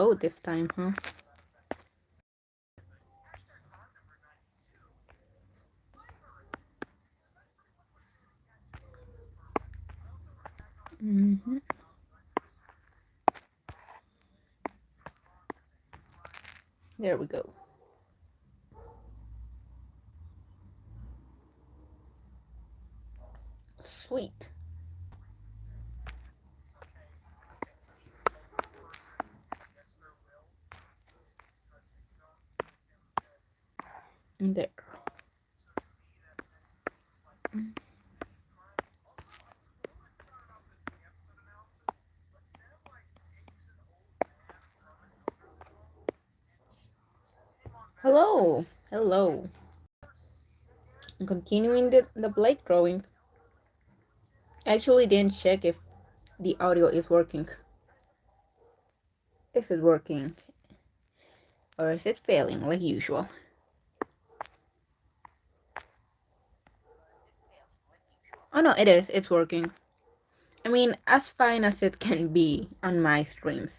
load this time, huh? There we go. Sweet. There. Hello. Hello. I'm continuing the Blake drawing. I actually didn't check if the audio is working. Is it working? Or is it failing like usual? Oh no, it is. It's working. I mean, as fine as it can be on my streams.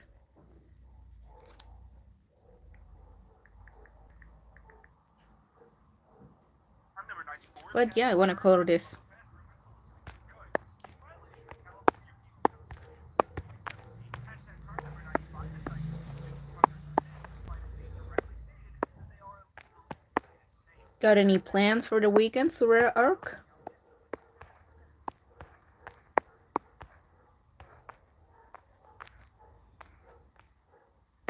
But yeah, I want to color this. Got any plans for the weekend, Surreal Arc?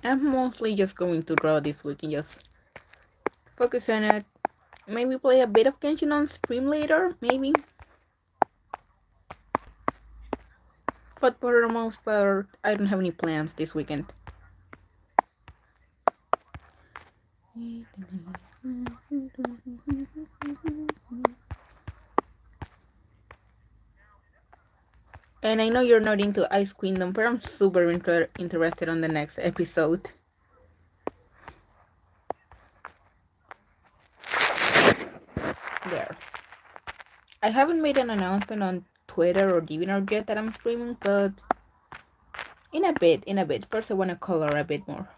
I'm mostly just going to draw this weekend, just focus on it. Maybe play a bit of Genshin on stream later, maybe. But for the most part, I don't have any plans this weekend. And I know you're not into Ice Kingdom, but I'm super interested on the next episode. There. I haven't made an announcement on Twitter or DeviantArt yet that I'm streaming, but in a bit. First I want to color a bit more.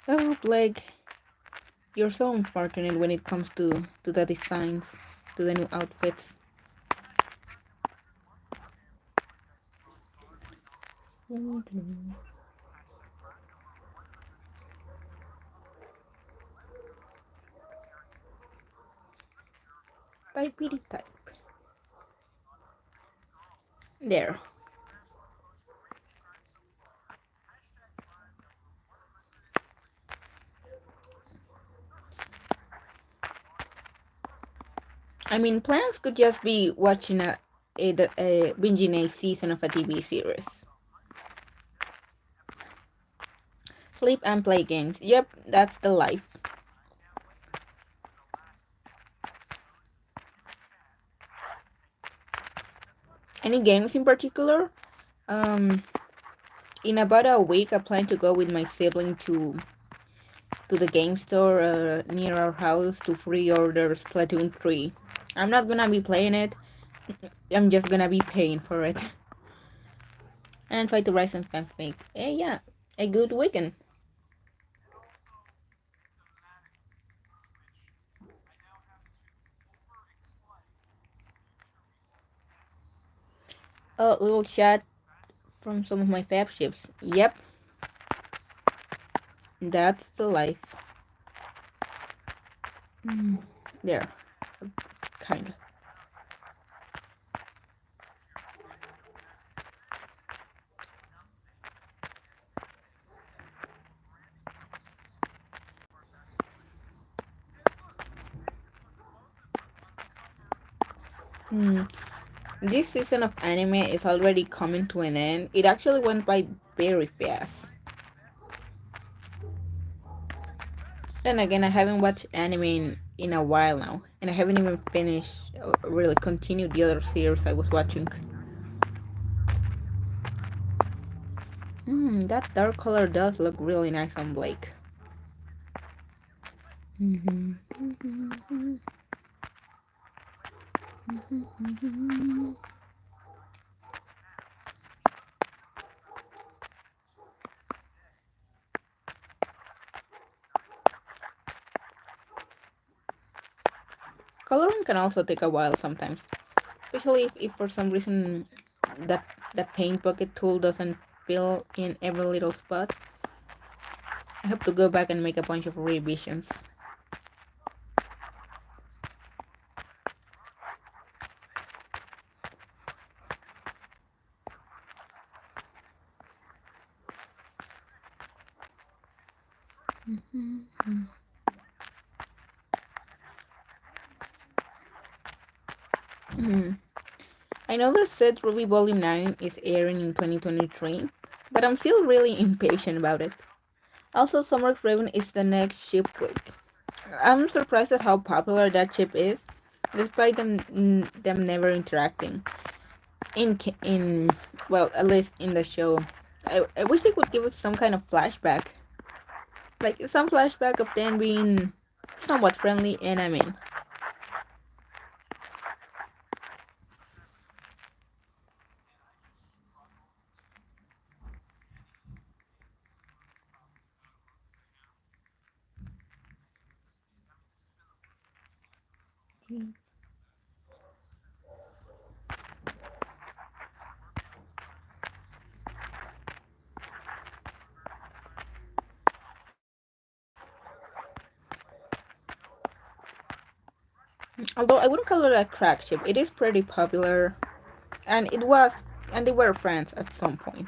Oh, Blake, you're so unfortunate when it comes to the designs, to the new outfits. Typey type. There. I mean, plans could just be watching binging a season of a TV series. Sleep and play games. Yep, that's the life. Any games in particular? In about a week, I plan to go with my sibling to the game store near our house to pre-order Splatoon 3. I'm not gonna be playing it. I'm just gonna be paying for it. And try to write some fanfic. Yeah, a good weekend. Oh, little chat from some of my fab ships. Yep. That's the life. There. Kinda. This season of anime is already coming to an end. It actually went by very fast. Then again, I haven't watched anime in a while now, and I haven't even finished or really continued the other series I was watching. That dark color does look really nice on Blake. Coloring can also take a while sometimes, especially if for some reason the, the paint bucket tool doesn't fill in every little spot. I have to go back and make a bunch of revisions. I know the set Rwby Volume 9 is airing in 2023, but I'm still really impatient about it. Also, Summer's Raven is the next ship week. I'm surprised at how popular that ship is, despite them never interacting. In well, at least in the show. I wish they could give us some kind of flashback, like some flashback of them being somewhat friendly. And I mean, although I wouldn't call it a crack ship, it is pretty popular, and it was, and they were friends at some point.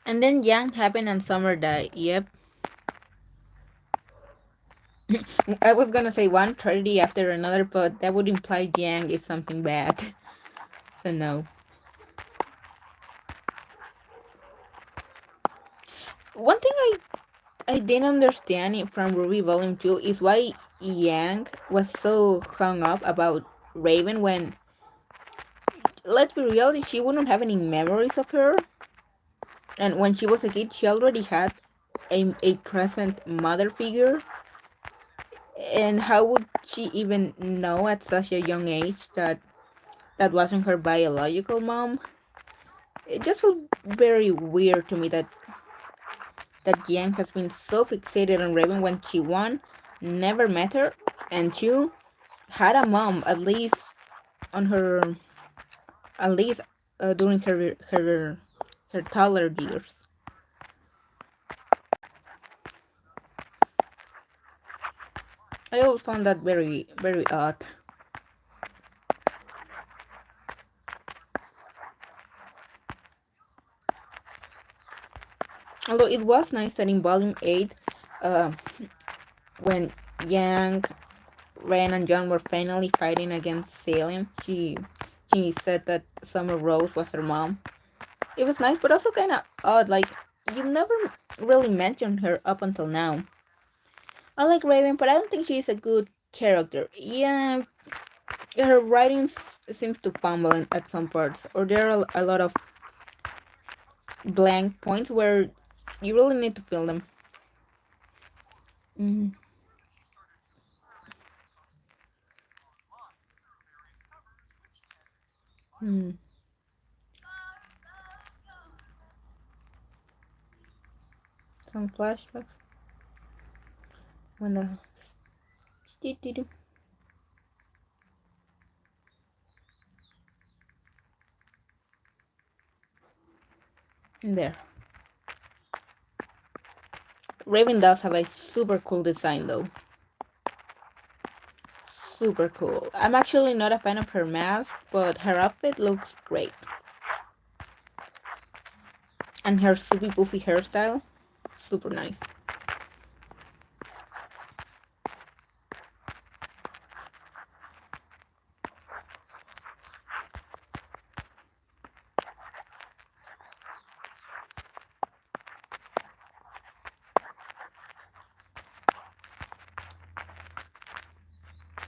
And then Yang happened and Summer died. Yep. I was gonna say one tragedy after another, but that would imply Yang is something bad. So no. One thing I didn't understand it from Rwby Volume 2 is why Yang was so hung up about Raven when, let's be real, she wouldn't have any memories of her. And when she was a kid, she already had a present mother figure. And how would she even know at such a young age that that wasn't her biological mom? It just felt very weird to me that Yang has been so fixated on Raven when she, one, never met her, and two, had a mom on her at least during her toddler years. I always found that very odd. Although it was nice that in Volume 8, uh, when Yang, Ren, and John were finally fighting against Salem, she said that Summer Rose was her mom. It was nice, but also kind of odd. Like, you've never really mentioned her up until now. I like Raven, but I don't think she's a good character. Yeah, her writing seems to fumble at some parts, or there are a lot of blank points where you really need to fill them. Mm. Hmm. Some flashbacks when the in there. Raven does have a super cool design though. Super cool. I'm actually not a fan of her mask, but her outfit looks great. And her soupy poofy hairstyle, super nice.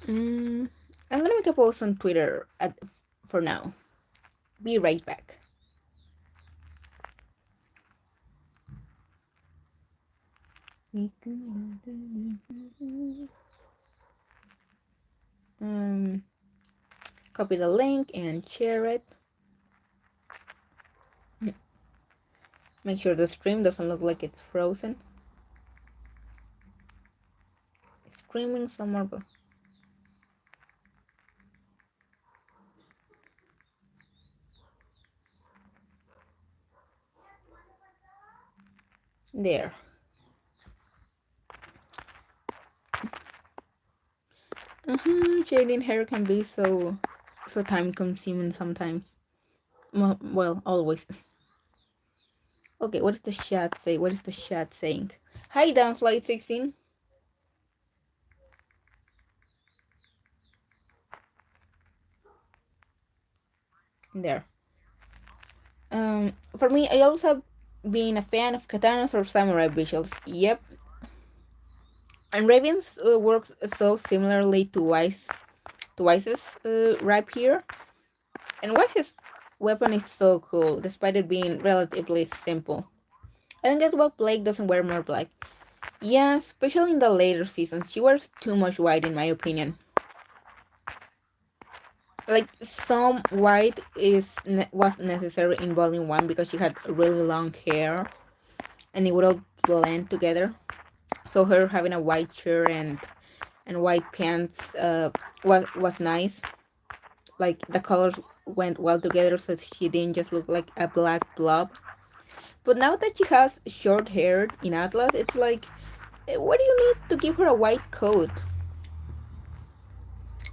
I'm gonna make a post on Twitter for now. Be right back. Copy the link and share it. Make sure the stream doesn't look like it's frozen. Streaming somewhere, but there. Shading hair can be so time consuming sometimes. Well, always. Okay, what does the chat say? What is the chat saying? Hi, Downslide 16. There. For me, I also have been a fan of katanas or samurai visuals. Yep. And Raven's works so similarly to Wise's rap here. And Wise's weapon is so cool, despite it being relatively simple. I don't get why Blake doesn't wear more black. Yeah, especially in the later seasons. She wears too much white in my opinion. Like, some white was necessary in Volume 1 because she had really long hair and it would all blend together. So her having a white shirt and white pants was nice. Like, the colors went well together so she didn't just look like a black blob. But now that she has short hair in Atlas, it's like, what do you need to give her a white coat?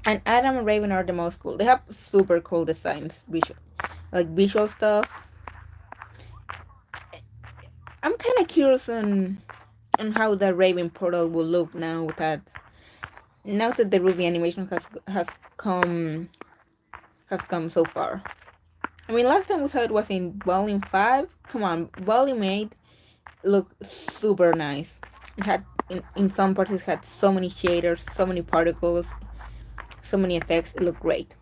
And Adam and Raven are the most cool. They have super cool designs, visual stuff. I'm kind of curious on how the Raven portal will look now that the Rwby animation has come so far. I mean, last time we saw it was in Volume 5. Come on, Volume 8 looked super nice. It had in some parts it had so many shaders, so many particles, so many effects. It looked great.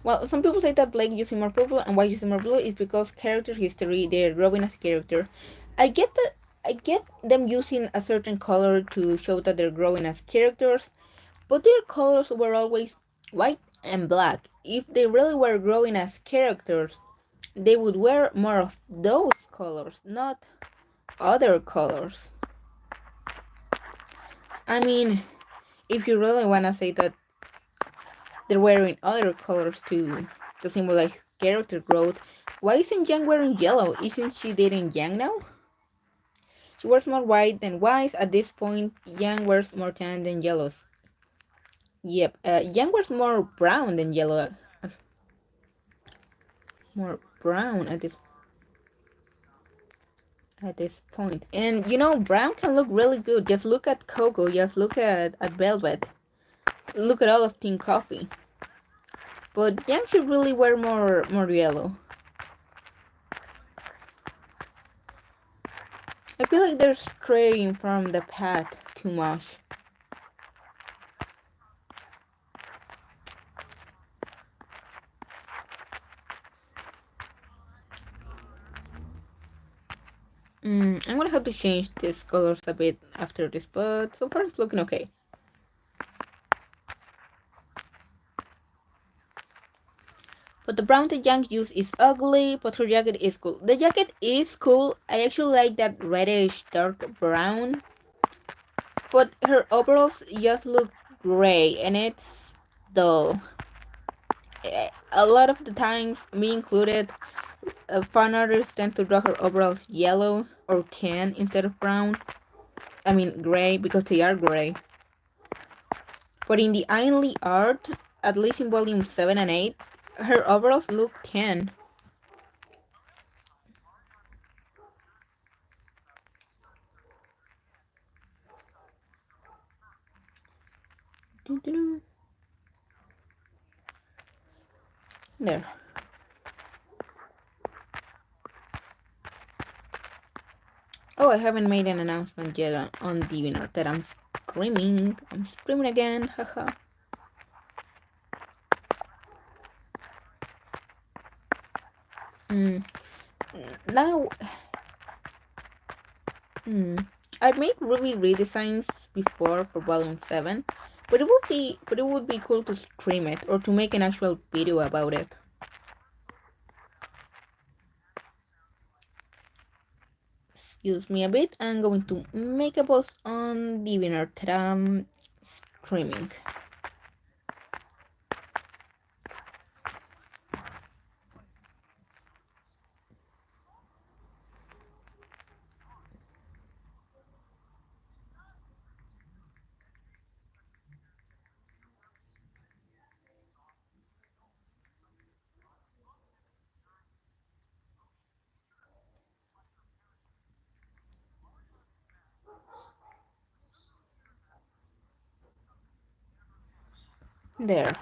Well, some people say that Blake using more purple and why using more blue is because character history, they're growing as a character. I get that. I get them using a certain color to show that they're growing as characters, but their colors were always white and black. If they really were growing as characters, they would wear more of those colors, not other colors. I mean, if you really wanna say that they're wearing other colors to symbolize character growth, why isn't Yang wearing yellow? Isn't she dating Yang now? She wears more white than Wise. At this point, Yang wears more tan than yellow. Yep, Yang wears more brown than yellow. More brown at this point. And you know, brown can look really good. Just look at Coco. Just look at Velvet. Look at all of Team Coffee. But Yang should really wear more yellow. I feel like they're straying from the path too much. I'm gonna have to change these colors a bit after this, but so far it's looking okay. But the brown that Yang used is ugly, but her jacket is cool. The jacket is cool. I actually like that reddish dark brown. But her overalls just look gray and it's dull. A lot of the times, me included, fan artists tend to draw her overalls yellow or tan instead of brown. I mean gray, because they are gray. But in the Ainley art, at least in volume 7 and 8, her overalls look tan. There. Oh, I haven't made an announcement yet on DeviantArt that I'm streaming. I'm streaming again, haha. Now, I've made Ruby redesigns before for Volume 7, but it would be cool to stream it or to make an actual video about it. Excuse me a bit. I'm going to make a post on the winner streaming. There.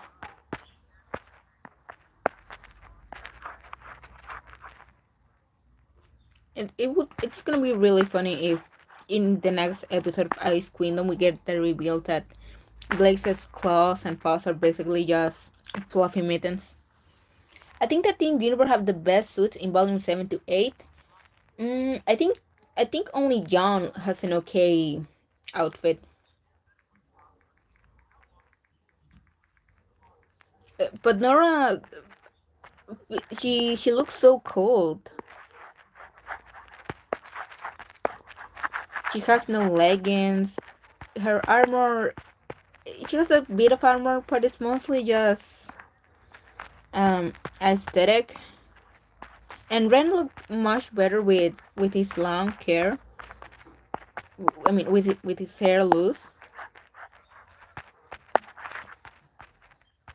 It's gonna be really funny if in the next episode of Ice Kingdom we get the reveal that Blaze's claws and paws are basically just fluffy mittens. I think that Team Universe have the best suits in volume 7 to 8. I think only John has an okay outfit. But Nora, she looks so cold. She has no leggings. Her armor, she has a bit of armor, but it's mostly just aesthetic. And Ren looked much better with his long hair. I mean, with his hair loose.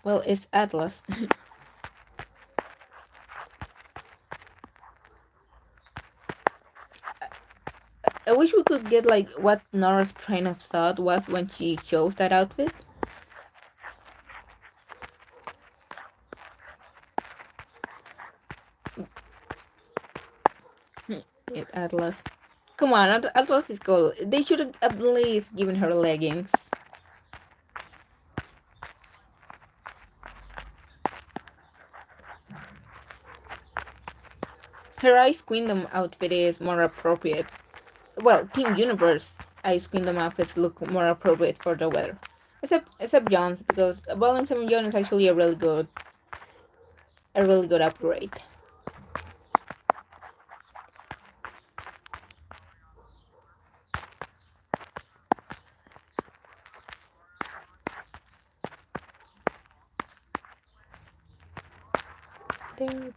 Well, it's Atlas. I wish we could get like what Nora's train of thought was when she chose that outfit. Atlas. Come on, Atlas is cool. They should have at least given her leggings. Her Ice Kingdom outfit is more appropriate. Well, Team Universe Ice Kingdom outfits look more appropriate for the weather. Except John's, because Volume 7 John is actually a really good upgrade.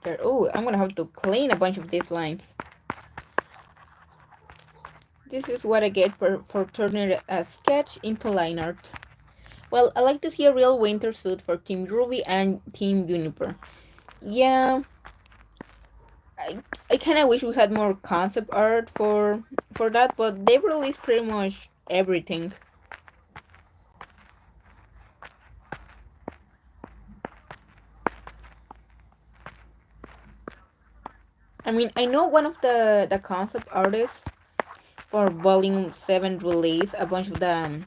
There. Oh, I'm gonna have to clean a bunch of these lines. This is what I get for turning a sketch into line art. Well, I like to see a real winter suit for Team Ruby and Team Juniper. Yeah, I kind of wish we had more concept art for that, but they released pretty much everything. I mean, I know one of the concept artists for Volume 7 released a bunch of the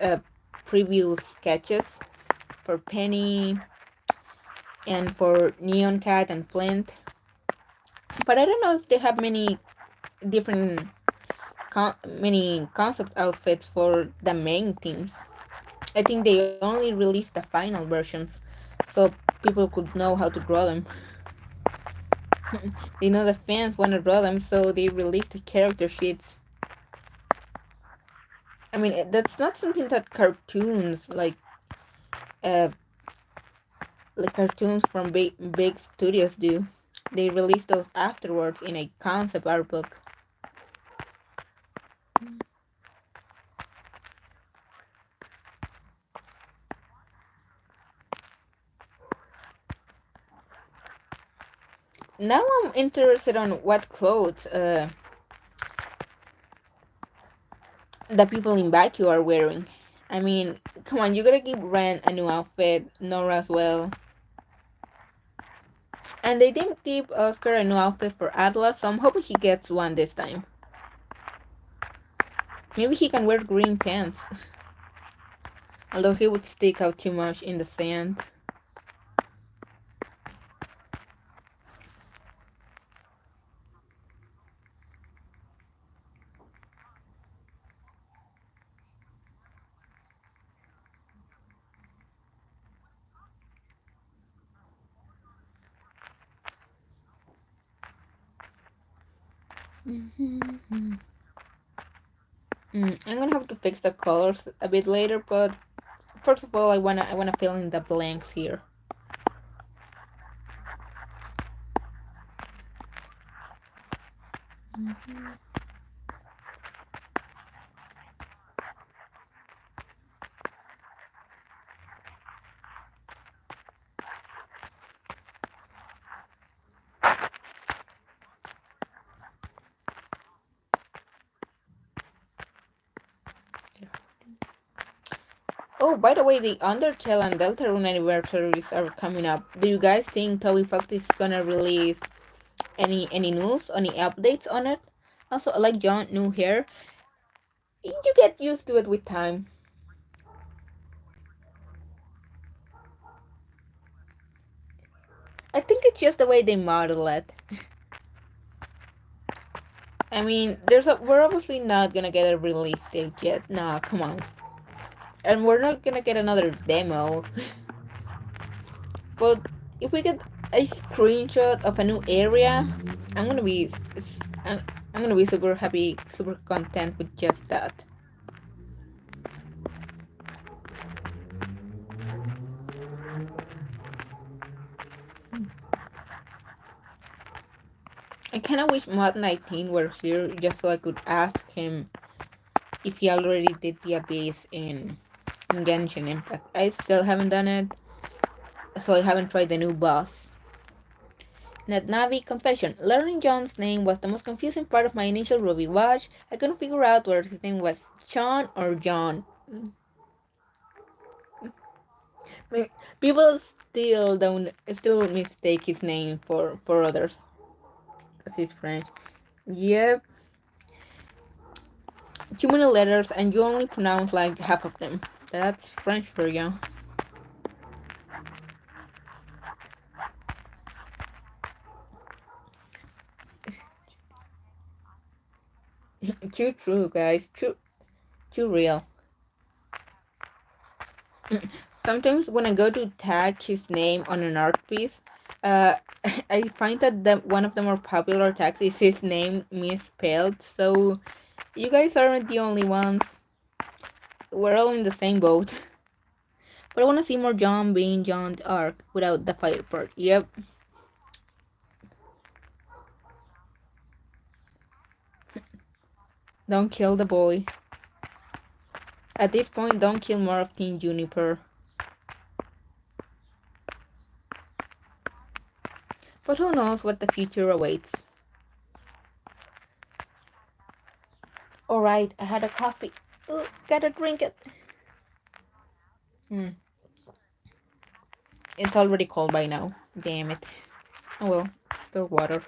uh, preview sketches for Penny and for Neon Cat and Flint. But I don't know if they have different many concept outfits for the main teams. I think they only released the final versions so people could know how to draw them. They know the fans want to draw them, so they released the character sheets. I mean, that's not something that cartoons uh like cartoons from big studios do. They release those afterwards in a concept art book. Now I'm interested on what clothes the people in Baku are wearing. I mean, come on, you gotta give Ren a new outfit, Nora as well. And they didn't give Oscar a new outfit for Atlas, so I'm hoping he gets one this time. Maybe he can wear green pants. Although he would stick out too much in the sand. Mm, I'm gonna have to fix the colors a bit later, but first of all, I wanna fill in the blanks here. Oh, by the way, the Undertale and Deltarune anniversaries are coming up. Do you guys think Toby Fox is gonna release any news, any updates on it? Also, I like John new hair. You get used to it with time. I think it's just the way they model it. I mean, we're obviously not gonna get a release date yet. Nah, come on. And we're not gonna get another demo. But if we get a screenshot of a new area, I'm gonna be I'm, I'm gonna be super happy, super content with just that. I kind of wish Mod 19 were here just so I could ask him if he already did the abyss in Genshin Impact. I still haven't done it, so I haven't tried the new boss. Navi confession. Learning John's name was the most confusing part of my initial Ruby watch. I couldn't figure out whether his name was Sean or John. People still mistake his name for others because he's French. Yep, too many letters and you only pronounce like half of them. That's French for you. Too true, guys. Too real. Sometimes when I go to tag his name on an art piece, uh, I find that one of the more popular tags is his name misspelled. So you guys aren't the only ones. We're all in the same boat. But I want to see more John being John Arc without the fire part. Yep. Don't kill the boy. At this point, don't kill more of Team Juniper. But who knows what the future awaits. Alright, I had a coffee. Ooh, gotta drink it. Hmm. It's already cold by now. Damn it. Oh well, it's still water.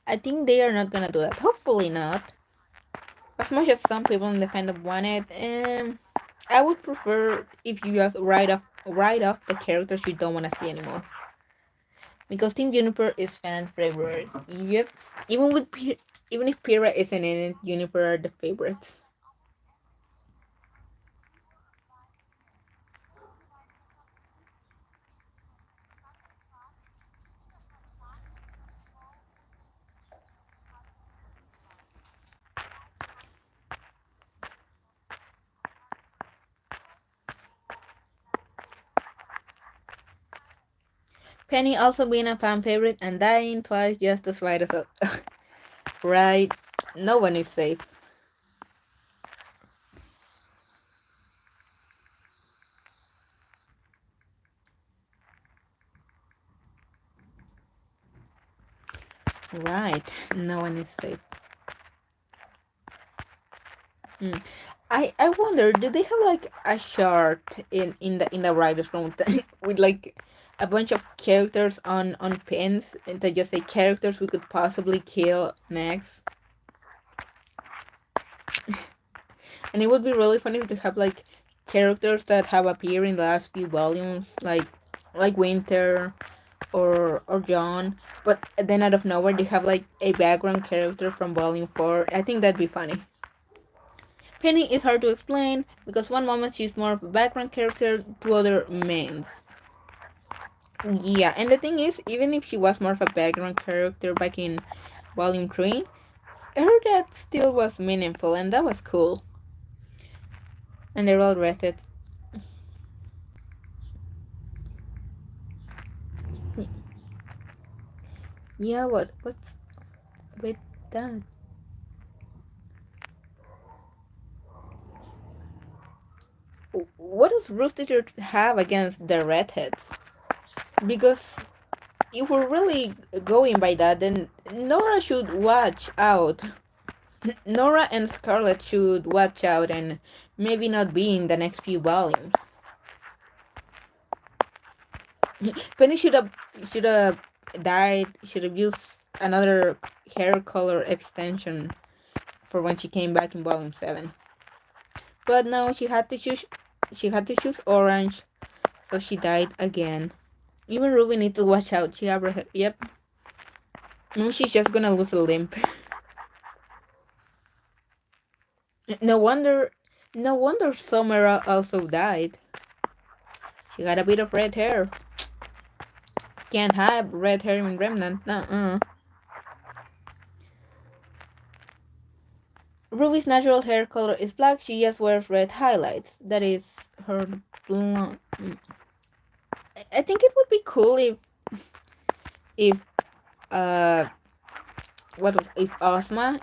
I think they are not gonna do that. Hopefully not. As much as some people in the fandom want it, I would prefer if you just write off the characters you don't want to see anymore. Because Team Juniper is fan favorite. Yep. Even if Pyrrha isn't in it, Juniper are the favorites. Penny also being a fan favorite and dying twice just to spite us out. Right? No one is safe. Right. No one is safe. Mm. I wonder, do they have like a chart in the writers room with like a bunch of characters on pins and they just say characters we could possibly kill next? And it would be really funny to have like characters that have appeared in the last few volumes, like Winter or John, but then out of nowhere they have like a background character from volume 4. I think that'd be funny. Penny is hard to explain because one moment she's more of a background character to other mains. Yeah, and the thing is, even if she was more of a background character back in volume 3, heard that still was meaningful, and that was cool. And they're all rested. Yeah, what's with that? What does Rooster have against the redheads? Because if we're really going by that, then Nora should watch out. Nora and Scarlet should watch out and maybe not be in the next few volumes. Penny should have died. Should have used another hair color extension for when she came back in volume 7. But no, she had to choose. She had to choose orange, so she died again. Even Ruby needs to watch out. She have her head. Yep. Maybe she's just gonna lose a limb. No wonder. No wonder Summer also died. She got a bit of red hair. Can't have red hair in Remnant. Nuh-uh. Ruby's natural hair color is black. She just wears red highlights. That is her blonde. I think it would be cool if uh what was if Ozma,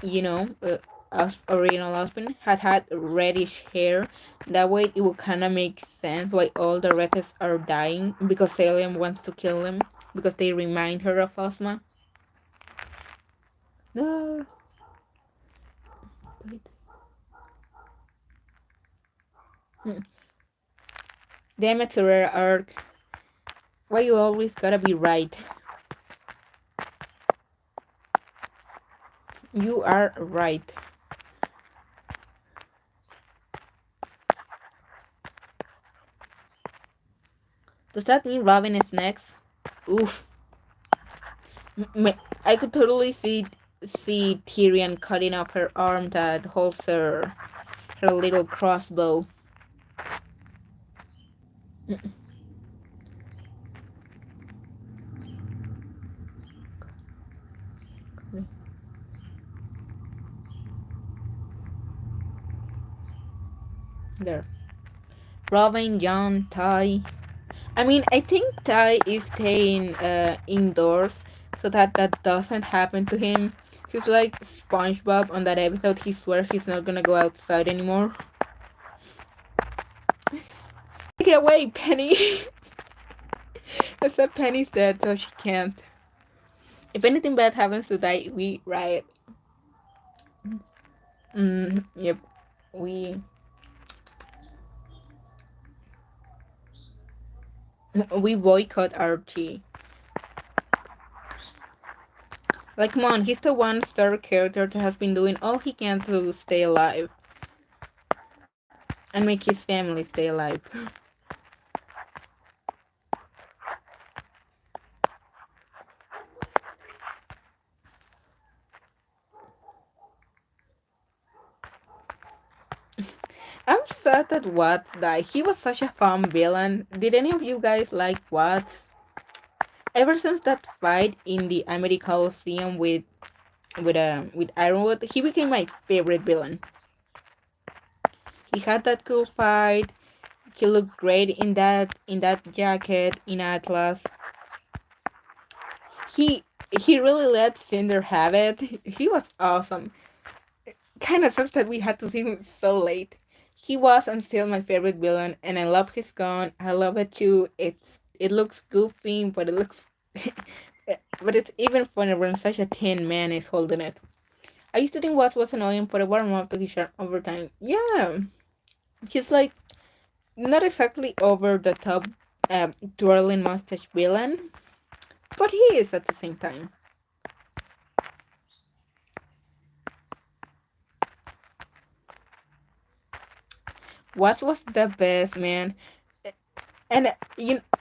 as original husband had reddish hair. That way it would kind of make sense why all the redheads are dying because Salem wants to kill them because they remind her of Ozma. No. Damn it, Sorare arc. Why you always gotta be right? You are right. Does that mean Robin is next? Oof. I could totally see Tyrion cutting off her arm that holds her little crossbow. There. Robin, John, Ty. I mean, I think Ty is staying indoors so that doesn't happen to him. He's like SpongeBob on that episode. He swears he's not gonna go outside anymore. Take it away, Penny. Except Penny's dead, so she can't. If anything bad happens to Ty, we riot. Yep. We boycott Archie. Like, come on, he's the one-star character that has been doing all he can to stay alive. And make his family stay alive. I'm sad that Watts died. He was such a fun villain. Did any of you guys like Watts? Ever since that fight in the American Coliseum with Ironwood, he became my favorite villain. He had that cool fight. He looked great in that jacket in Atlas. He really let Cinder have it. He was awesome. Kind of sucks that we had to see him so late. He was and still my favorite villain, and I love his gun. I love it too. It looks goofy, but it looks, but it's even funnier when such a thin man is holding it. I used to think Watts was annoying, but I warmed up to his charm over time. Yeah, he's like not exactly over the top, twirling mustache villain, but he is at the same time. Watts was the best, man. And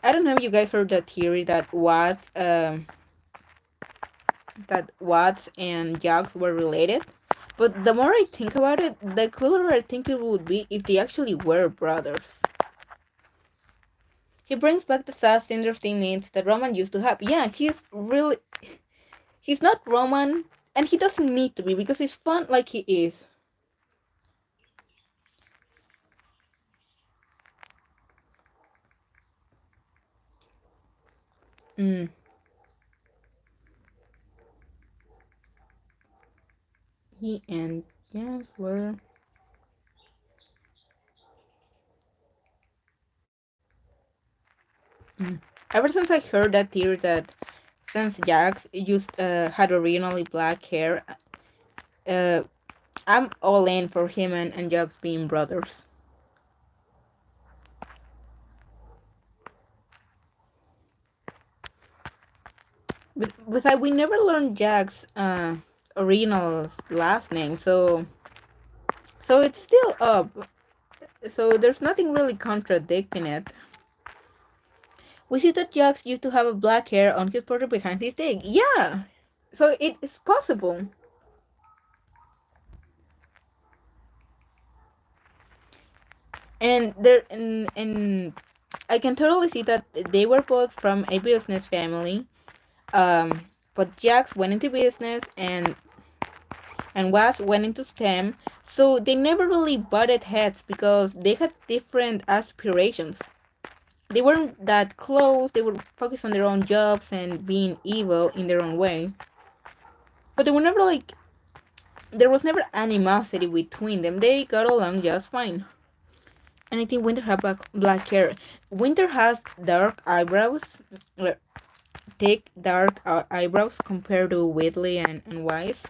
I don't know if you guys heard the theory that Watts and Jax were related. But the more I think about it, the cooler I think it would be if they actually were brothers. He brings back the sass Cinder's team needs that Roman used to have. Yeah, he's not Roman And he doesn't need to be because he's fun like he is. Mm. He and Jax were. Mm. Ever since I heard that theory that since Jax used had originally black hair, uh, I'm all in for him and Jax being brothers. But besides, we never learned Jack's original last name, so it's still up. So there's nothing really contradicting it. We see that Jax used to have a black hair on his portrait behind his dick. Yeah, so it is possible. And I can totally see that they were both from a business family. But Jax went into business and Was went into STEM, so they never really butted heads because they had different aspirations. They weren't that close, they were focused on their own jobs and being evil in their own way. But they were never like, there was never animosity between them, they got along just fine. And I think Winter had black hair. Winter has dark eyebrows, uh, thick dark eyebrows compared to Whitley and Wise.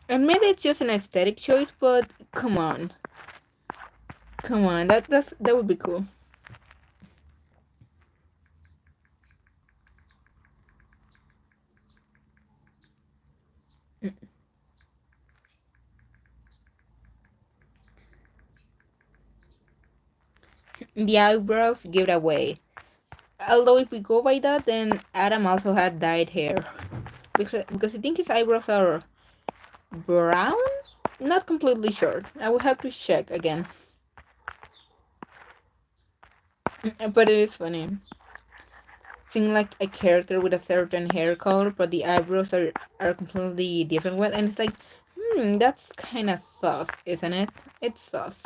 And maybe it's just an aesthetic choice, but come on. Come on, that would be cool. The eyebrows give it away. Although if we go by that, then Adam also had dyed hair. Because I think his eyebrows are brown? Not completely sure. I will have to check again. But it is funny. Seeing like a character with a certain hair color, but the eyebrows are completely different one, and it's like, that's kind of sus, isn't it? It's sus.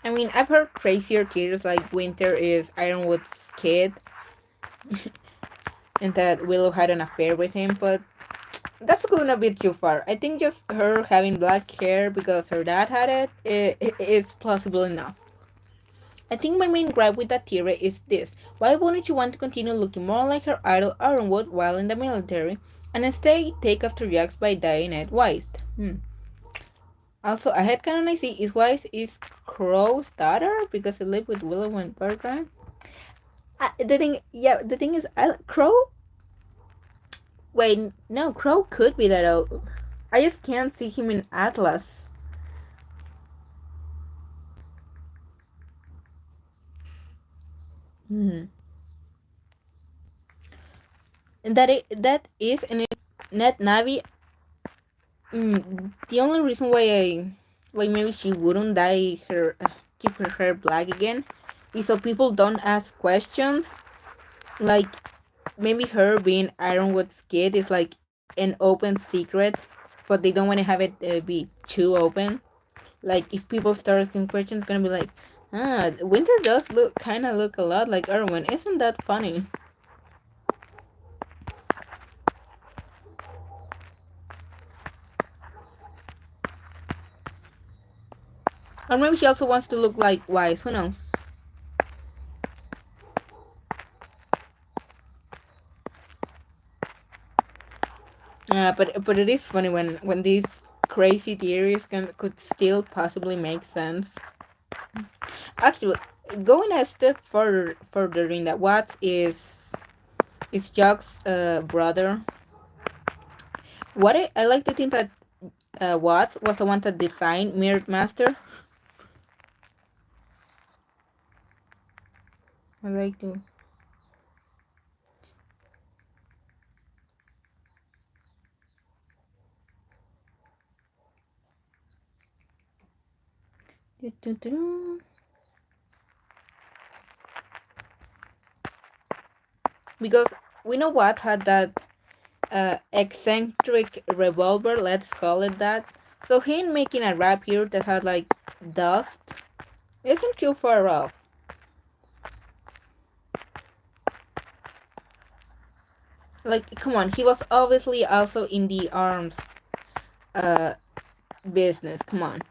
I mean, I've heard crazier theories like Winter is Ironwood's kid, and that Willow had an affair with him, but that's going a bit too far. I think just her having black hair because her dad had it is plausible enough. I think my main gripe with that theory is this. Why wouldn't you want to continue looking more like her idol Ironwood while in the military, and instead take after Jax by dying at Wise? Also, a headcanon I see is Wise is Crow's daughter because he lived with Willow and Bertrand. The thing is, Crow. Wait, no, Crow could be that old. I just can't see him in Atlas. Hmm. And that is and Net Navi. The only reason why maybe she wouldn't keep her hair black again, is so people don't ask questions. Like maybe her being Ironwood's kid is like an open secret, but they don't want to have it be too open. Like if people start asking questions, it's gonna be like, Winter does look a lot like Erwin. Isn't that funny? Or maybe she also wants to look like Wise. Who knows? But it is funny when these crazy theories could still possibly make sense. Actually, going a step further in that, Watts is Jock's brother. I like to think that Watts was the one that designed Mirrored Master. I like to. Because we know what had that eccentric revolver, let's call it that. So him making a rap here that had like dust isn't too far off. Like, come on, he was obviously also in the arms uh business. Come on.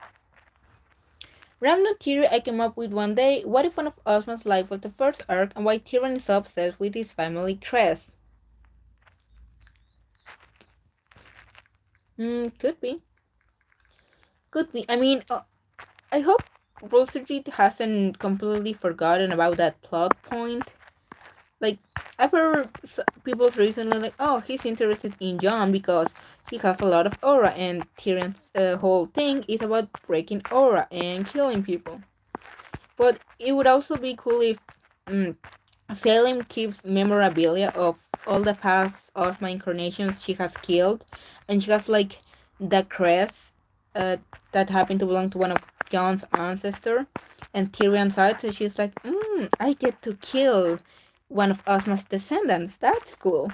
Random theory I came up with one day: what if one of Osman's life was the first arc, and why Tyrion is so obsessed with his family crest? Could be. Could be. I mean, I hope Rooster hasn't completely forgotten about that plot point. Like, I've heard people recently like, oh, he's interested in Jon because he has a lot of aura, and Tyrion's whole thing is about breaking aura and killing people. But it would also be cool if um, Salem keeps memorabilia of all the past Ozma incarnations she has killed, and she has like the crest that happened to belong to one of Jon's ancestor, and Tyrion's side. So she's like, I get to kill one of Ozma's descendants. That's cool.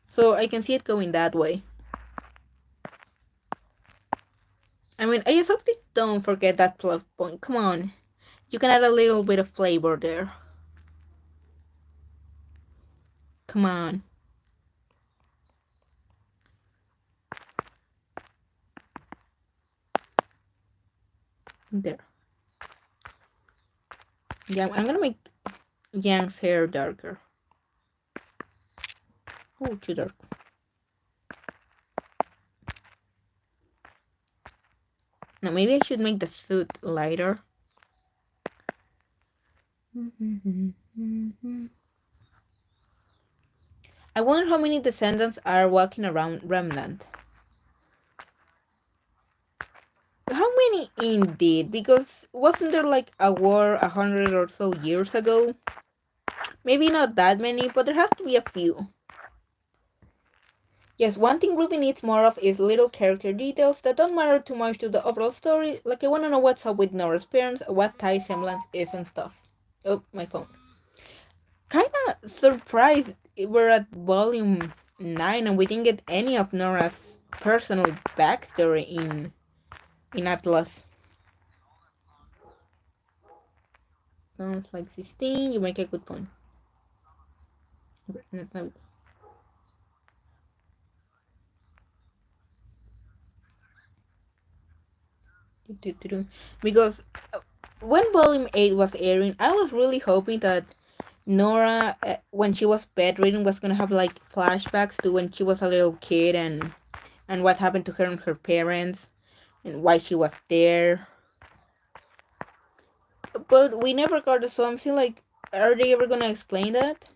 So I can see it going that way. I mean, I just hope they don't forget that plot point. Come on, you can add a little bit of flavor there. Come on. There. Yeah, I'm gonna make Yang's hair darker. Oh, too dark. No, maybe I should make the suit lighter. I wonder how many descendants are walking around Remnant. How many indeed? Because wasn't there like a war 100 or so years ago? Maybe not that many, but there has to be a few. Yes, one thing Ruby needs more of is little character details that don't matter too much to the overall story. Like, I want to know what's up with Nora's parents, what Ty's semblance is and stuff. Oh, my phone. Kinda surprised we're at volume 9 and we didn't get any of Nora's personal backstory in Atlas. Sounds like 16, you make a good point. Because when volume 8 was airing, I was really hoping that Nora, when she was bedridden, was gonna have like flashbacks to when she was a little kid and what happened to her and her parents and why she was there. But we never got it, so I'm still like, are they ever gonna explain that?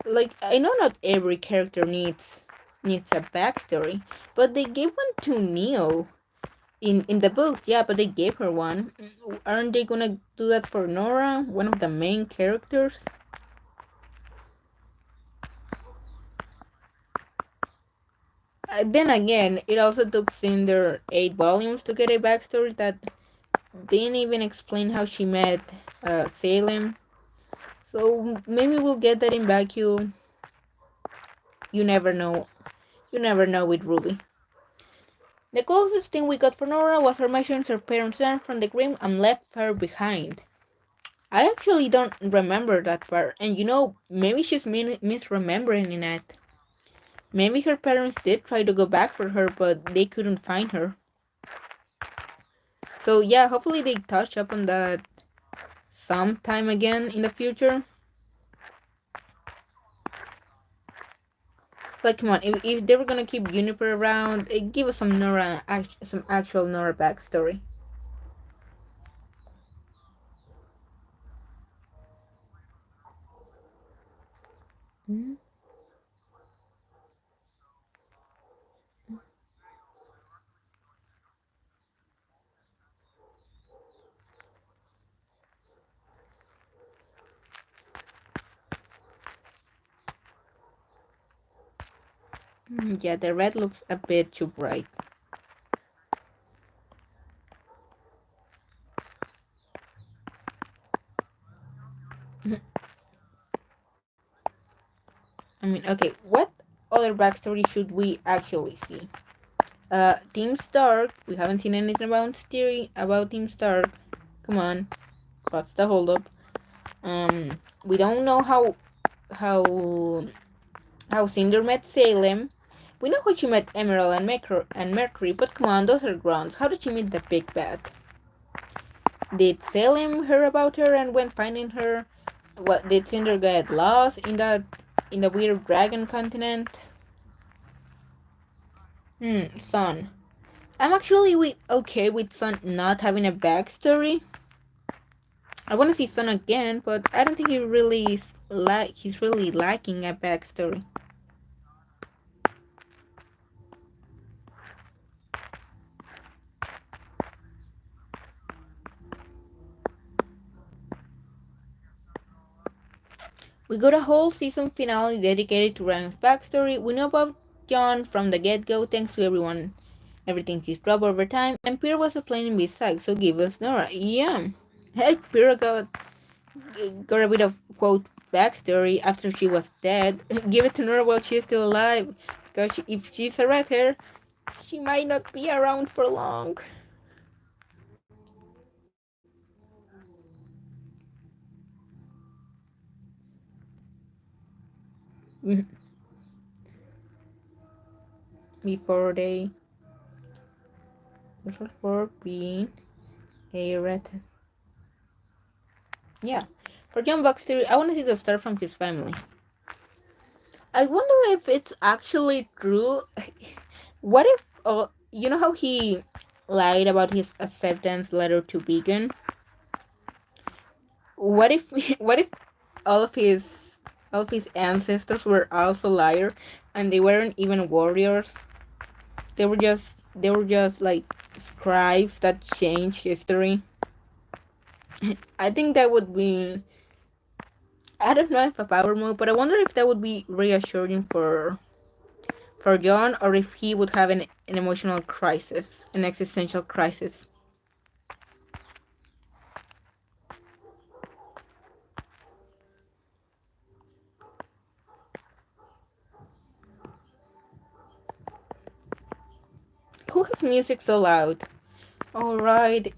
Like, I know not every character needs a backstory, but they gave one to Neo in the books, yeah, but they gave her one. Aren't they gonna do that for Nora, one of the main characters? Then again, it also took Cinder 8 volumes to get a backstory that didn't even explain how she met Salem. So maybe we'll get that in Vacuum. You never know. You never know with Ruby. The closest thing we got for Nora was her mentioning her parents ran from the Grim and left her behind. I actually don't remember that part, and maybe she's misremembering it. Maybe her parents did try to go back for her, but they couldn't find her. So yeah, hopefully they touch up on that sometime again in the future. Like, come on, if they were gonna keep Juniper around, give us some Nora, some actual Nora backstory. Mm-hmm. Yeah, the red looks a bit too bright. I mean, okay, what other backstory should we actually see? Team Stark. We haven't seen anything about Team Stark. Come on, what's the holdup? We don't know how how Cinder met Salem. We know how she met Emerald and Mercury, but come on, those are grounds. How did she meet the big bad? Did Salem hear about her and went finding her? What did Cinder get lost in the weird dragon continent? Son. I'm actually okay with Son not having a backstory. I want to see Son again, but I don't think he's really lacking a backstory. We got a whole season finale dedicated to Ryan's backstory. We know about John from the get-go, thanks to everything he's dropped over time, and Pierre was explaining besides, so give us Nora. Yeah. Heck, Pierre got a bit of quote backstory after she was dead. Give it to Nora while she's still alive, because if she's a red hair, she might not be around for long. Before they before being a red. Yeah. For John backstory, I want to see the start from his family. I wonder if it's actually true. What if, you know how he lied about his acceptance letter to Vegan? What if, what if all of his, all of his ancestors were also liars, and they weren't even warriors? They were just like scribes that change history. I think that would be. I don't know if a power move, but I wonder if that would be reassuring for John, or if he would have an emotional crisis, an existential crisis. Who has music so loud? Alright,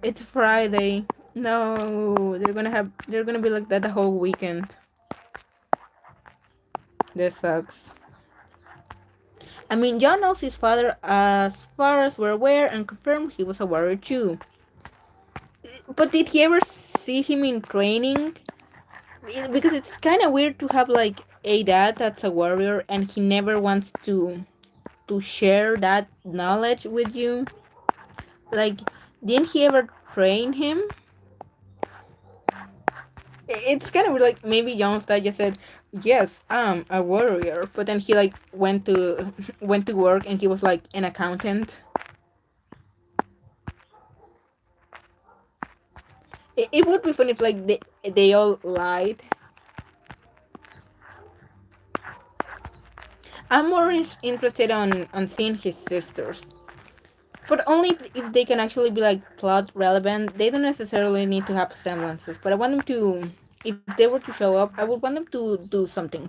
it's Friday. No, they're gonna be like that the whole weekend. This sucks. I mean, John knows his father as far as we're aware and confirmed he was a warrior too. But did he ever see him in training? Because it's kind of weird to have like a dad that's a warrior and he never wants to share that knowledge with you. Like, didn't he ever train him? It's kind of like maybe Johnstad just said, "Yes, I'm a warrior," but then he like went to went to work and he was like an accountant. It would be funny if like they all lied. I'm more interested on seeing his sisters, but only if they can actually be like plot relevant. They don't necessarily need to have semblances, but I want them to. If they were to show up, I would want them to do something.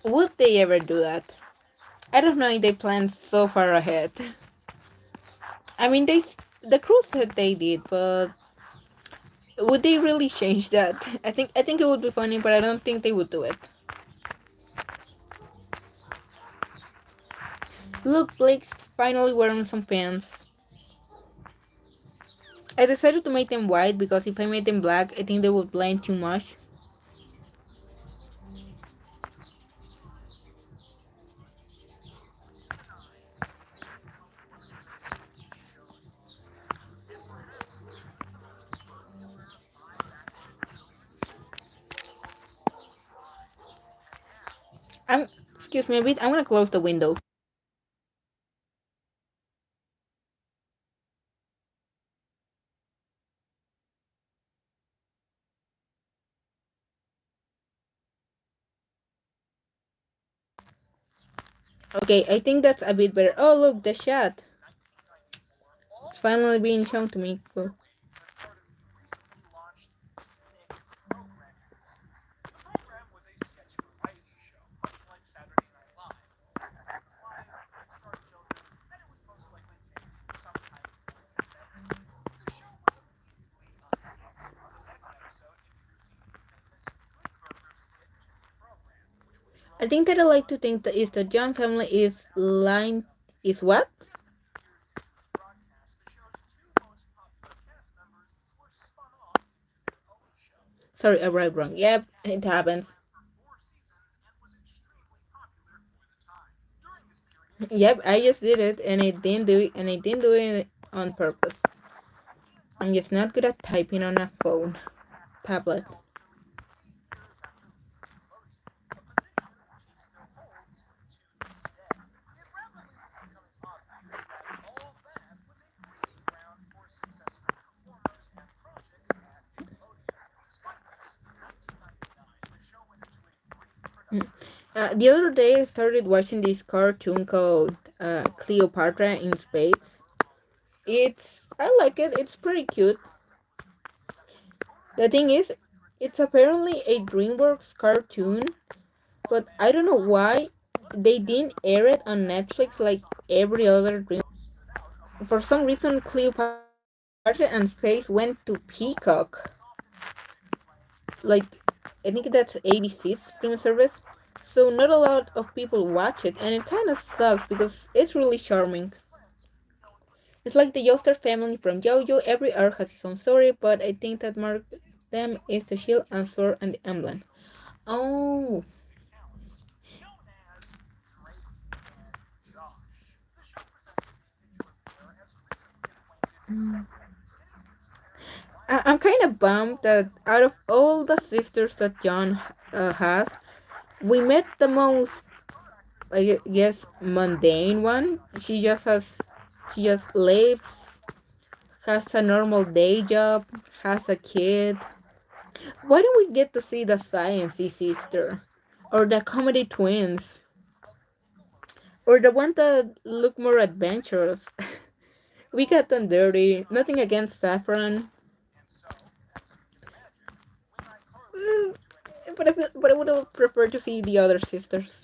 Would they ever do that? I don't know if they planned so far ahead. I mean, the crew said they did, but would they really change that? I think it would be funny, but I don't think they would do it. Look, Blake's finally wearing some pants. I decided to make them white because if I made them black, I think they would blend too much. I'm excuse me a bit. I'm gonna close the window. 'Cause. Okay, I think that's a bit better. Oh, look, the shot. It's finally being shown to me. Cool. I think that I like to think that is the John family is line is what? Sorry, I read wrong. Yep, it happens. Yep, I just did it, and I didn't do it, and I didn't do it on purpose. I'm just not good at typing on a phone, tablet. Mm. The other day, I started watching this cartoon called Cleopatra in Space. I like it. It's pretty cute. The thing is, it's apparently a DreamWorks cartoon, but I don't know why they didn't air it on Netflix like every other Dream. For some reason, Cleopatra and Space went to Peacock. Like, I think that's ABC's streaming service. So not a lot of people watch it, and it kind of sucks because it's really charming. It's like the Yoster family from JoJo. Every arc has its own story, but I think that marks them is the shield and sword and the emblem. Oh, I'm kind of bummed that out of all the sisters that John has, we met the most, I guess, mundane one. She just lives, has a normal day job, has a kid. Why don't we get to see the sciencey sister? Or the comedy twins? Or the one that look more adventurous? We got done dirty. Nothing against Saffron. Mm, but I would have preferred to see the other sisters.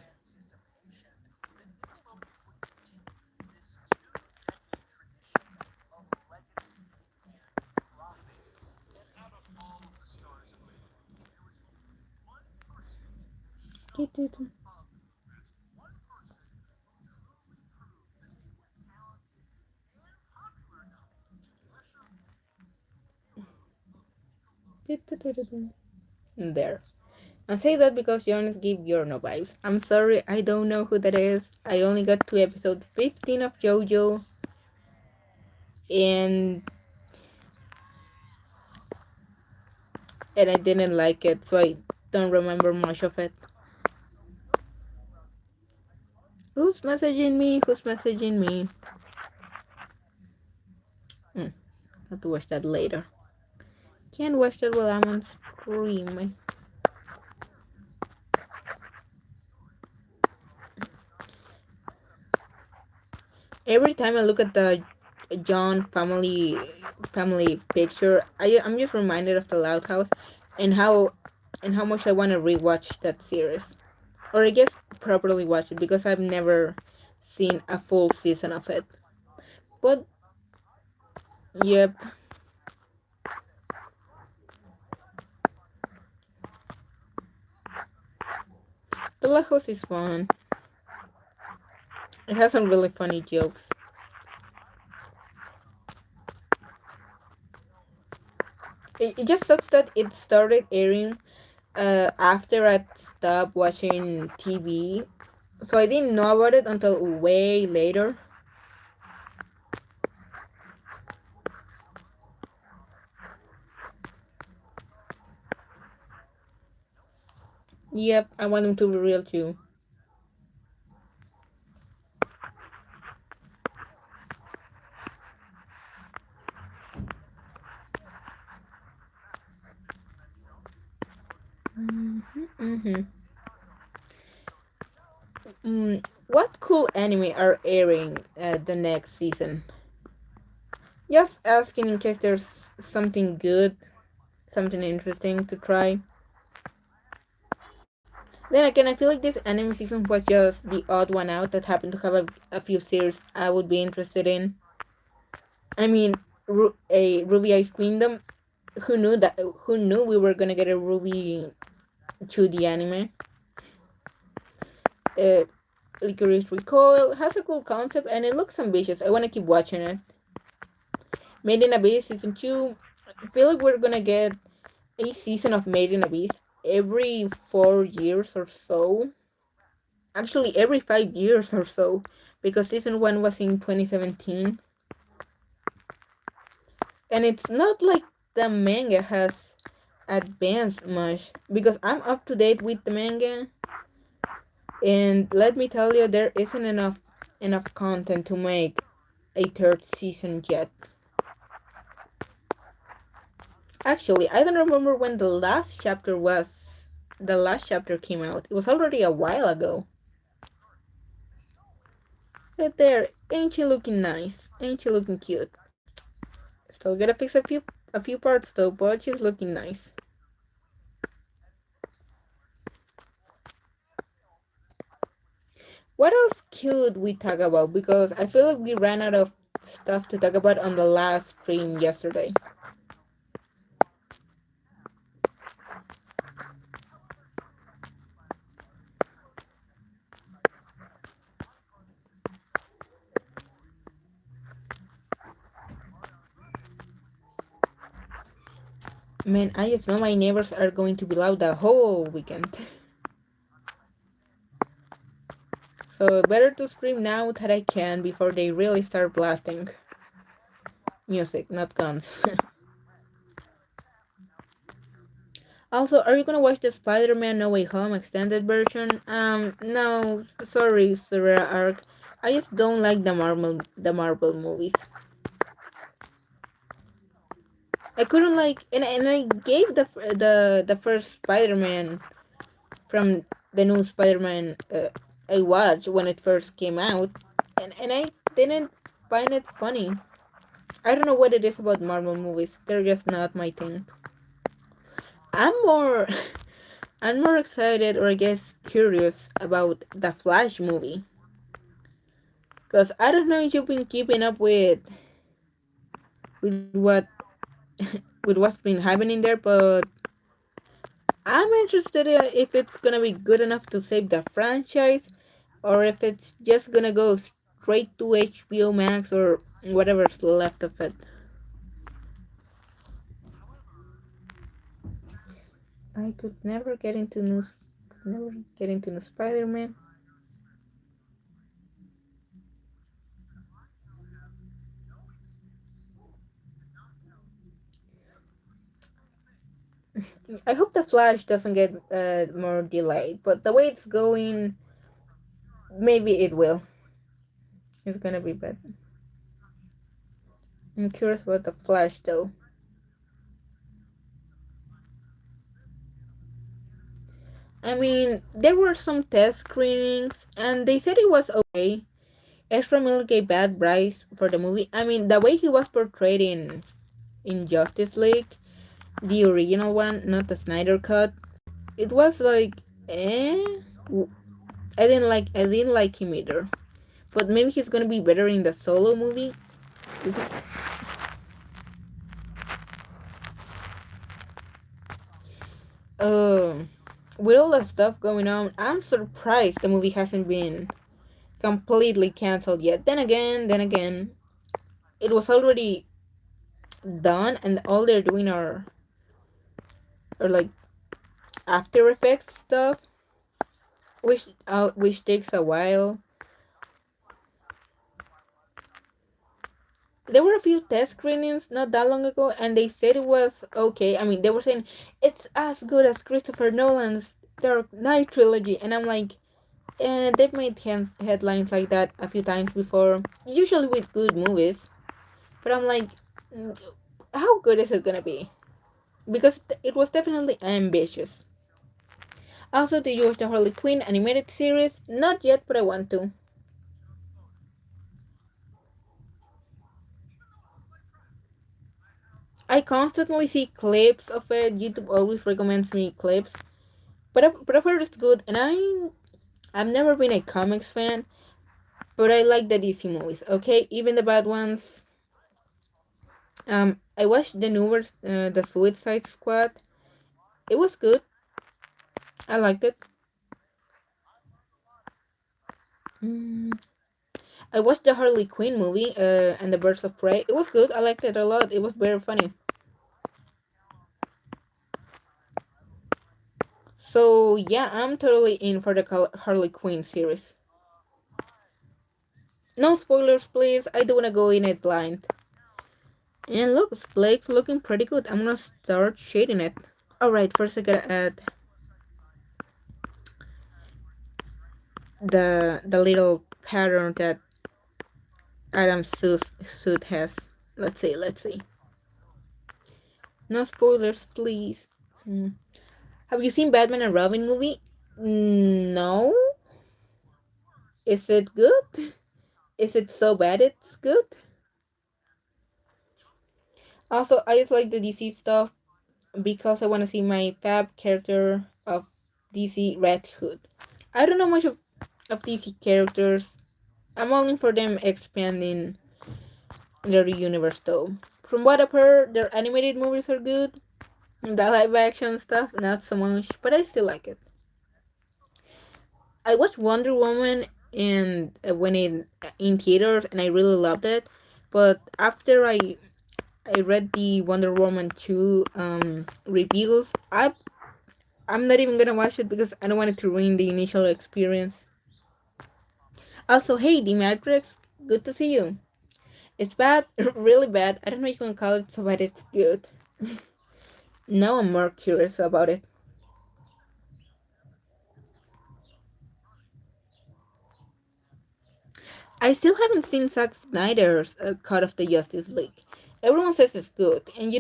There. I say that because Jonas gave Yorno vibes. I'm sorry, I don't know who that is. I only got to episode 15 of JoJo, and I didn't like it, so I don't remember much of it. Who's messaging me? Who's messaging me? Hmm, have to watch that later. Can't watch that while I'm on stream. Every time I look at the John family picture, I'm just reminded of the Loud House and how much I want to rewatch that series, or I guess properly watch it because I've never seen a full season of it. But yep, the Loud House is fun. It has some really funny jokes. It just sucks that it started airing after I stopped watching TV, so I didn't know about it until way later. Yep, I want them to be real too. Hmm. What cool anime are airing the next season? Just asking in case there's something good, something interesting to try. Then again, I feel like this anime season was just the odd one out that happened to have a few series I would be interested in. I mean, a Ruby Ice Kingdom. Who knew that? Who knew we were gonna get a Ruby 2D anime? Uh, Licorice Recoil has a cool concept and it looks ambitious. I want to keep watching it. Made in Abyss season 2. I feel like we're gonna get a season of Made in Abyss every 4 years or so. Actually, every 5 years or so, because season 1 was in 2017. And it's not like the manga has advanced much, because I'm up to date with the manga, and let me tell you, there isn't enough content to make a third season yet. Actually, I don't remember when the last chapter was. The last chapter came out. It was already a while ago. But there, ain't she looking nice? Ain't she looking cute? Still gotta fix a few parts though, but she's looking nice. What else could we talk about? Because I feel like we ran out of stuff to talk about on the last stream yesterday. Man, I just know my neighbors are going to be loud the whole weekend. So better to scream now that I can before they really start blasting music, not guns. Also, are you gonna watch the Spider-Man No Way Home extended version? No, sorry, Sarah Arc. I just don't like the Marvel movies. I couldn't like, and I gave the first Spider-Man from the new Spider-Man I watched when it first came out, and I didn't find it funny. I don't know what it is about Marvel movies. They're just not my thing. I'm more I'm more excited, or I guess curious, about the Flash movie. Cause I don't know if you've been keeping up with what with what's been happening there, but I'm interested in if it's gonna be good enough to save the franchise, or if it's just gonna go straight to HBO Max or whatever's left of it. I could never get into new Spider-Man. I hope the Flash doesn't get more delayed, but the way it's going, maybe it will. It's gonna be bad. I'm curious about the Flash though. I mean, there were some test screenings, and they said it was okay. Ezra Miller gave bad price for the movie. I mean, the way he was portrayed in Justice League, the original one, not the Snyder cut, it was like, eh. I didn't like him either. But maybe he's gonna be better in the solo movie. Um, with all the stuff going on, I'm surprised the movie hasn't been completely canceled yet. Then again, it was already done, and all they're doing are like After Effects stuff, which takes a while. There were a few test screenings not that long ago, and they said it was okay. I mean, they were saying it's as good as Christopher Nolan's Dark Knight trilogy, and I'm like, and they've made headlines like that a few times before, usually with good movies. But I'm like, mm, how good is it gonna be? Because it was definitely ambitious. Also, did you watch the Harley Quinn animated series? Not yet, but I want to. I constantly see clips of it. YouTube always recommends me clips, but I've heard it's good. And I've never been a comics fan, but I like the DC movies. Okay, even the bad ones. I watched the newest, the Suicide Squad. It was good. I liked it. Mm. I watched the Harley Quinn movie, and the Birds of Prey. It was good. I liked it a lot. It was very funny. So yeah, I'm totally in for the Harley Quinn series. No spoilers, please. I don't wanna go in it blind. And look, Blake's looking pretty good. I'm gonna start shading it. Alright, first I gotta add the little pattern that Adam's suit has. Let's see. No spoilers, please. Hmm. Have you seen Batman and Robin movie? No. Is it good? Is it so bad it's good? Also, I just like the DC stuff because I want to see my fab character of DC Red Hood. I don't know much of DC characters. I'm only for them expanding their universe though. From what I've heard, their animated movies are good. The live action stuff, not so much, but I still like it. I watched Wonder Woman when in theaters, and I really loved it. But after I read the Wonder Woman 2 reviews, I'm not even gonna watch it because I don't want it to ruin the initial experience. Also, hey, The Matrix, good to see you. It's bad, really bad. I don't know if you can call it so bad it's good. Now I'm more curious about it. I still haven't seen Zack Snyder's cut of the Justice League. Everyone says it's good, and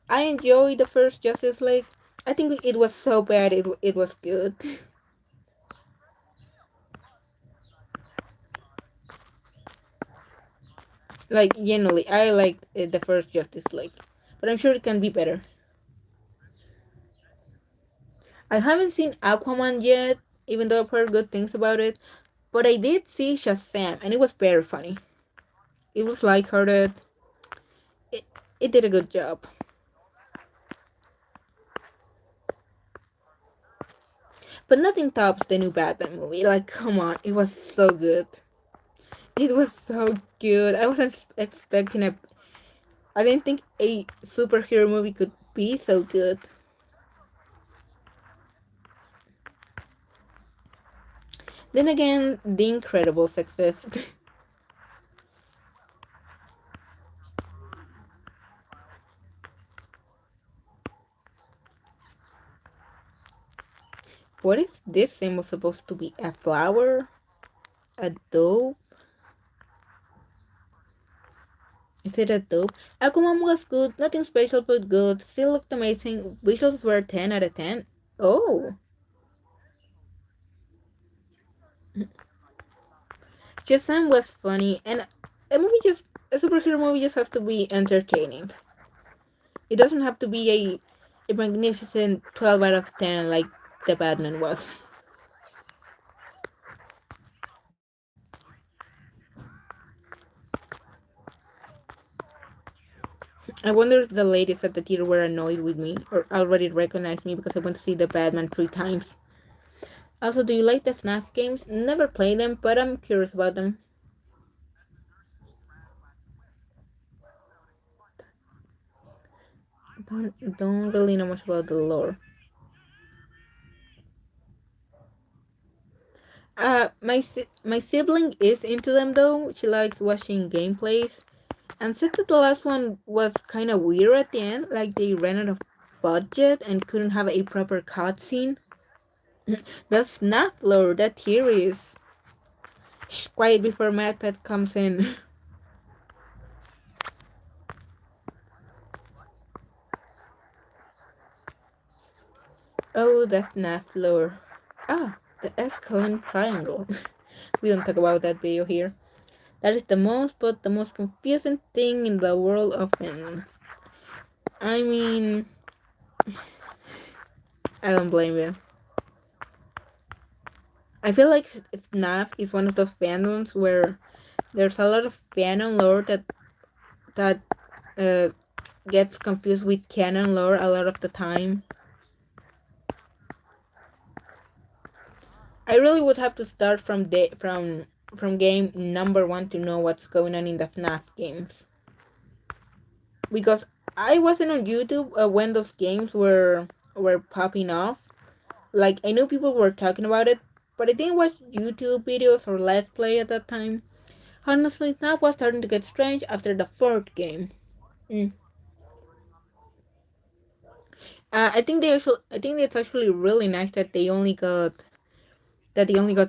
I enjoyed the first Justice League. I think it was so bad it was good. Like generally, I liked the first Justice League, but I'm sure it can be better. I haven't seen Aquaman yet, even though I've heard good things about it. But I did see Shazam, and it was very funny. It was lighthearted. It, it did a good job. But nothing tops the new Batman movie. Like, come on, it was so good. It was so good. I wasn't expecting a. I didn't think a superhero movie could be so good. Then again, the incredible success. What is this symbol supposed to be? A flower? A dove? Is it a dove? Aquaman was good, nothing special but good. Still looked amazing. Visuals were 10 out of 10. Oh, Shazam was funny, and a superhero movie just has to be entertaining. It doesn't have to be a magnificent 12 out of 10 like the Batman was. I wonder if the ladies at the theater were annoyed with me or already recognized me because I went to see the Batman 3 times. Also, do you like the snap games? Never played them, but I'm curious about them. Don't really know much about the lore. My sibling is into them though. She likes watching gameplays, and said that the last one was kind of weird at the end, like they ran out of budget and couldn't have a proper cutscene. That's not lore. That theory is. Shh, quiet before MadPet comes in. Oh, that's not lore. Ah, the Escalon Triangle. We don't talk about that video here. That is the most confusing thing in the world of fandoms. I mean, I don't blame you. I feel like FNAF is one of those fandoms where there's a lot of fandom lore that uh, gets confused with canon lore a lot of the time. I really would have to start from game number one to know what's going on in the FNAF games, because I wasn't on YouTube when those games were popping off. Like, I knew people were talking about it, but I didn't watch YouTube videos or Let's Play at that time. Honestly, FNAF was starting to get strange after the fourth game. Mm. I think it's actually really nice that they only got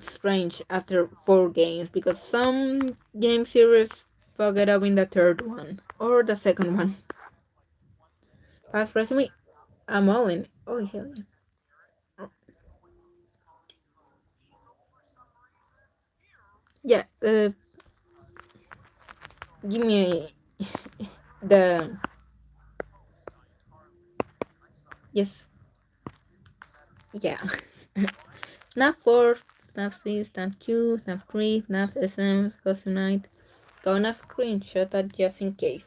strange after 4 games, because some game series fuck it up in the third one or the second one. Past resume, I'm all in. Oh hell yeah! Yeah, give me the yes, yeah. Snap 4, Snap 6, Snap 2, Snap 3, Snap SM, Custom Night. Gonna screenshot that just in case.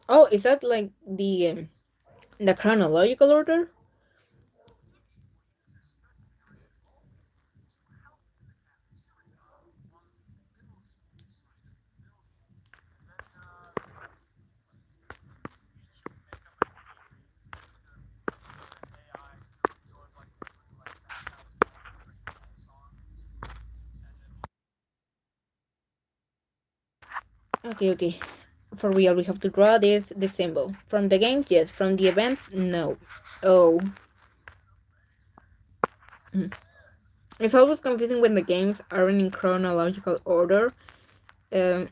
Oh, is that like the chronological order? Okay, okay. For real, we have to draw this symbol. From the games, yes. From the events, no. Oh. Hmm. It's always confusing when the games aren't in chronological order. Um,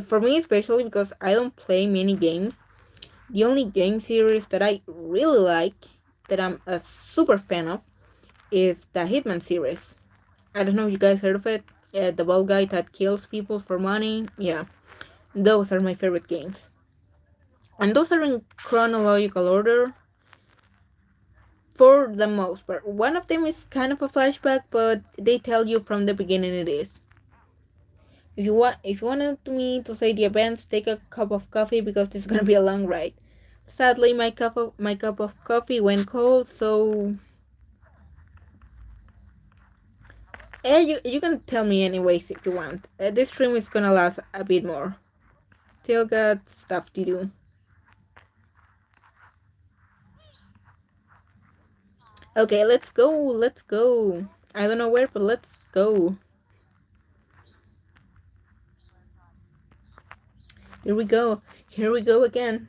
for me, especially because I don't play many games. The only game series that I really like, that I'm a super fan of, is the Hitman series. I don't know if you guys heard of it. The bald guy that kills people for money. Yeah, those are my favorite games. And those are in chronological order for the most part. One of them is kind of a flashback, but they tell you from the beginning it is. If you wanted me to say the events, take a cup of coffee because this is gonna be a long ride. Sadly, my cup of coffee went cold, so you can tell me anyways if you want. This stream is gonna last a bit more. Still got stuff to do. Okay, let's go. Let's go. I don't know where, but let's go. Here we go. Here we go again.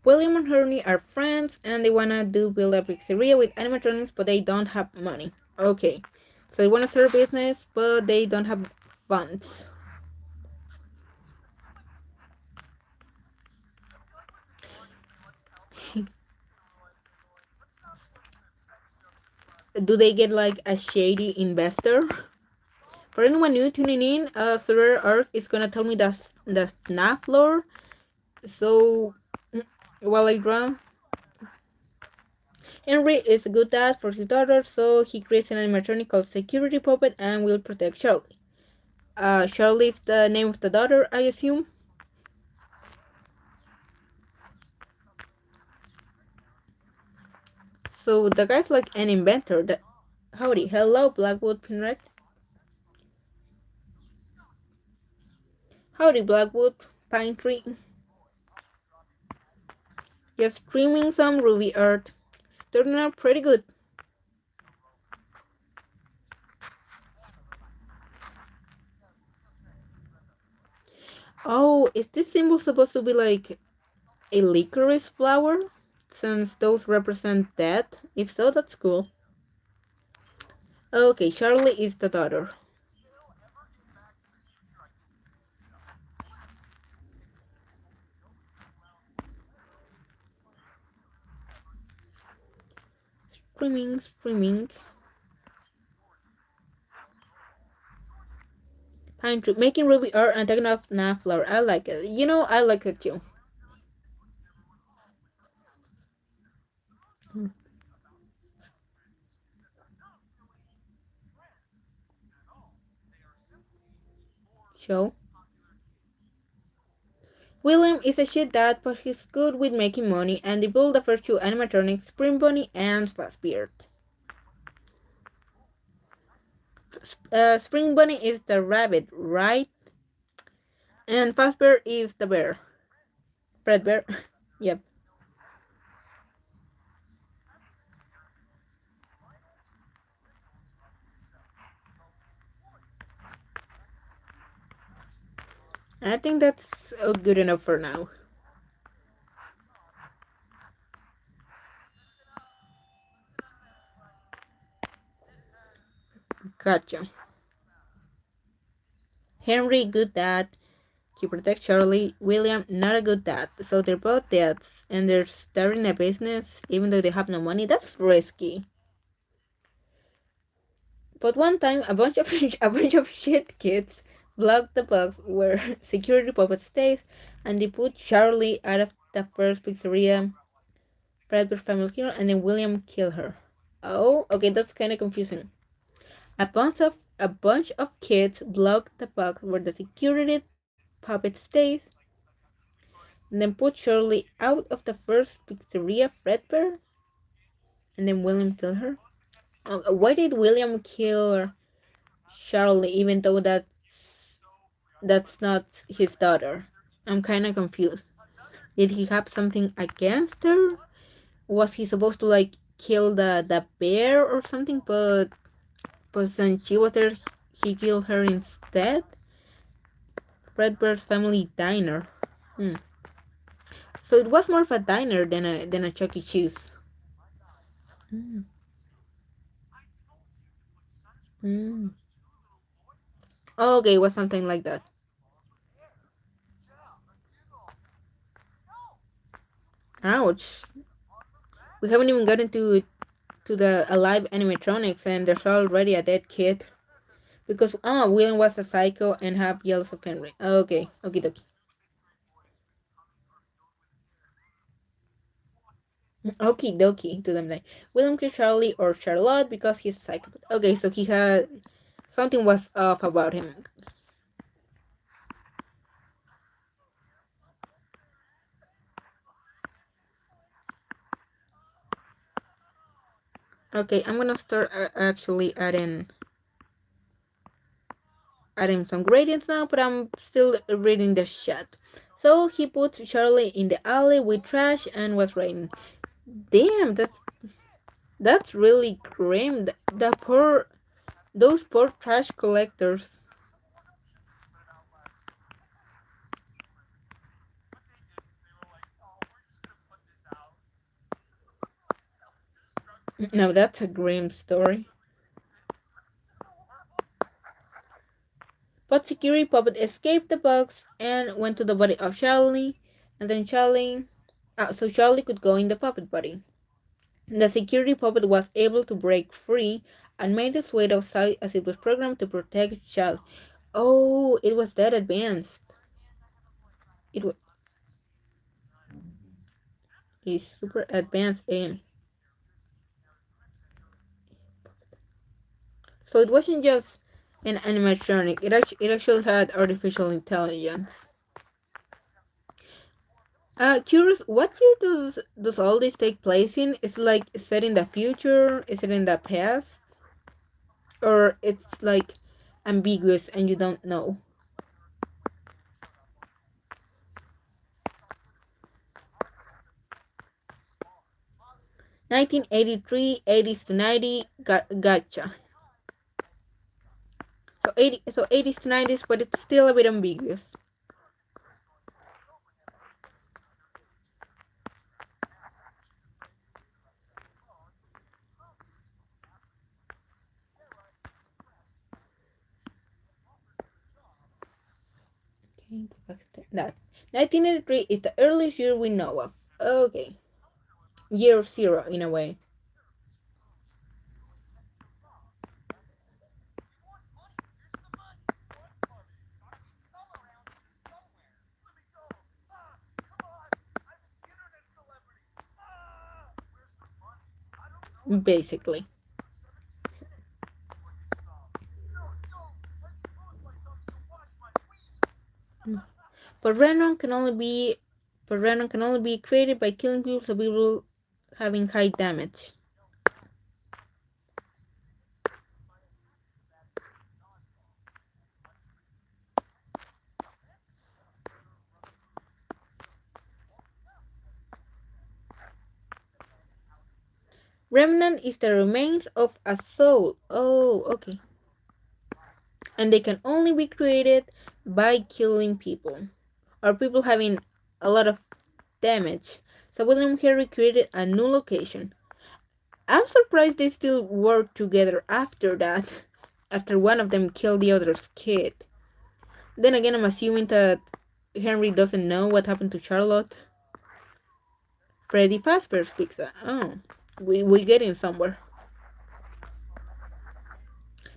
William and Ernie are friends and they wanna build a pizzeria with animatronics, but they don't have money. Okay, so they wanna start a business, but they don't have funds. Do they get like a shady investor? For anyone new tuning in, Survivor Arc is gonna tell me the FNAF lore. So while I draw, Henry is a good dad for his daughter, so he creates an animatronic called Security Puppet and will protect Charlie. Charlie is the name of the daughter, I assume. So the guy's like an inventor. Howdy, hello, Blackwood Pinrat. Howdy, Blackwood Pine Tree. Just streaming some Ruby art. It's turning out pretty good. Oh, is this symbol supposed to be like a licorice flower? since those represent death? If so, that's cool. Okay, Charlie is the daughter. Screaming, screaming. Pine tree. Making Ruby art and taking off Naflower. I like it. You know, I like it too. Show. William is a shit dad, but he's good with making money, and they build the first two animatronics, Spring Bunny and Fastbeard. Spring Bunny is the rabbit, right? And Fastbeard is the bear. Fred Bear. Yep. I think that's good enough for now. Gotcha. Henry, good dad. He protects Charlie. William, not a good dad. So they're both dads, and they're starting a business even though they have no money. That's risky. But one time, a bunch of a bunch of shit kids blocked the box where security puppet stays, and they put Charlie out of the first pizzeria. Fredbear's family hero, and then William killed her. Oh, okay, that's kind of confusing. A bunch of kids blocked the box where the security puppet stays, and then put Shirley out of the first pizzeria, Fredbear, and then William killed her. Why did William kill Charlie even though that's not his daughter? I'm kind of confused. Did he have something against her? Was he supposed to like kill the bear or something? But since she was there, he killed her instead. Fredbear's family diner. Hmm. So it was more of a diner than a Chuck E. Cheese. Mm. Mm. Okay, it was something like that. Ouch. We haven't even gotten to the alive animatronics, and there's already a dead kid. Because William was a psycho and have yells of Henry. Okay, okie dokie. Okie dokie to them like William killed Charlie or Charlotte because he's a psychopath. Okay, so he had something was off about him. Okay, I'm gonna start actually adding some gradients now, but I'm still reading the chat. So he puts Charlie in the alley with trash and was raining. Damn, that's really grim. Those poor trash collectors. Now that's a grim story. But security puppet escaped the box and went to the body of Charlie, and then so Charlie could go in the puppet body. The security puppet was able to break free and made its way outside as it was programmed to protect Charlie. Oh, it was that advanced. It was a super advanced aim. So it wasn't just an animatronic. It actually had artificial intelligence. Curious, what year does all this take place in? Is it like set in the future? Is it in the past? Or it's like ambiguous and you don't know? 1983, 80s to 90, gotcha. So 80s to 90s, but it's still a bit ambiguous. That 1983 is the earliest year we know of. Okay, year zero in a way. Basically. But random can only be but random can only be created by killing people, so people having high damage. Remnant is the remains of a soul. Oh, okay. And they can only be created by killing people, or people having a lot of damage. So William Henry created a new location. I'm surprised they still work together after that, after one of them killed the other's kid. Then again, I'm assuming that Henry doesn't know what happened to Charlotte. Freddy Fazbear speaks that. Oh, we getting somewhere.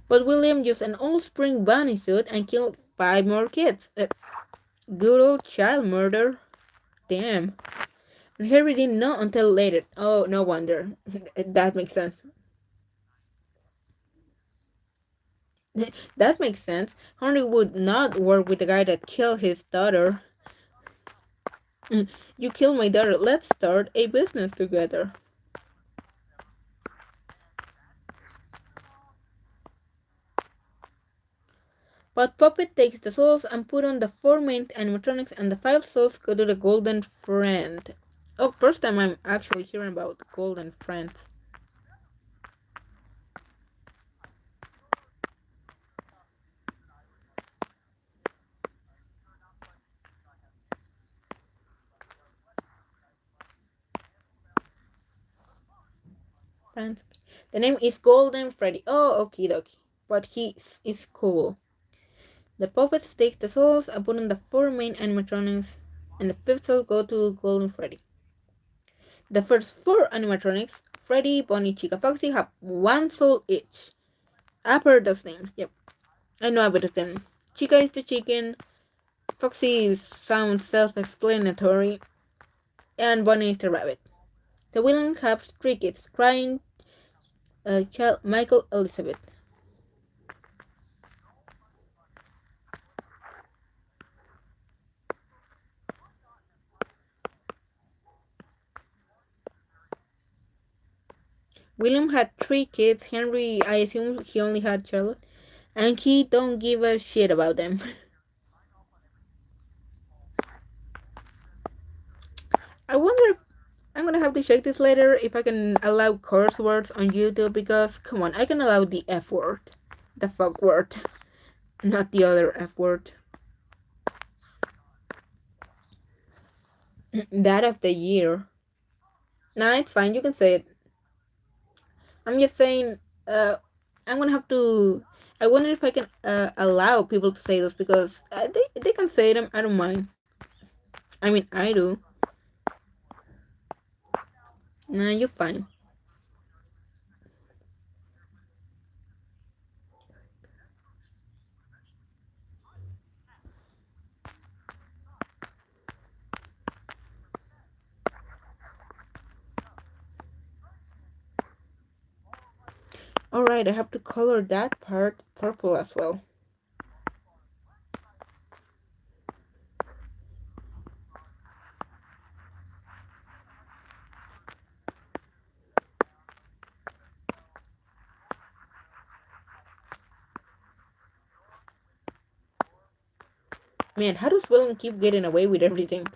But William used an old spring bunny suit and killed 5 more kids. Good old child murder. Damn. And Harry didn't know until later. Oh, no wonder. That makes sense. That makes sense. Henry would not work with the guy that killed his daughter. You killed my daughter. Let's start a business together. But Puppet takes the souls and put on the 4 main animatronics, and the 5 souls go to the Golden Friend. Oh, first time I'm actually hearing about Golden Friend. Friends. The name is Golden Freddy. Oh, okie dokie. But he is cool. The puppets take the souls and put on the 4 main animatronics, and the 5th soul go to Golden Freddy. The first 4 animatronics, Freddy, Bonnie, Chica, Foxy, have 1 soul each. I've heard those names. Yep, I know a bit of them. Chica is the chicken, Foxy sounds self-explanatory, and Bonnie is the rabbit. The villain has 3 kids, crying child Michael Elizabeth. William had 3 kids. Henry, I assume he only had Charlotte, and he don't give a shit about them. I wonder. I'm gonna have to check this later if I can allow curse words on YouTube, because come on, I can allow the F word, the fuck word, not the other F word. That of the year. Nah, it's fine. You can say it. I'm just saying. I'm gonna have to. I wonder if I can allow people to say those, because they can say them. I don't mind. I mean, I do. Nah, you're fine. Alright, I have to color that part purple as well. Man, how does William keep getting away with everything?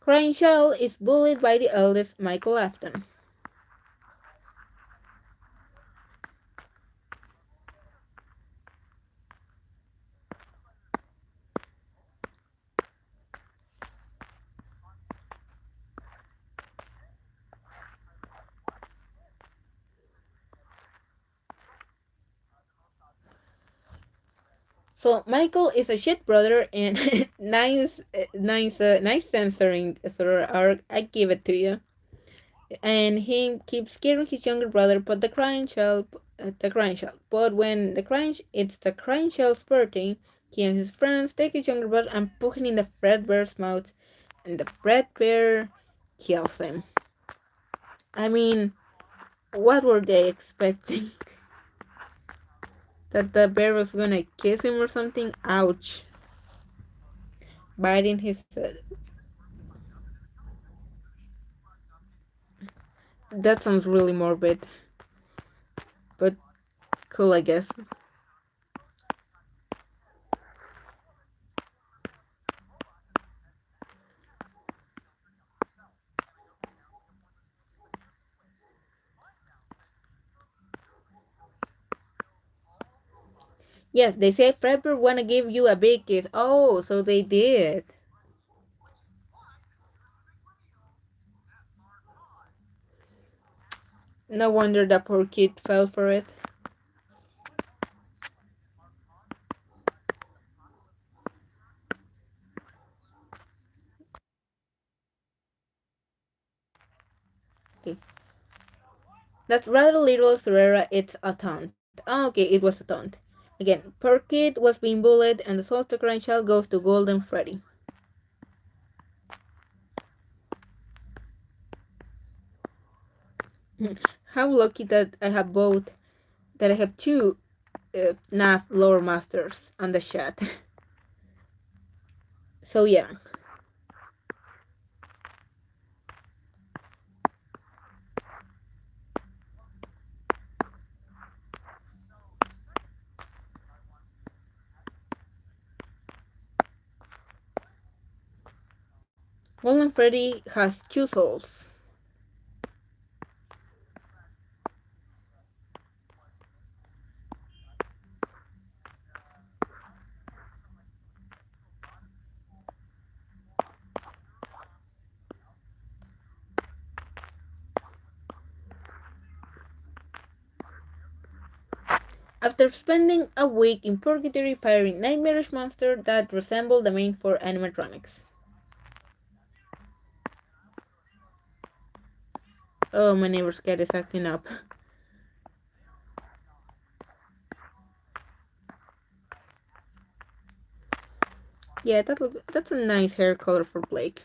Crying Shell is bullied by the eldest, Michael Afton. So Michael is a shit brother and nice censoring sort of arc. I give it to you. And he keeps scaring his younger brother, but the crying child. But when it's the crying child's birthday, he and his friends take his younger brother and put him in the Fredbear's mouth, and the Fredbear kills him. I mean, what were they expecting? That the bear was gonna kiss him or something? Ouch. Biting his head. That sounds really morbid, but cool, I guess. Yes, they say Fredbear wanna give you a big kiss. Oh, so they did. No wonder that poor kid fell for it. Okay. That's rather little Serera, it's a taunt. Oh, okay, it was a taunt. Again, poor kid was being bullied, and the Salt Shell goes to Golden Freddy. How lucky that I have both, that I have two NAF lore masters on the chat. So yeah. Golden Freddy has two souls. After spending a week in purgatory firing nightmarish monsters that resemble the main four animatronics. Oh, my neighbor's cat is acting up. Yeah, that's a nice hair color for Blake.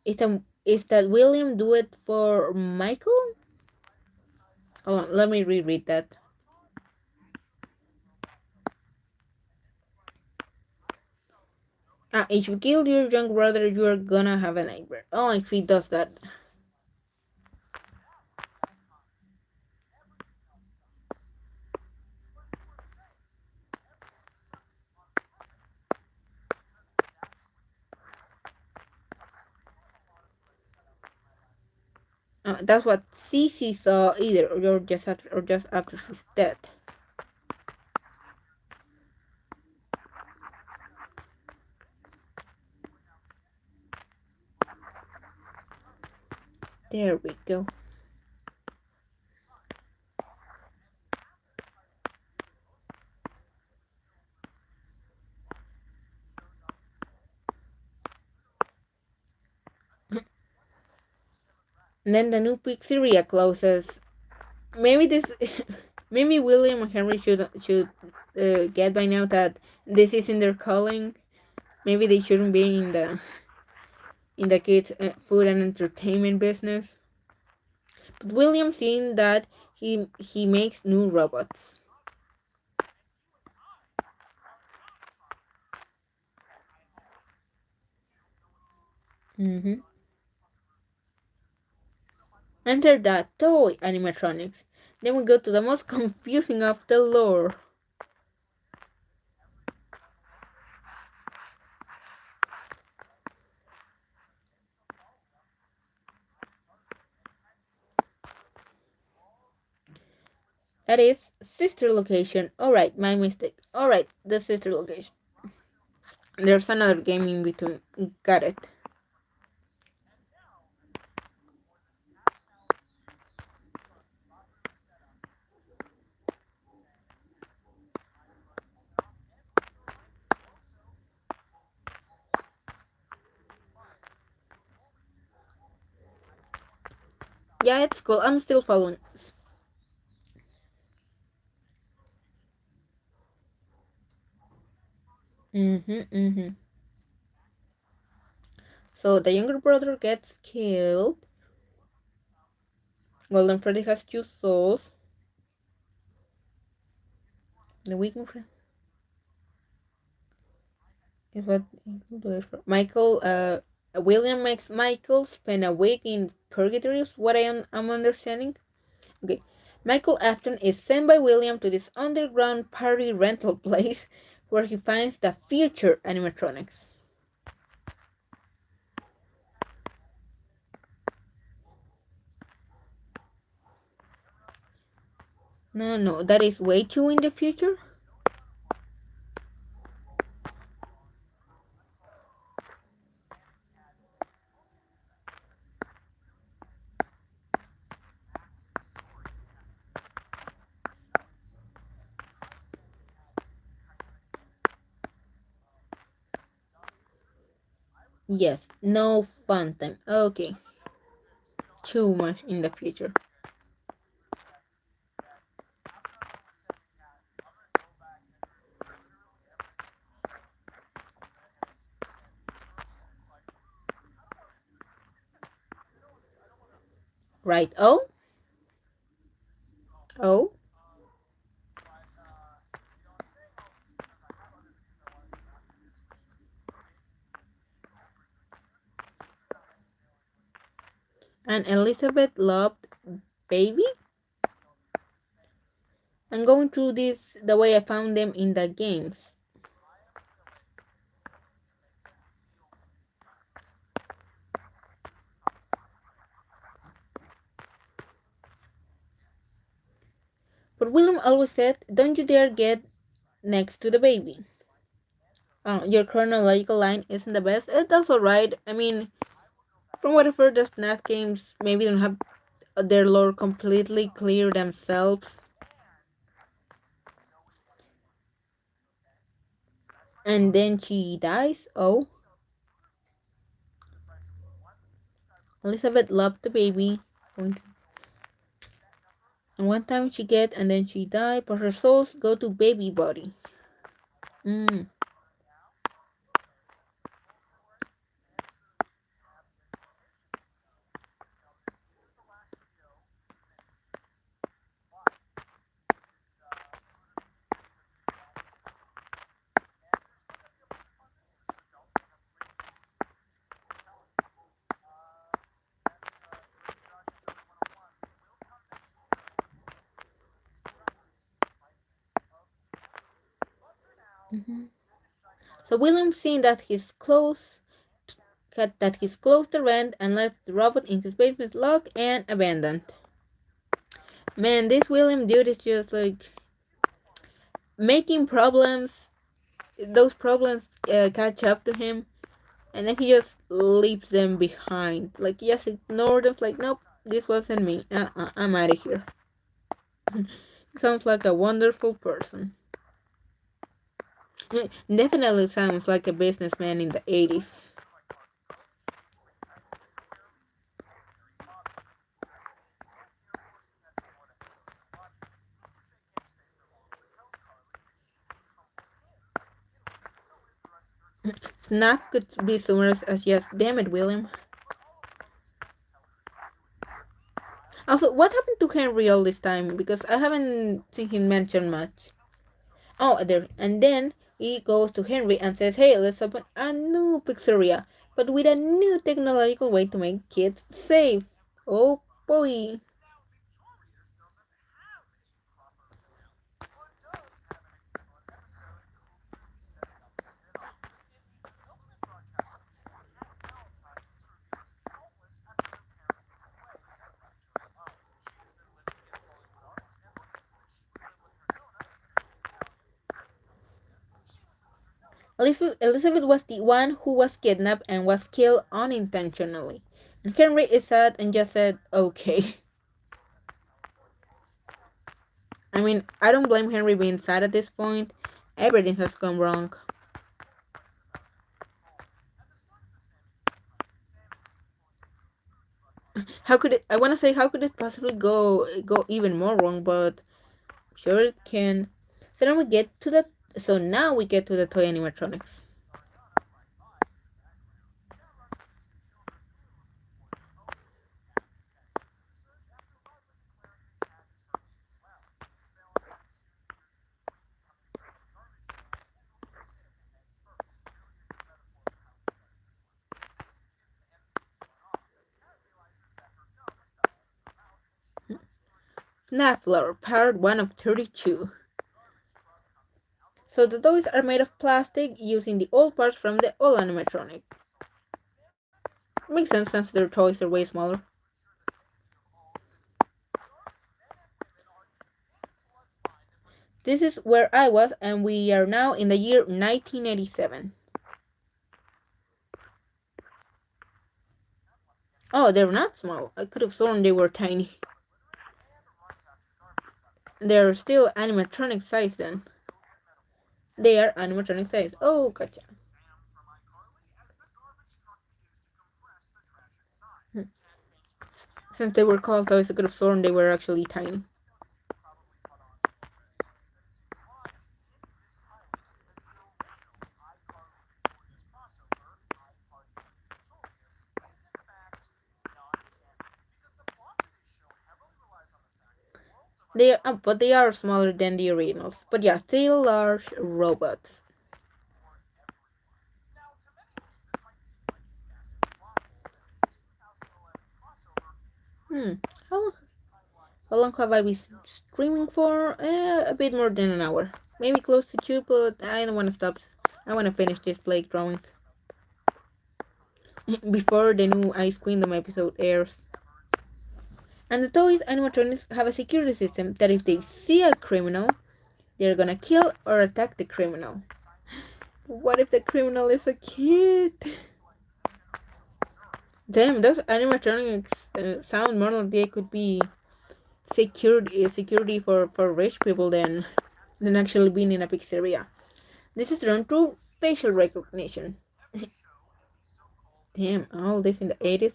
Is that William do it for Michael? Hold on, let me reread that. If you kill your young brother, you're gonna have a nightmare. Oh, if he does that. That's what Cece saw either, or just after his death. There we go. And then the new pizzeria closes. Maybe this, maybe William and Henry should get by now that this isn't their calling. Maybe they shouldn't be in the kids' food and entertainment business. But William, seeing that, he makes new robots. hmm Enter the toy animatronics. Then we go to the most confusing of the lore. That is sister location. Alright, my mistake. Alright, the sister location. There's another game in between. Got it. Yeah, it's cool. I'm still following. Mm-hmm. So the younger brother gets killed. Golden Freddy has two souls. The weekend friend is what Michael. William makes Michael spend a week in purgatory. Is what I'm understanding. Okay. Michael Afton is sent by William to this underground party rental place where he finds the future animatronics. No, that is way too in the future. Yes, no fun time. Okay, too much in the future. Right? Oh, and Elizabeth loved baby. I'm going through this the way I found them in the games. But William always said, "Don't you dare get next to the baby." Your chronological line isn't the best. That's alright. I mean, from what I've heard, the FNAF games maybe don't have their lore completely clear themselves. And then she dies. Oh, Elizabeth loved the baby. And one time she get and then she die, but her souls go to baby body. Mm. Hmm. So William seeing that he's close to rent and lets the robot in his basement locked and abandoned. Man, this William dude is just like making problems. Those problems catch up to him, and then he just leaves them behind. Like, just ignore them. Like, nope, this wasn't me. I'm out of here. Sounds like a wonderful person. Definitely sounds like a businessman in the 80s. Snap could be summarized as just, damn it, William. Also, what happened to Henry all this time? Because I haven't seen him mentioned much. Oh, there. And then he goes to Henry and says, hey, let's open a new pizzeria, but with a new technological way to make kids safe. Oh boy. Elizabeth was the one who was kidnapped and was killed unintentionally. And Henry is sad and just said, okay. I mean, I don't blame Henry being sad at this point. Everything has gone wrong. How could it? I want to say how could it possibly go even more wrong, but sure it can. So now we get to the so now we get to the toy animatronics. Snaffler, part 1 of 32. So the toys are made of plastic using the old parts from the old animatronic. Makes sense since their toys are way smaller. This is where I was, and we are now in the year 1987. Oh, they're not small. I could have sworn they were tiny. They're still animatronic size then. They are animatronic size. Oh, gotcha. Hmm. Since they were called toys, I could have sworn they were actually tiny. But they are smaller than the originals. But yeah, still large robots. Hmm. How, how long have I been streaming for? A bit more than an hour. Maybe close to 2, but I don't want to stop. I want to finish this Blake drawing before the new Ice Kingdom episode airs. And the toys animatronics have a security system that if they see a criminal, they're gonna kill or attack the criminal. What if the criminal is a kid? Damn, those animatronics sound more like they could be security for rich people than actually being in a pizzeria. This is done through facial recognition. Damn, all this in the 80s.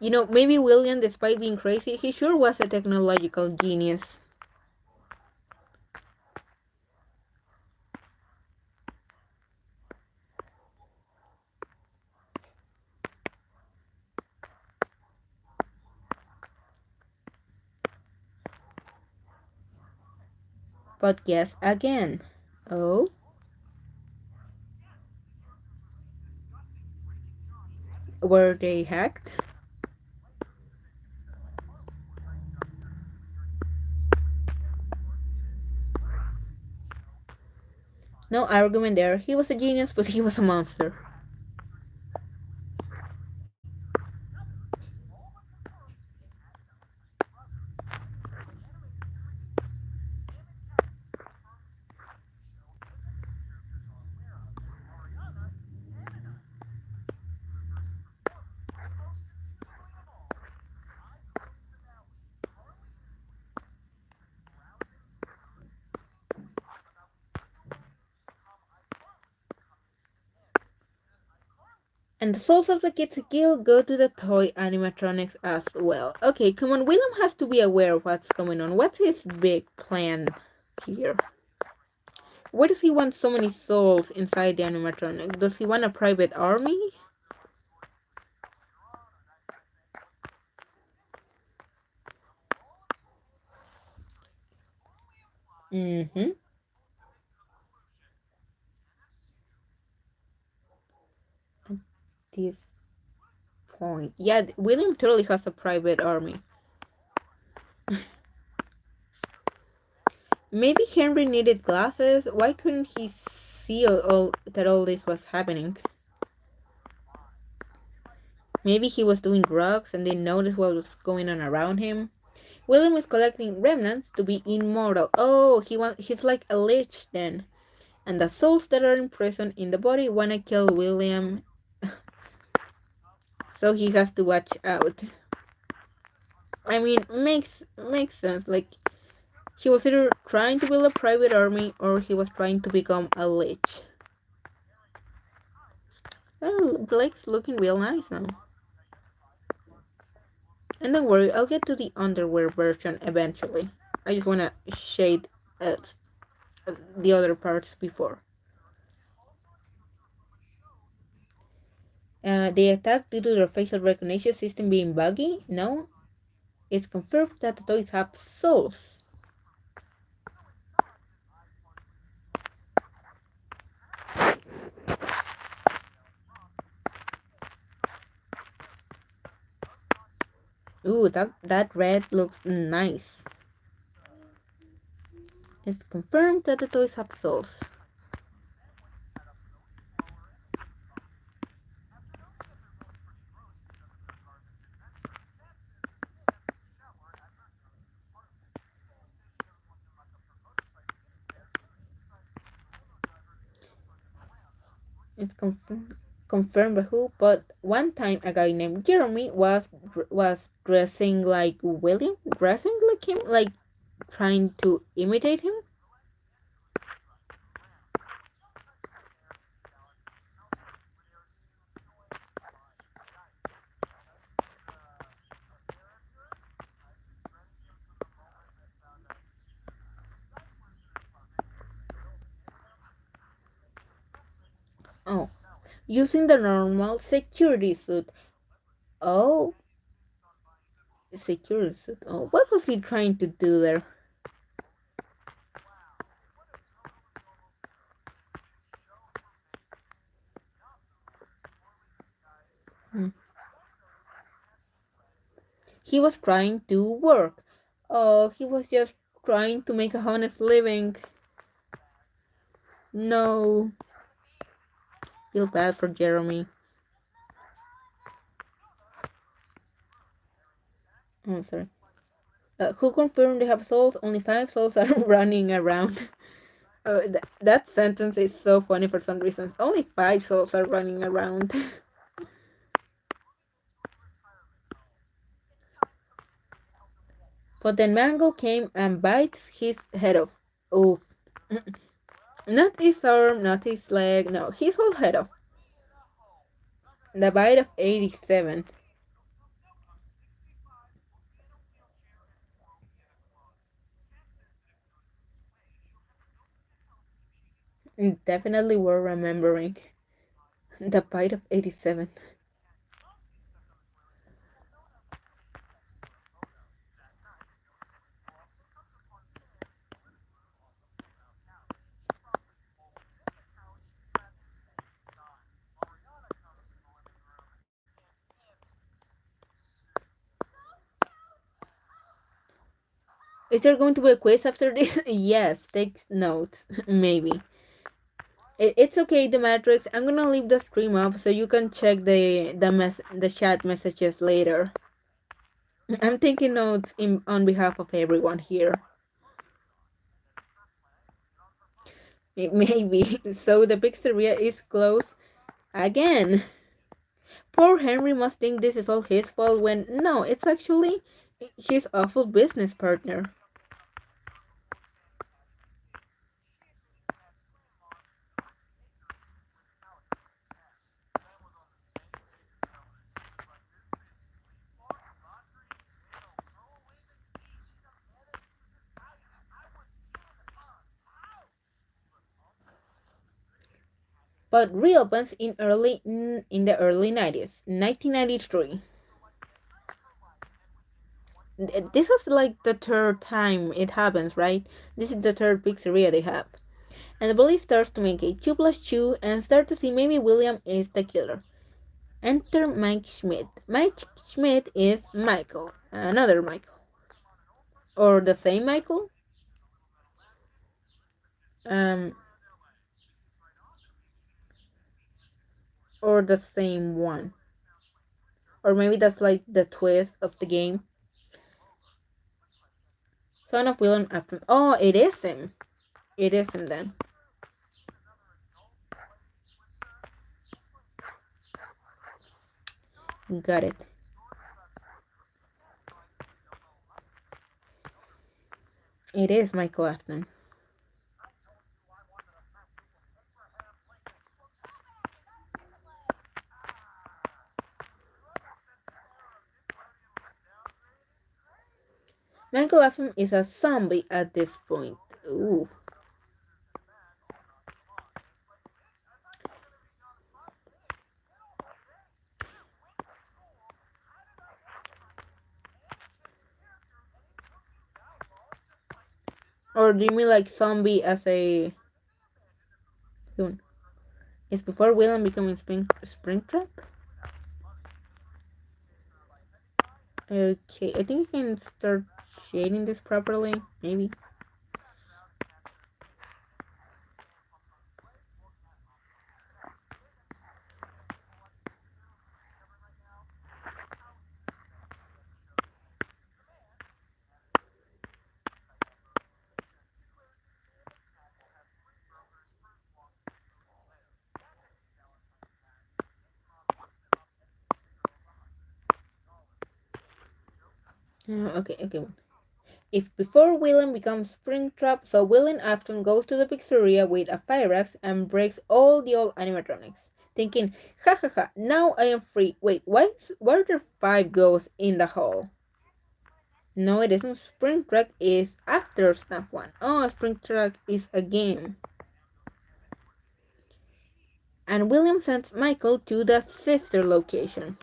You know, maybe William, despite being crazy, he sure was a technological genius. But guess again. Oh? Were they hacked? No argument there. He was a genius, but he was a monster. And the souls of the kids he killed go to the toy animatronics as well. Okay, come on, William has to be aware of what's going on. What's his big plan here? Why does he want so many souls inside the animatronic? Does he want a private army? Mm-hmm. At this point. Yeah, William totally has a private army. Maybe Henry needed glasses. Why couldn't he see all this was happening? Maybe he was doing drugs and didn't notice what was going on around him. William is collecting remnants to be immortal. Oh, he's like a lich then. And the souls that are imprisoned in the body wanna kill William. So he has to watch out. I mean, makes sense. Like he was either trying to build a private army or he was trying to become a lich. Oh, Blake's looking real nice now. And don't worry, I'll get to the underwear version eventually. I just wanna shade uh, the other parts before. They attacked due to their facial recognition system being buggy? No, it's confirmed that the toys have souls. Ooh, that red looks nice. It's confirmed that the toys have souls. It's confirmed by who? But one time a guy named Jeremy was dressing like him, like trying to imitate him. Oh, using the normal security suit. Oh, security suit. Oh, what was he trying to do there? Hmm. He was trying to work. Oh, he was just trying to make a honest living. No, feel bad for Jeremy. Oh, sorry. Who confirmed they have souls? Only 5 souls are running around. That sentence is so funny for some reason. Only 5 souls are running around. But then Mango came and bites his head off. Oh, not his arm, not his leg, no, his whole head off. The bite of 87. Definitely worth remembering. The bite of 87. Is there going to be a quiz after this? Yes, take notes. Maybe. It's okay, the Matrix. I'm gonna leave the stream up so you can check the chat messages later. I'm taking notes on behalf of everyone here. Maybe. So the pizzeria is closed again. Poor Henry must think this is all his fault when no, it's actually his awful business partner. But reopens in the early 90s, 1993. This is like the third time it happens, right? This is the third pizzeria they have. And the police starts to make a 2 plus 2 and start to see maybe William is the killer. Enter Mike Schmidt. Mike Schmidt is Michael. Another Michael. Or the same Michael? Um, or the same one. Or maybe that's like the twist of the game. Son of William after. Oh, it is him. It is him then. Got it. It is Michael Afton. Michael Lapham is a zombie at this point. Ooh. Or do you mean like zombie as a human? Is before William becoming Springtrap? Okay, I think I can start shading this properly, maybe. Okay. If before William becomes Springtrap, so William often goes to the pizzeria with a fire axe and breaks all the old animatronics, thinking, ha ha ha, now I am free. Wait, why are there five ghosts in the hall? No, it isn't. Springtrap is after Snap One. Oh, Springtrap is a game. And William sends Michael to the sister location.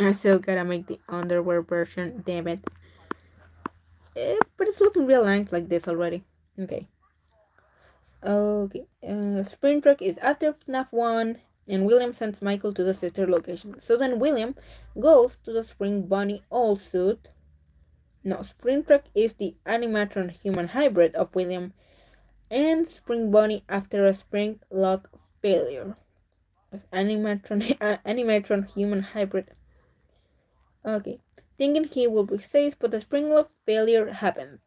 I still gotta make the underwear version, damn it. But it's looking real nice like this already. Okay. Okay. Spring Trek is after FNAF 1, and William sends Michael to the sister location. So then William goes to the Spring Bunny all suit. No, Spring Trek is the animatron human hybrid of William and Spring Bunny after a spring lock failure. Animatron human hybrid. Okay. Thinking he will be safe, but the spring lock failure happened.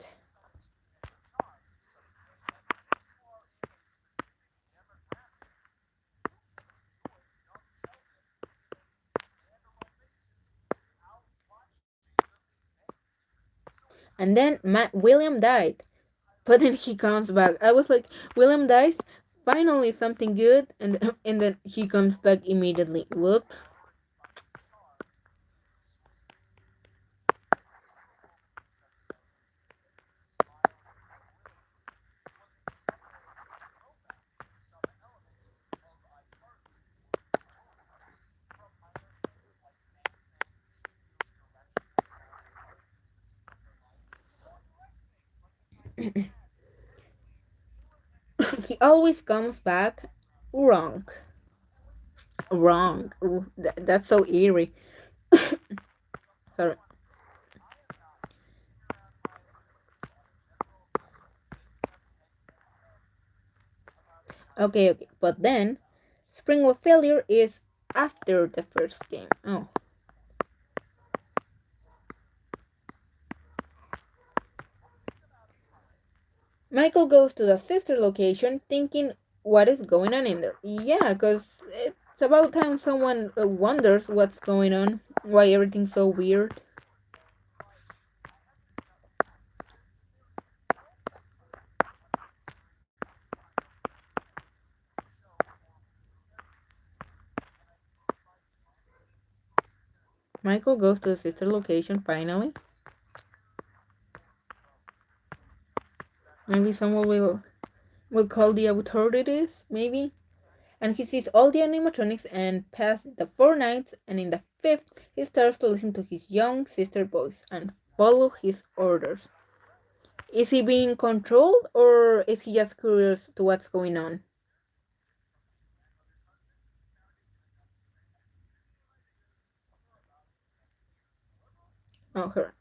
And then William died. But then he comes back. I was like, William dies. Finally, something good, and then he comes back immediately. Whoop. He always comes back wrong. Wrong. Ooh, that's so eerie. Sorry. Okay. But then, Springwell failure is after the first game. Oh. Michael goes to the sister location thinking what is going on in there. Yeah, because it's about time someone wonders what's going on, why everything's so weird. Michael goes to the sister location finally. Maybe someone will call the authorities, maybe. And he sees all the animatronics and past the 4 nights, and in the fifth, he starts to listen to his young sister's voice and follow his orders. Is he being controlled, or is he just curious to what's going on? Oh, her.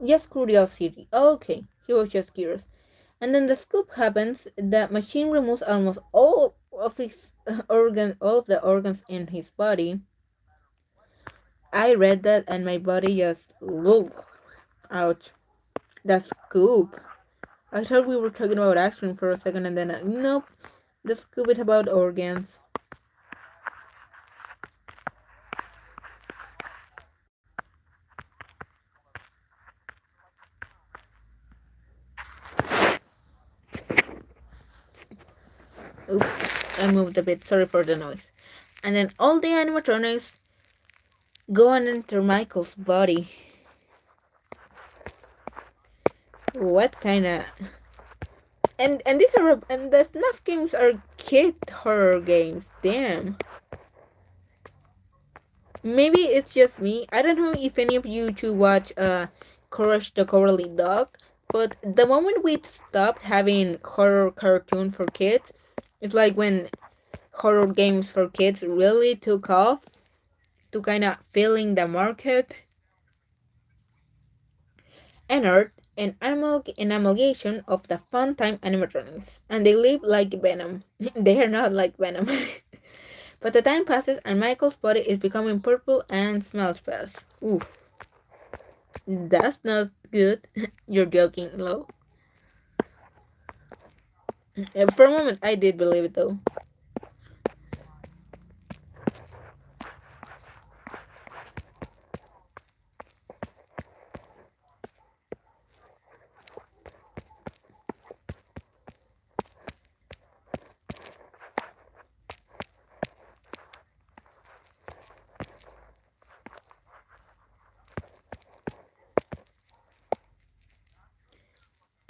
Just curiosity. Okay, he was just curious. And then the scoop happens. The machine removes almost all of his organs, all of the organs in his body. I read that, and my body just look. Ouch. The scoop. I thought we were talking about action for a second, and then nope. The scoop is about organs. Oops, I moved a bit. Sorry for the noise. And then all the animatronics go and enter Michael's body. What kind of and these are and the FNAF games are kid horror games. Damn. Maybe it's just me. I don't know if any of you two watch Courage the Cowardly Dog, but the moment we stopped having horror cartoon for kids, it's like when horror games for kids really took off to kind of filling the market. Ennard, an amalgamation of the Funtime animatronics, and they live like Venom. They are not like Venom. But the time passes and Michael's body is becoming purple and smells bad. Oof, that's not good. You're joking, Lo. For a moment, I did believe it though.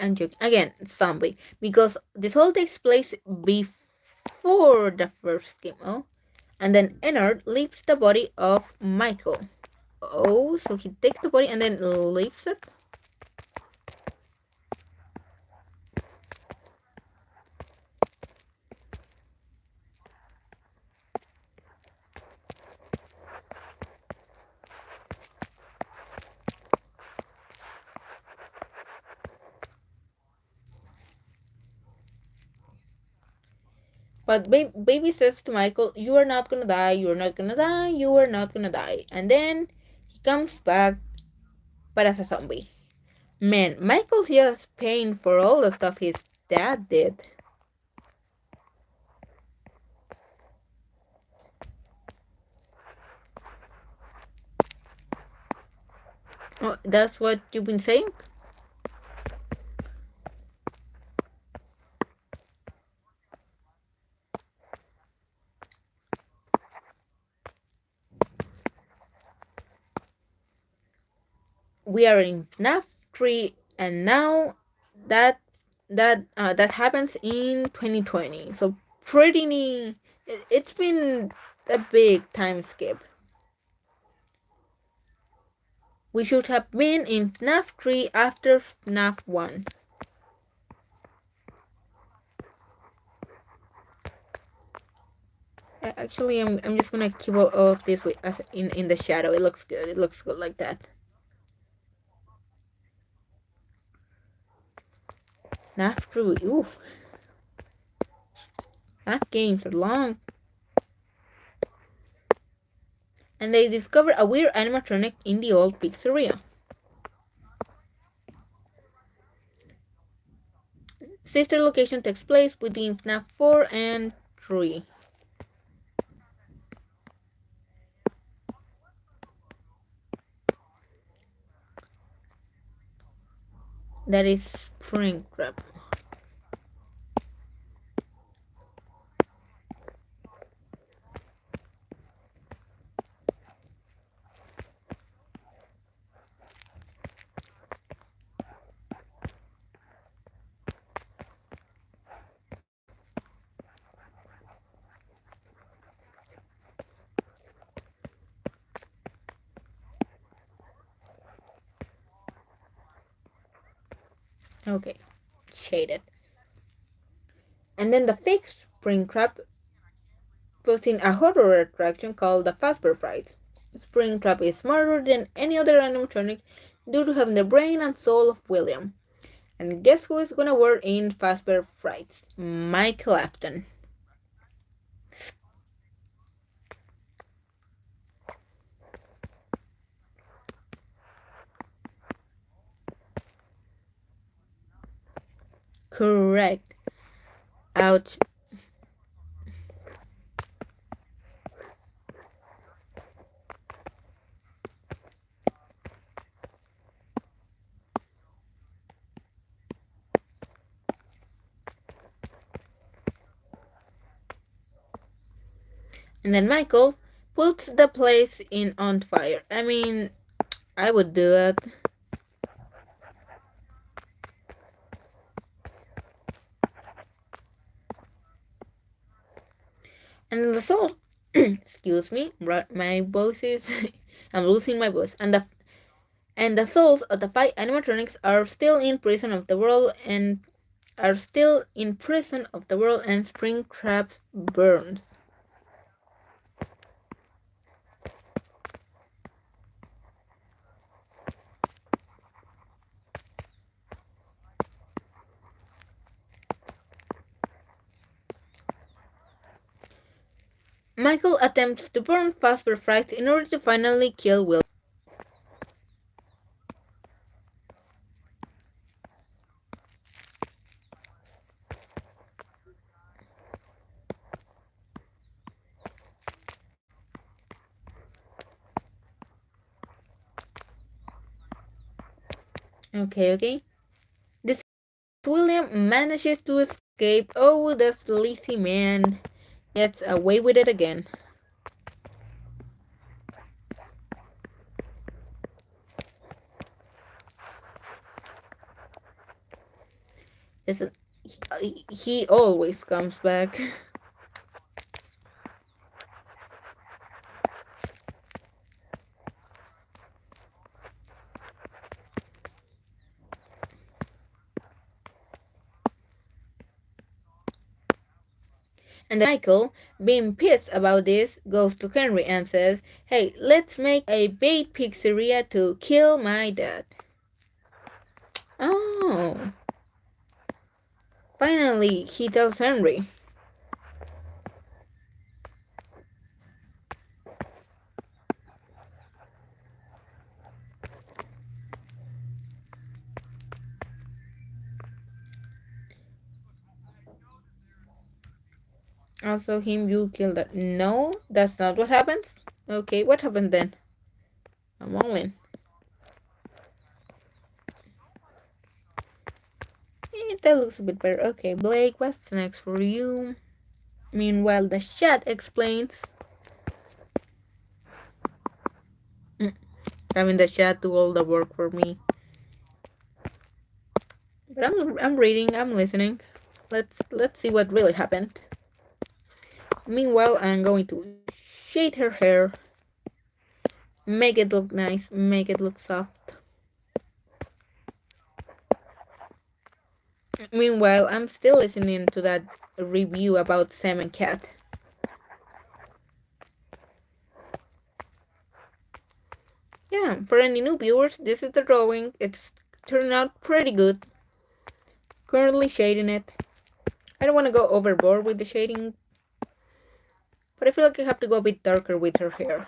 I'm joking. Again, zombie. Because this all takes place before the first game, oh? And then Ennard leaves the body of Michael. Oh, so he takes the body and then leaves it? But baby says to Michael, "You are not gonna die, you are not gonna die, you are not gonna die." And then he comes back, but as a zombie. Man, Michael's just paying for all the stuff his dad did. Oh, that's what you've been saying? We are in FNAF 3, and now that that happens in 2020. So pretty neat. It's been a big time skip. We should have been in FNAF 3 after FNAF 1. Actually, I'm just gonna keep all of this with as in the shadow. It looks good. It looks good like that. FNAF 3. Oof. FNAF games are long. And they discover a weird animatronic in the old pizzeria. Sister location takes place between FNAF 4 and 3. That is Springtrap. Okay, shaded. And then the fake Springtrap puts in a horror attraction called the Fazbear Fright. Springtrap is smarter than any other animatronic due to having the brain and soul of William. And guess who is gonna work in Fazbear Frights? Michael Apton. Correct. Ouch. And then Michael puts the place in on fire. I mean, I would do that. And then the soul, excuse me, my voice is, I'm losing my voice. And the souls of the five animatronics are still in prison of the world and Springtrap burns. Michael attempts to burn Fazbear Fright in order to finally kill Will. Okay. This William manages to escape. Oh, the sleazy man gets away with it again. Listen, he always comes back. And then Michael, being pissed about this, goes to Henry and says, "Hey, let's make a bait pizzeria to kill my dad." Oh, finally, he tells Henry. Also, him, you killed her. No, that's not what happens. Okay, what happened then? I'm all in. That looks a bit better. Okay, Blake, what's next for you? Meanwhile, the chat explains. Having the chat do all the work for me. But I'm reading, I'm listening. Let's see what really happened. Meanwhile, I'm going to shade her hair, make it look nice, make it look soft. Meanwhile, I'm still listening to that review about Sam and Cat. Yeah, for any new viewers, this is the drawing. It's turned out pretty good. Currently shading it. I don't want to go overboard with the shading, but I feel like I have to go a bit darker with her hair.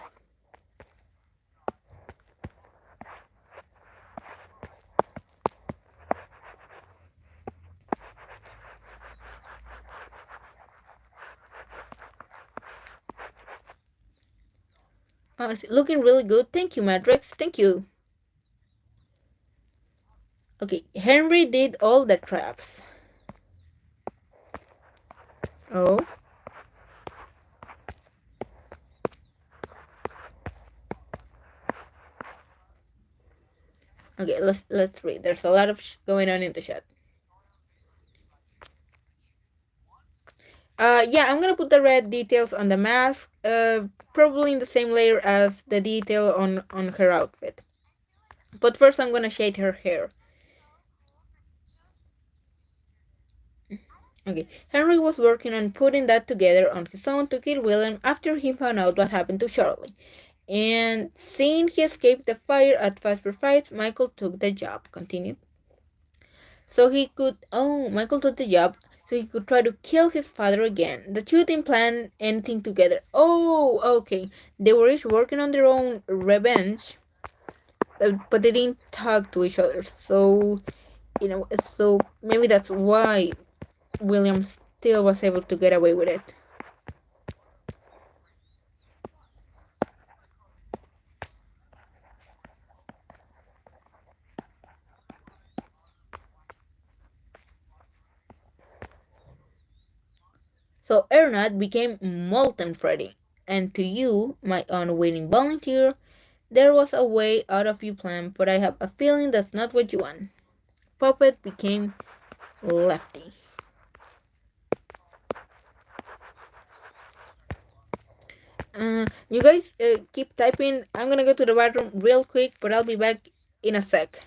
It's looking really good. Thank you, Matrix. Thank you. Okay, Henry did all the traps. Oh. Okay, let's read. There's a lot of going on in the chat. Yeah, I'm gonna put the red details on the mask. Probably in the same layer as the detail on her outfit. But first, I'm gonna shade her hair. Okay, Henry was working on putting that together on his own to kill William after he found out what happened to Charlie. And seeing he escaped the fire at faster fights, Michael took the job. Continued. Michael took the job so he could try to kill his father again. The two didn't plan anything together. Oh, okay. They were each working on their own revenge, but they didn't talk to each other. So maybe that's why William still was able to get away with it. So Ernest became Molten Freddy. And to you, my unwitting volunteer, there was a way out of your plan, but I have a feeling that's not what you want. Puppet became Lefty. You guys keep typing. I'm gonna go to the bathroom real quick, but I'll be back in a sec.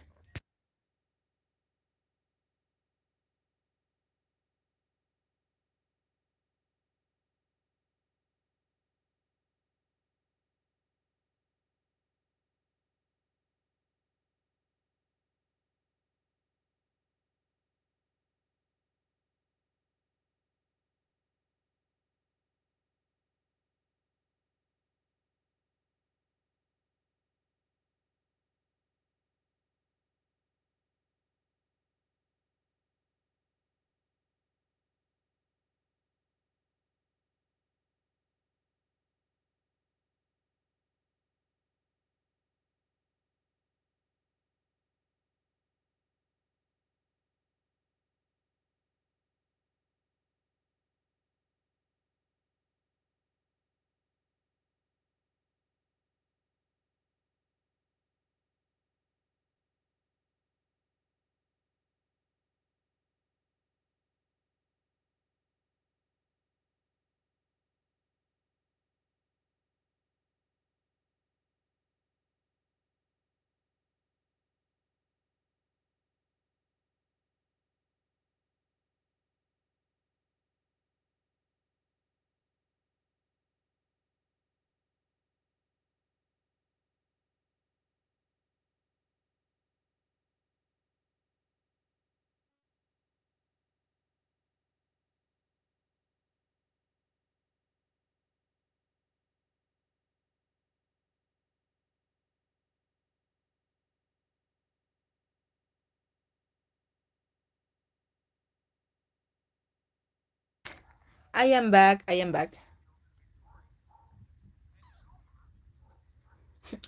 I am back. I am back.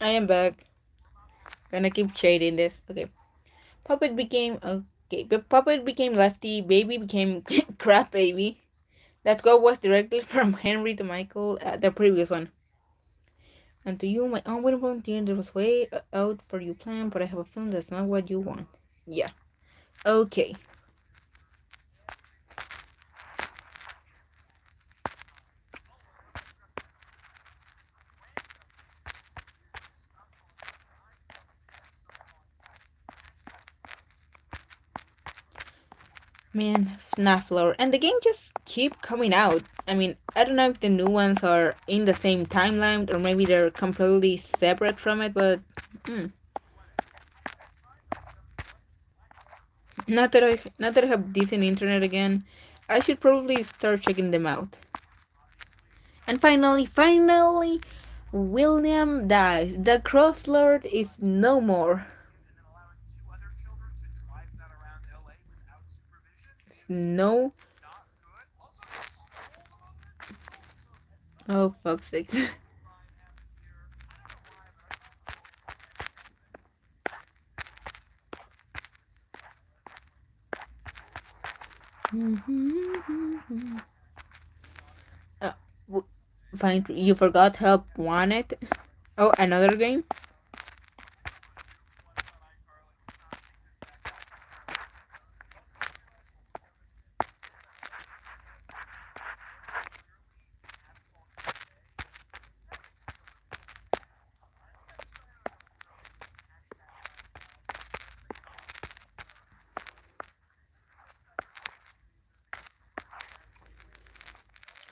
I am back. Gonna keep shading this. Okay. Puppet became Lefty. Baby became Crap Baby. That quote was directly from Henry to Michael, the previous one. And to you, my unwitting volunteer, there was way out for you plan, but I have a feeling that's not what you want. Yeah. Okay. Man, FNAF lore. And the game just keep coming out. I mean, I don't know if the new ones are in the same timeline or maybe they're completely separate from it, but not that I have decent internet again, I should probably start checking them out. And finally, William dies. The Crosslord is no more. No. Oh, fuck's sake. uh, Fine, you forgot help wanted. Oh, another game?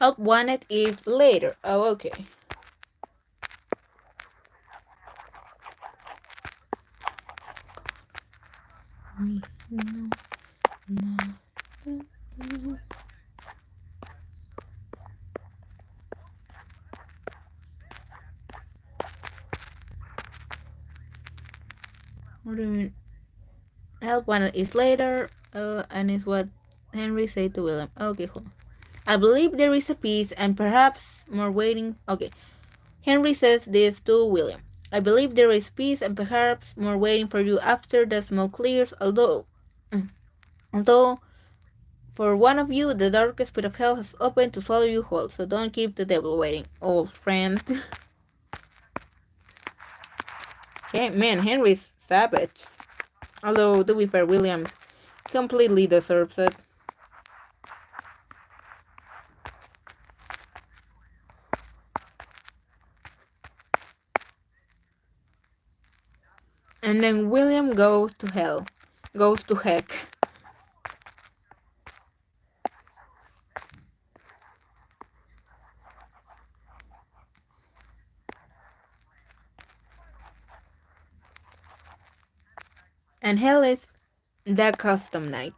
Help wanted is later. Oh, okay. No, no. What do you mean? Help wanted is later, and is what Henry said to William. Okay, hold on. I believe there is a piece and perhaps more waiting. Okay, Henry says this to William. I believe there is peace and perhaps more waiting for you after the smoke clears, although for one of you the darkest pit of hell has opened to swallow you whole, so don't keep the devil waiting, old friend. Okay, man, Henry's savage. Although, to be fair, Williams completely deserves it. And then William goes to hell. Goes to heck. And hell is the custom night.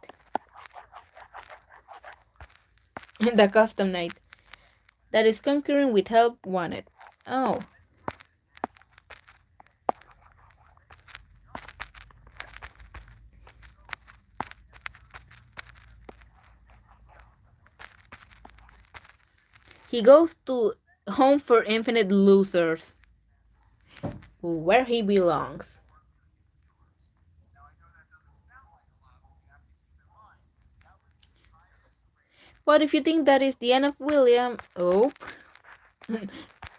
The custom night. That is conquering with help wanted. Oh. He goes to Home for Infinite Losers, where he belongs. But if you think that is the end of William, oh,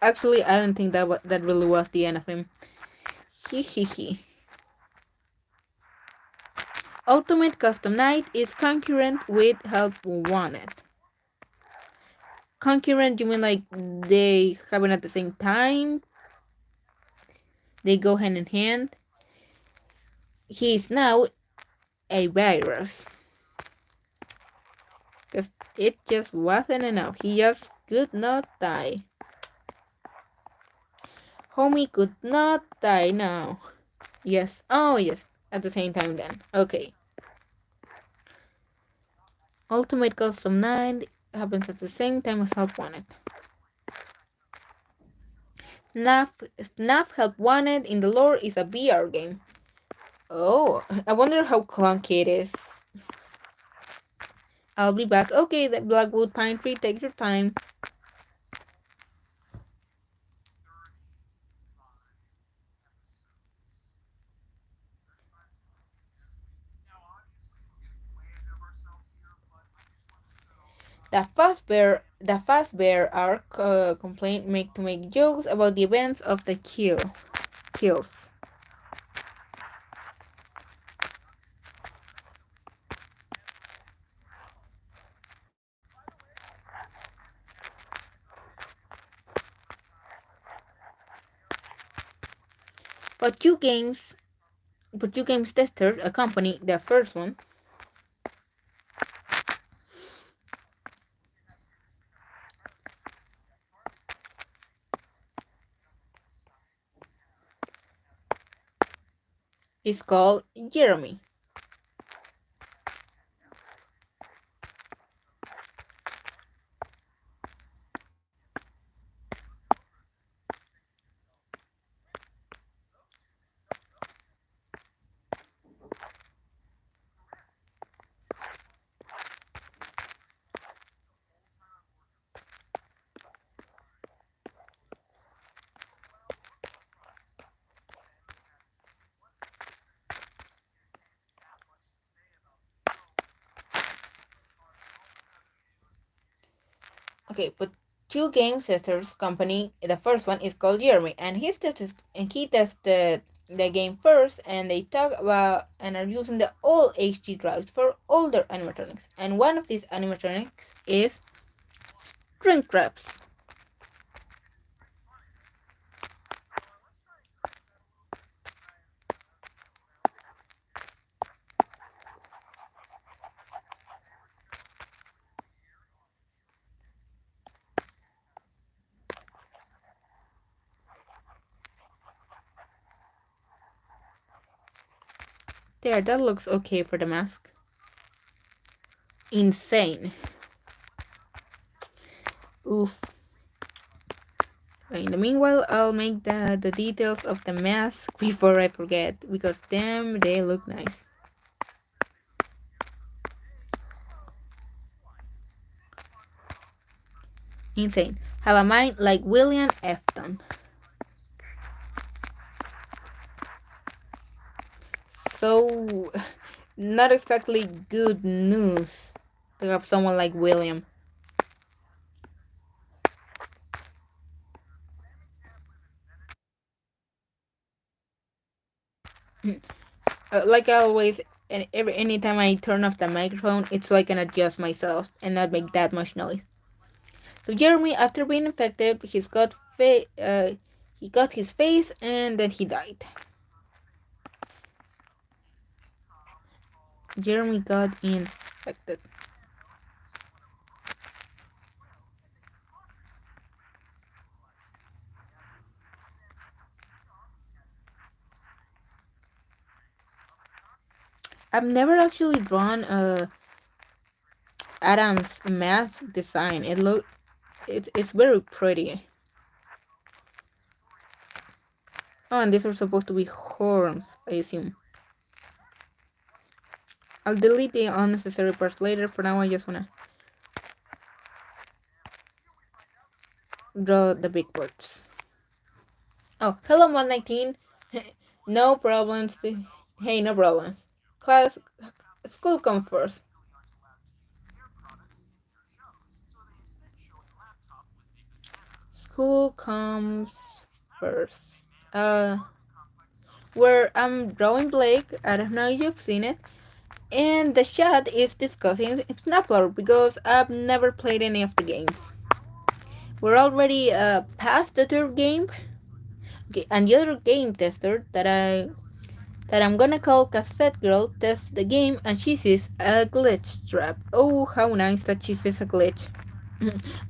actually, I don't think that really was the end of him. He. Ultimate Custom Night is concurrent with Help Wanted. Concurrent, you mean like they happen at the same time? They go hand in hand. He is now a virus. Because it just wasn't enough. He just could not die. Homie could not die now. Yes. Oh, yes. At the same time then. Okay. Ultimate Custom 9 happens at the same time as Help Wanted. FNAF Help Wanted in the lore is a VR game. Oh, I wonder how clunky it is. I'll be back. Okay, the Blackwood Pine Tree, take your time. The Fazbear arc complaint make jokes about the events of the kills. But you games testers, a company, the first one, is called Jeremy. Okay, but two game testers company. The first one is called Jeremy, and he tested the game first, and they talk about and are using the old HD drives for older animatronics, and one of these animatronics is string crabs. There, that looks okay for the mask. Insane. Oof. In the meanwhile, I'll make the details of the mask before I forget, because damn, they look nice. Insane. Have a mind like William Afton. So, not exactly good news to have someone like William. Like always, and anytime I turn off the microphone, it's so I can adjust myself and not make that much noise. So Jeremy, after being infected, he got his face and then he died. Jeremy got infected. I've never actually drawn Adam's mask design. It's very pretty. Oh, and these are supposed to be horns, I assume. I'll delete the unnecessary parts later. For now, I just wanna draw the big words. Oh, hello, 119. No problems. Hey, no problems. Class, school come first. School comes first. Uh, where I'm drawing Blake. I don't know if you've seen it. And the chat is discussing Snappler because I've never played any of the games. We're already past the third game. Okay, and the other game tester that I'm gonna call Cassette Girl tests the game and she sees a glitch trap. Oh, how nice that she sees a glitch.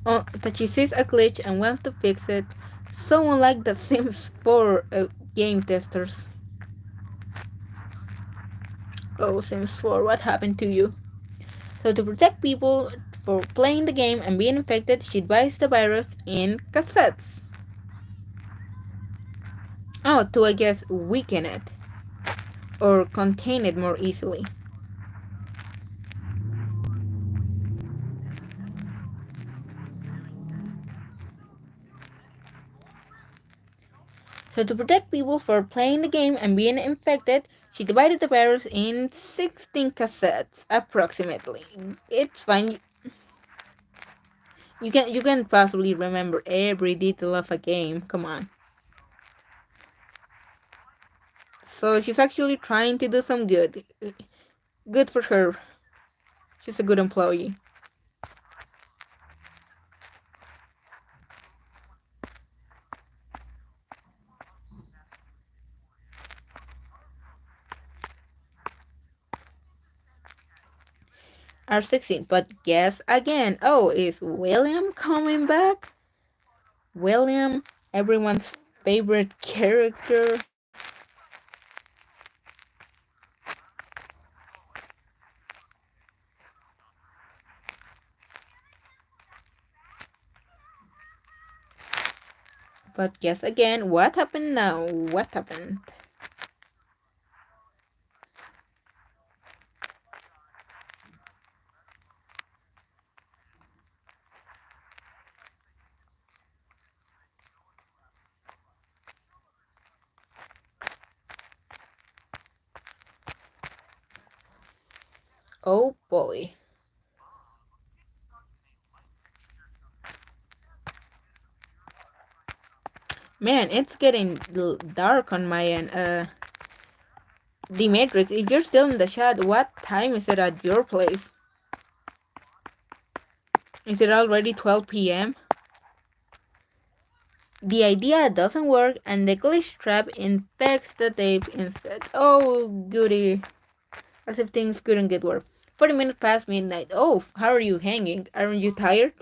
Oh, that she sees a glitch and wants to fix it. So unlike the Sims 4 game testers. Oh, Sims 4, what happened to you? So to protect people for playing the game and being infected, she buys the virus in cassettes. Oh, to I guess weaken it or contain it more easily. So to protect people for playing the game and being infected, she divided the virus in 16 cassettes, approximately. It's fine. You can possibly remember every detail of a game. Come on. So she's actually trying to do some good. Good for her. She's a good employee. R16, but guess again. Oh, is William coming back? William, everyone's favorite character. But guess again, what happened now? What happened? Oh boy. Man, it's getting dark on my end. The Matrix, if you're still in the chat, what time is it at your place? Is it already 12 p.m.? The idea doesn't work and the glitch trap infects the tape instead. Oh, goody. As if things couldn't get worse. 40 minutes past midnight. Oh, how are you hanging? Aren't you tired?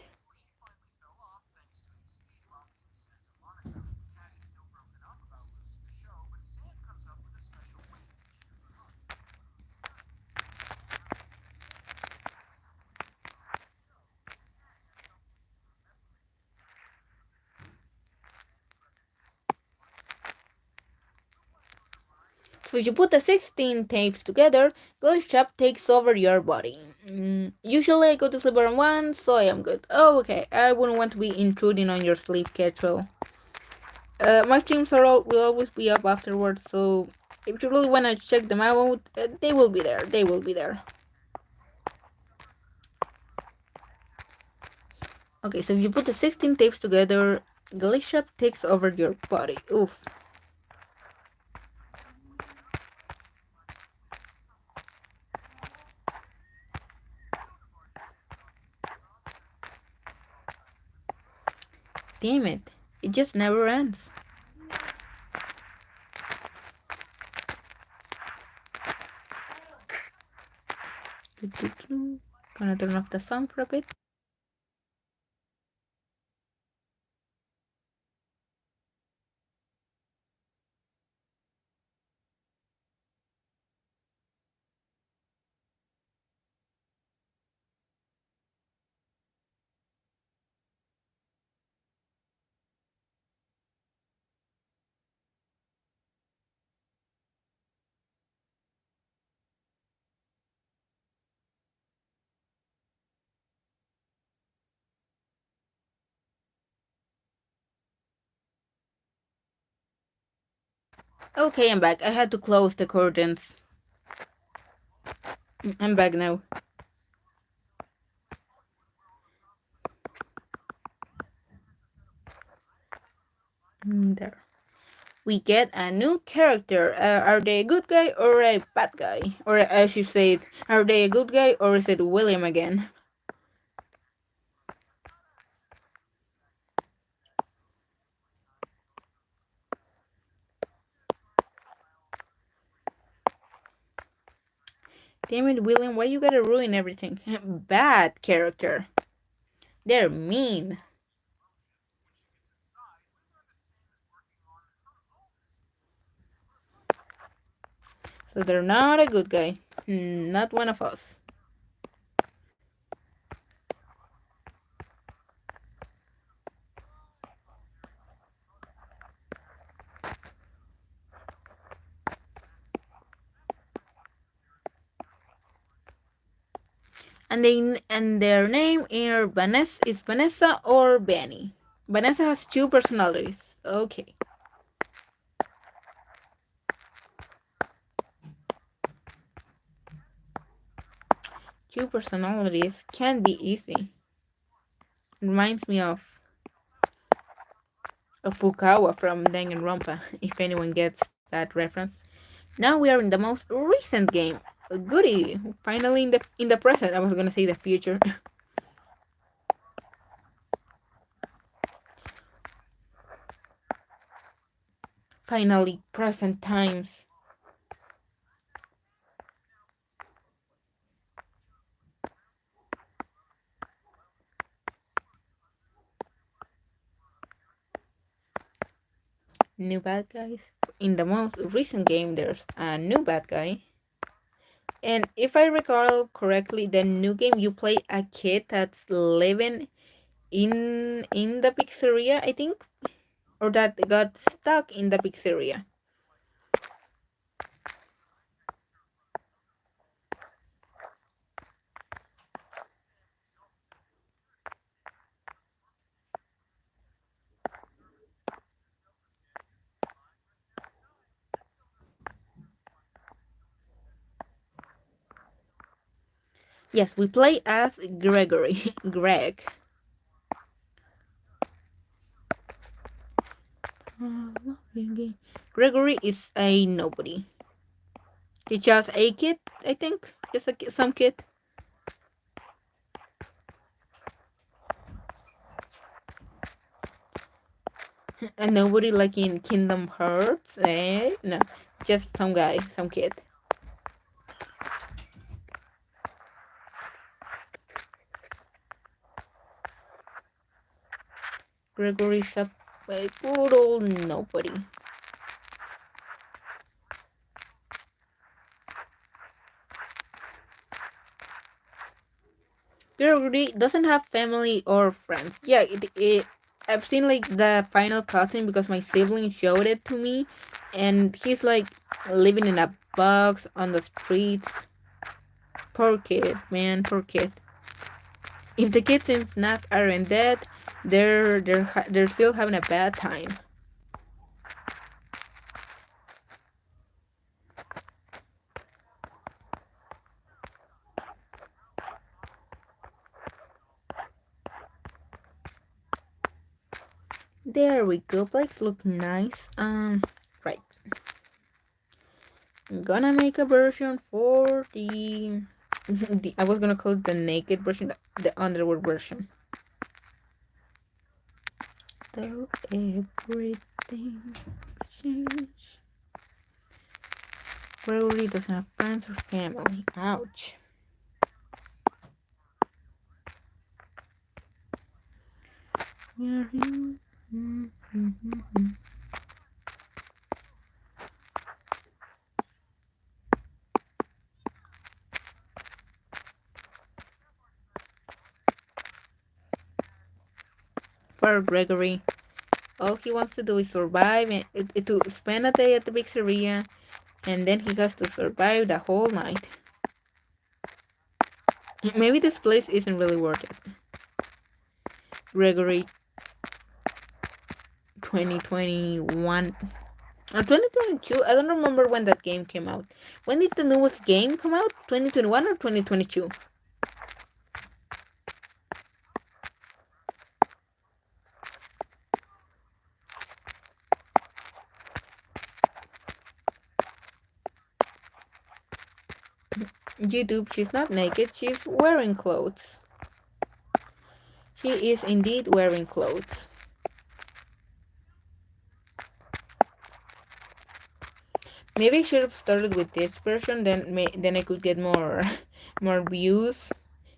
If you put the 16 tapes together, Ghost Shop takes over your body. Usually I go to sleep around 1, so I am good. Oh, okay. I wouldn't want to be intruding on your sleep schedule. My streams will always be up afterwards, so if you really want to check them out, they will be there. They will be there. Okay, so if you put the 16 tapes together, Glacier takes over your body. Oof. Damn it. It just never ends. Gonna turn off the sound for a bit. Okay, I'm back. I had to close the curtains. I'm back now. There. We get a new character. Are they a good guy or a bad guy? Or as you said, are they a good guy or is it William again? Damn it, William, why you gotta ruin everything? Bad character. They're mean. So they're not a good guy. Not one of us. And their name is Vanessa or Benny. Vanessa has two personalities. Okay. Two personalities can be easy. Reminds me of Fukawa from Danganronpa, if anyone gets that reference. Now we are in the most recent game. Goody! Finally in the present. I was gonna say the future. Finally, present times. New bad guys. In the most recent game, there's a new bad guy. And if I recall correctly, the new game you play a kid that's living in the pizzeria, I think, or that got stuck in the pizzeria. Yes, we play as Gregory. Greg. Gregory is a nobody. He's just a kid, I think. Just some kid. A nobody like in Kingdom Hearts, eh? No, just some guy, some kid. Gregory's a good old nobody. Gregory doesn't have family or friends. Yeah, I've seen like the final cutscene because my sibling showed it to me, and he's like living in a box on the streets. Poor kid, man, poor kid. If the kids in FNAF aren't dead, they're still having a bad time. There we go. Plaques look nice. Right. I'm gonna make a version for I was gonna call it the naked version, the underwear version. Though everything change. Rwby doesn't have friends or family. Ouch. For Gregory, all he wants to do is survive and to spend a day at the pizzeria, and then he has to survive the whole night. Maybe this place isn't really worth it. Gregory 2021 or 2022. I don't remember when that game came out. When did the newest game come out? 2021 or 2022? YouTube, she's not naked, she's wearing clothes. She is indeed wearing clothes. Maybe I should have started with this version, then I could get more more views.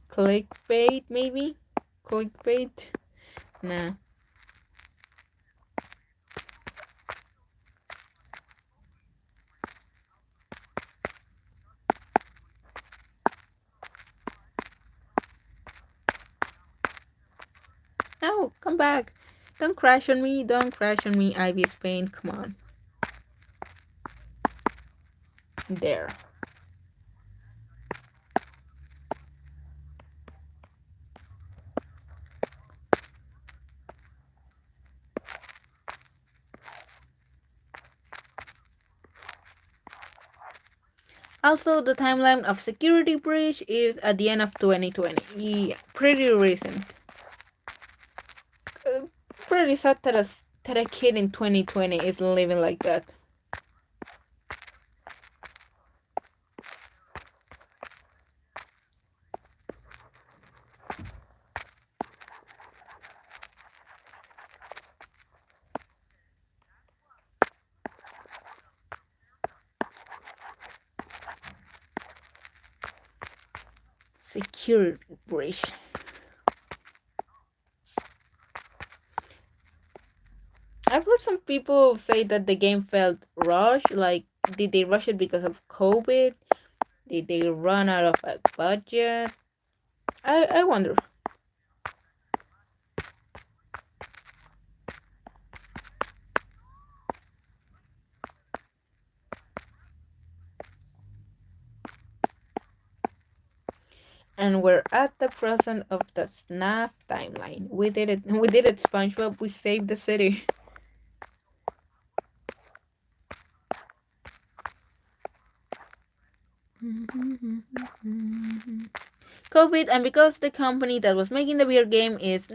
Clickbait, maybe? Clickbait? Nah. No, come back. Don't crash on me, Ivy Spain, come on. There. Also, the timeline of Security Breach is at the end of 2020. Yeah, pretty recent. Pretty sad that a kid in 2020 is living like that. Security Breach. I've heard some people say that the game felt rushed. Like, did they rush it because of COVID? Did they run out of a budget? I wonder. And we're at the present of the snap timeline. We did it. We did it, SpongeBob. We saved the city. COVID, and because the company that was making the beer game is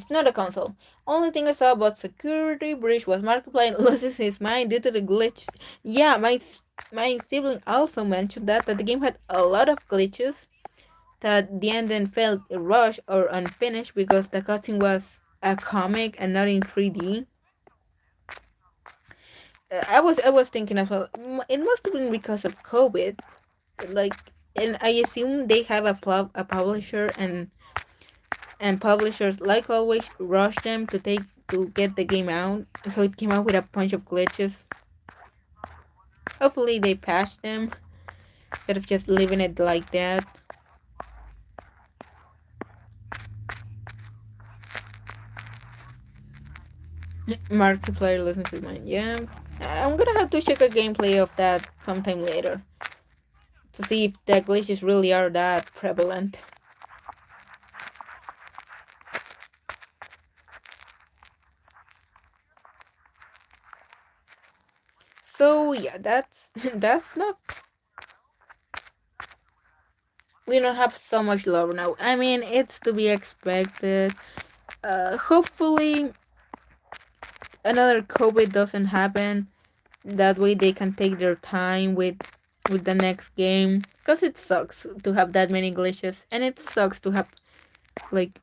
not a console. Only thing I saw about Security Breach was Markiplier loses his mind due to the glitches. Yeah, my sibling also mentioned that the game had a lot of glitches. That the ending felt rushed or unfinished because the cutscene was a comic and not in 3D. I was thinking as well. It must have been because of COVID, like, and I assume they have a publisher, and publishers, like always, rush them to get the game out, so it came out with a bunch of glitches. Hopefully they patched them instead of just leaving it like that. Markiplier listens to mine, yeah. I'm gonna have to check a gameplay of that sometime later to see if the glitches really are that prevalent. So yeah, that's that's not. We don't have so much love now. I mean, it's to be expected. Hopefully, another COVID doesn't happen. That way, they can take their time with the next game. Cause it sucks to have that many glitches, and it sucks to have like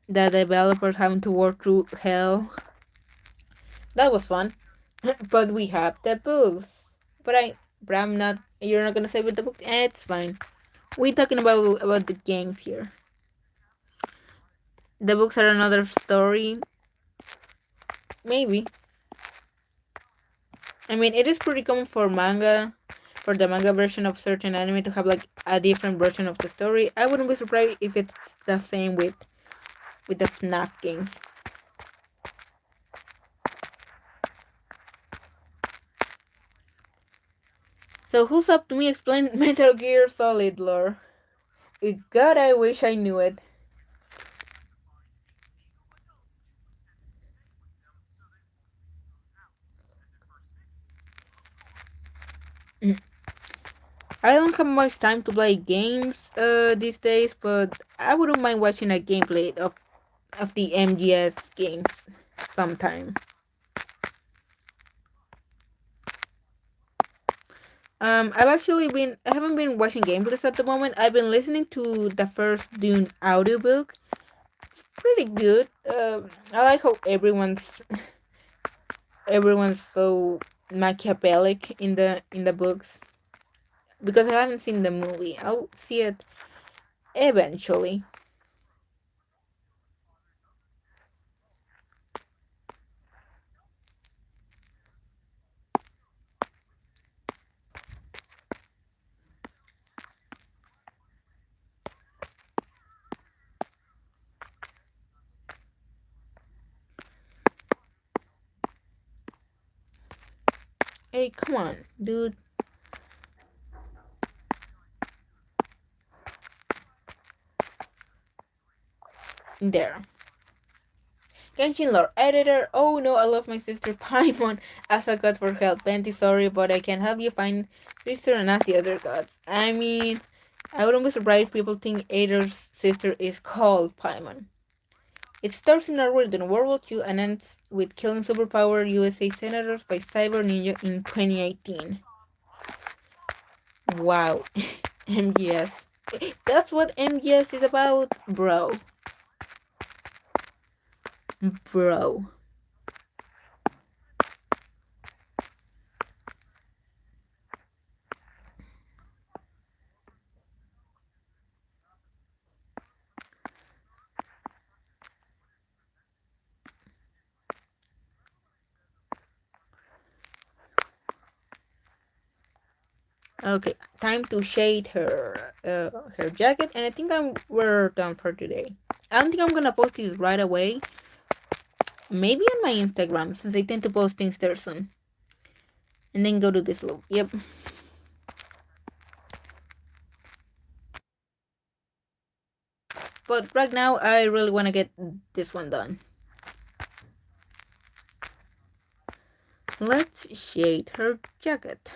the developers having to work through hell. That was fun, but we have the books. But I'm not. You're not gonna say with the books. It's fine. We talking about the games here. The books are another story. Maybe. I mean, it is pretty common for manga, for the manga version of certain anime to have like a different version of the story. I wouldn't be surprised if it's the same with the FNAF games. So who's up to me explain Metal Gear Solid lore? God, I wish I knew it. Mm. I don't have much time to play games these days, but I wouldn't mind watching a gameplay of the MGS games sometime. I haven't been watching gameplays at the moment. I've been listening to the first Dune audiobook. Pretty good. I like how everyone's so Machiavellic in the books because I haven't seen the movie. I'll see it eventually. Hey, come on, dude. There. Genshin lore editor. Oh no, I lost my sister Paimon as a god for help. Venti, sorry, but I can help you find sister and ask the other gods. I mean, I wouldn't be surprised if people think Ader's sister is called Paimon. It starts in Norway in World War II and ends with killing superpower USA senators by Cyber Ninja in 2018. Wow. MGS. That's what MGS is about, bro. Bro. Okay, time to shade her jacket, and I think we're done for today. I don't think I'm gonna post this right away. Maybe on my Instagram, since I tend to post things there soon. And then go to this loop. Yep. But right now, I really want to get this one done. Let's shade her jacket.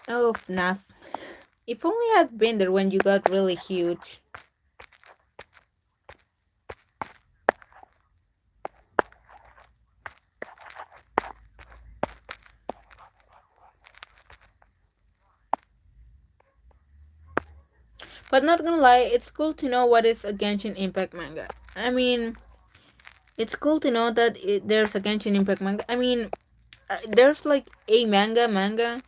Oh, FNAF. If only I'd been there when you got really huge. But not gonna lie, it's cool to know what is a Genshin Impact manga. I mean, it's cool to know that there's a Genshin Impact manga. I mean, there's like a manga,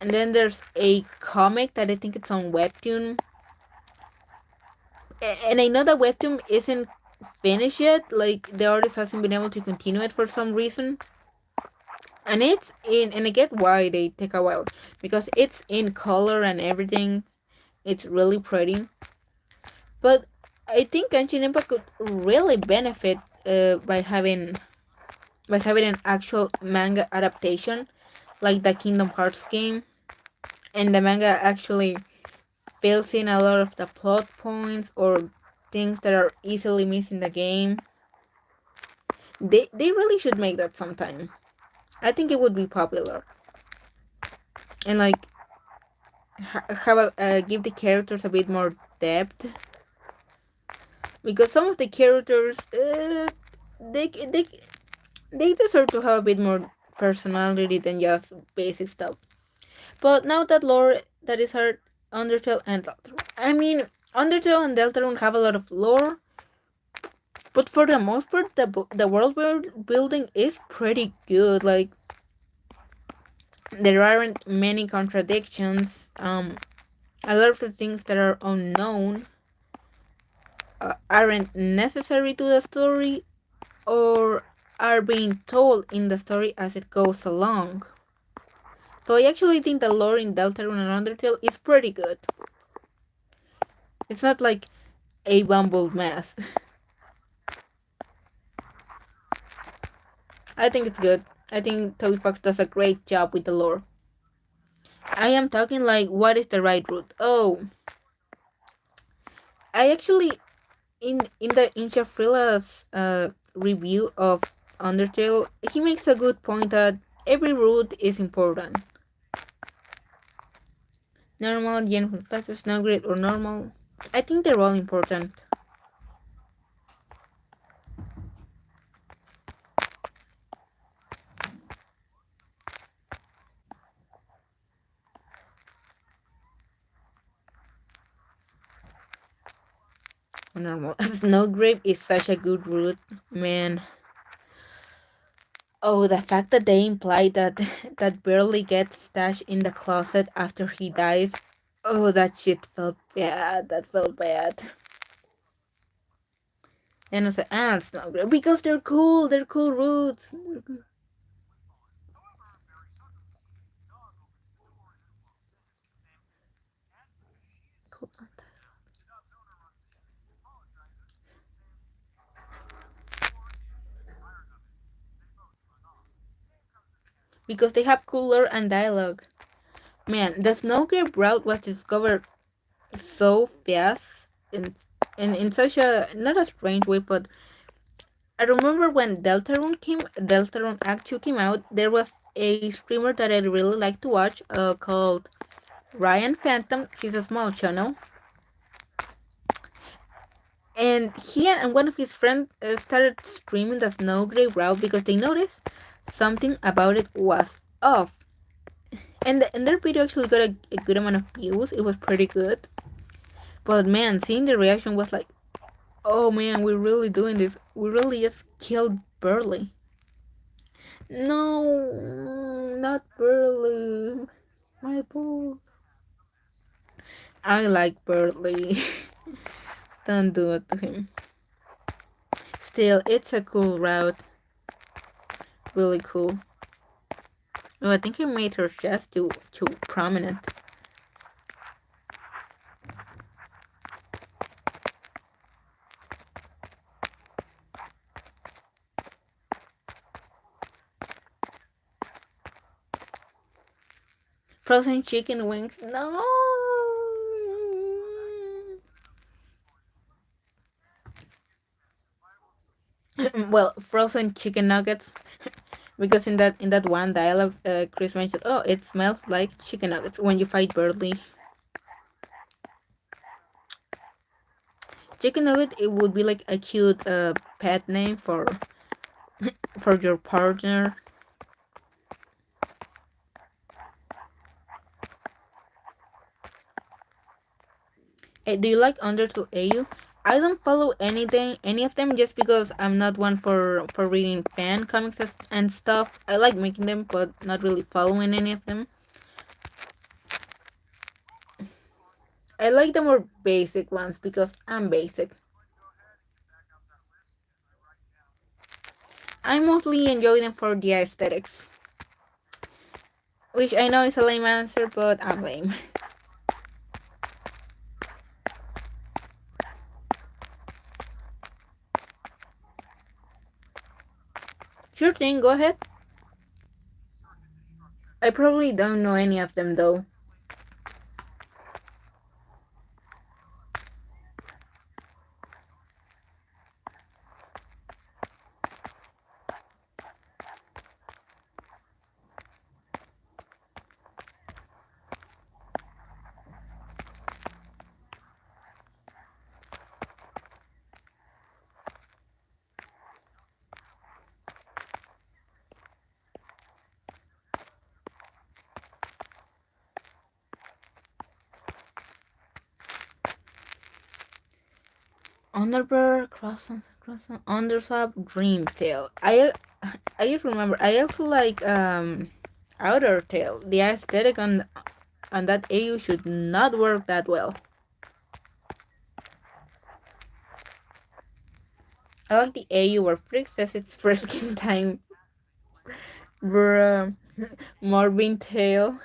And then there's a comic that I think it's on Webtoon. And I know that Webtoon isn't finished yet. Like, the artist hasn't been able to continue it for some reason. And it's in, and I get why they take a while. Because it's in color and everything. It's really pretty. But I think Genshin Impact could really benefit by having an actual manga adaptation, like the Kingdom Hearts game, and the manga actually fills in a lot of the plot points or things that are easily missed in the game. They really should make that sometime. I think it would be popular, and like have give the characters a bit more depth, because some of the characters they they they deserve to have a bit more personality than just basic stuff. But now that lore that is hard, Undertale and Deltarune. I mean, Undertale and Deltarune have a lot of lore, but for the most part, the world building is pretty good. Like, there aren't many contradictions. A lot of the things that are unknown aren't necessary to the story, or are being told in the story as it goes along. So I actually think the lore in Deltarune and Undertale is pretty good. It's not like a bumbled mess. I think it's good. I think Toby Fox does a great job with the lore. I am talking like, what is the right route? Oh, I actually in Shafrila's review of Undertale, he makes a good point that every route is important. Normal, general, faster, snow grid, or normal. I think they're all important. Normal. Snowgrave is such a good route, man. Oh, the fact that they imply that that Burley gets stashed in the closet after he dies. Oh, that shit felt bad. That felt bad. And I said, it's not great because they're cool. They're cool routes. Cool. Because they have cooler and dialogue. Man, the Snowgrave route was discovered so fast and in such a not a strange way, but I remember when Deltarune Act 2 came out, there was a streamer that I really like to watch called Ryan Phantom. He's a small channel. And he and one of his friends started streaming the Snowgrave route because they noticed something about it was off. And their video actually got a good amount of views. It was pretty good. But man, seeing the reaction was like, oh man, we're really doing this. We really just killed Burley. No, not Burley. My boy. I like Burley. Don't do it to him. Still, it's a cool route. Really cool. Oh, I think I made her chest too prominent. Frozen chicken wings. No. Well, frozen chicken nuggets. Because in that one dialogue, Chris mentioned, "Oh, it smells like chicken nuggets when you fight Burley." Chicken nugget, it would be like a cute pet name for your partner. Hey, do you like Undertale AU? I don't follow any of them, just because I'm not one for reading fan comics and stuff. I like making them, but not really following any of them. I like the more basic ones because I'm basic. I mostly enjoy them for the aesthetics. Which I know is a lame answer, but I'm lame. Sure thing, go ahead. I probably don't know any of them though. Underwear, croissant, underswap, dream tail. I just remember. I also like outer tail. The aesthetic on that AU should not work that well. I like the AU where Frick says it's first skin time. Bruh. Morbin tail.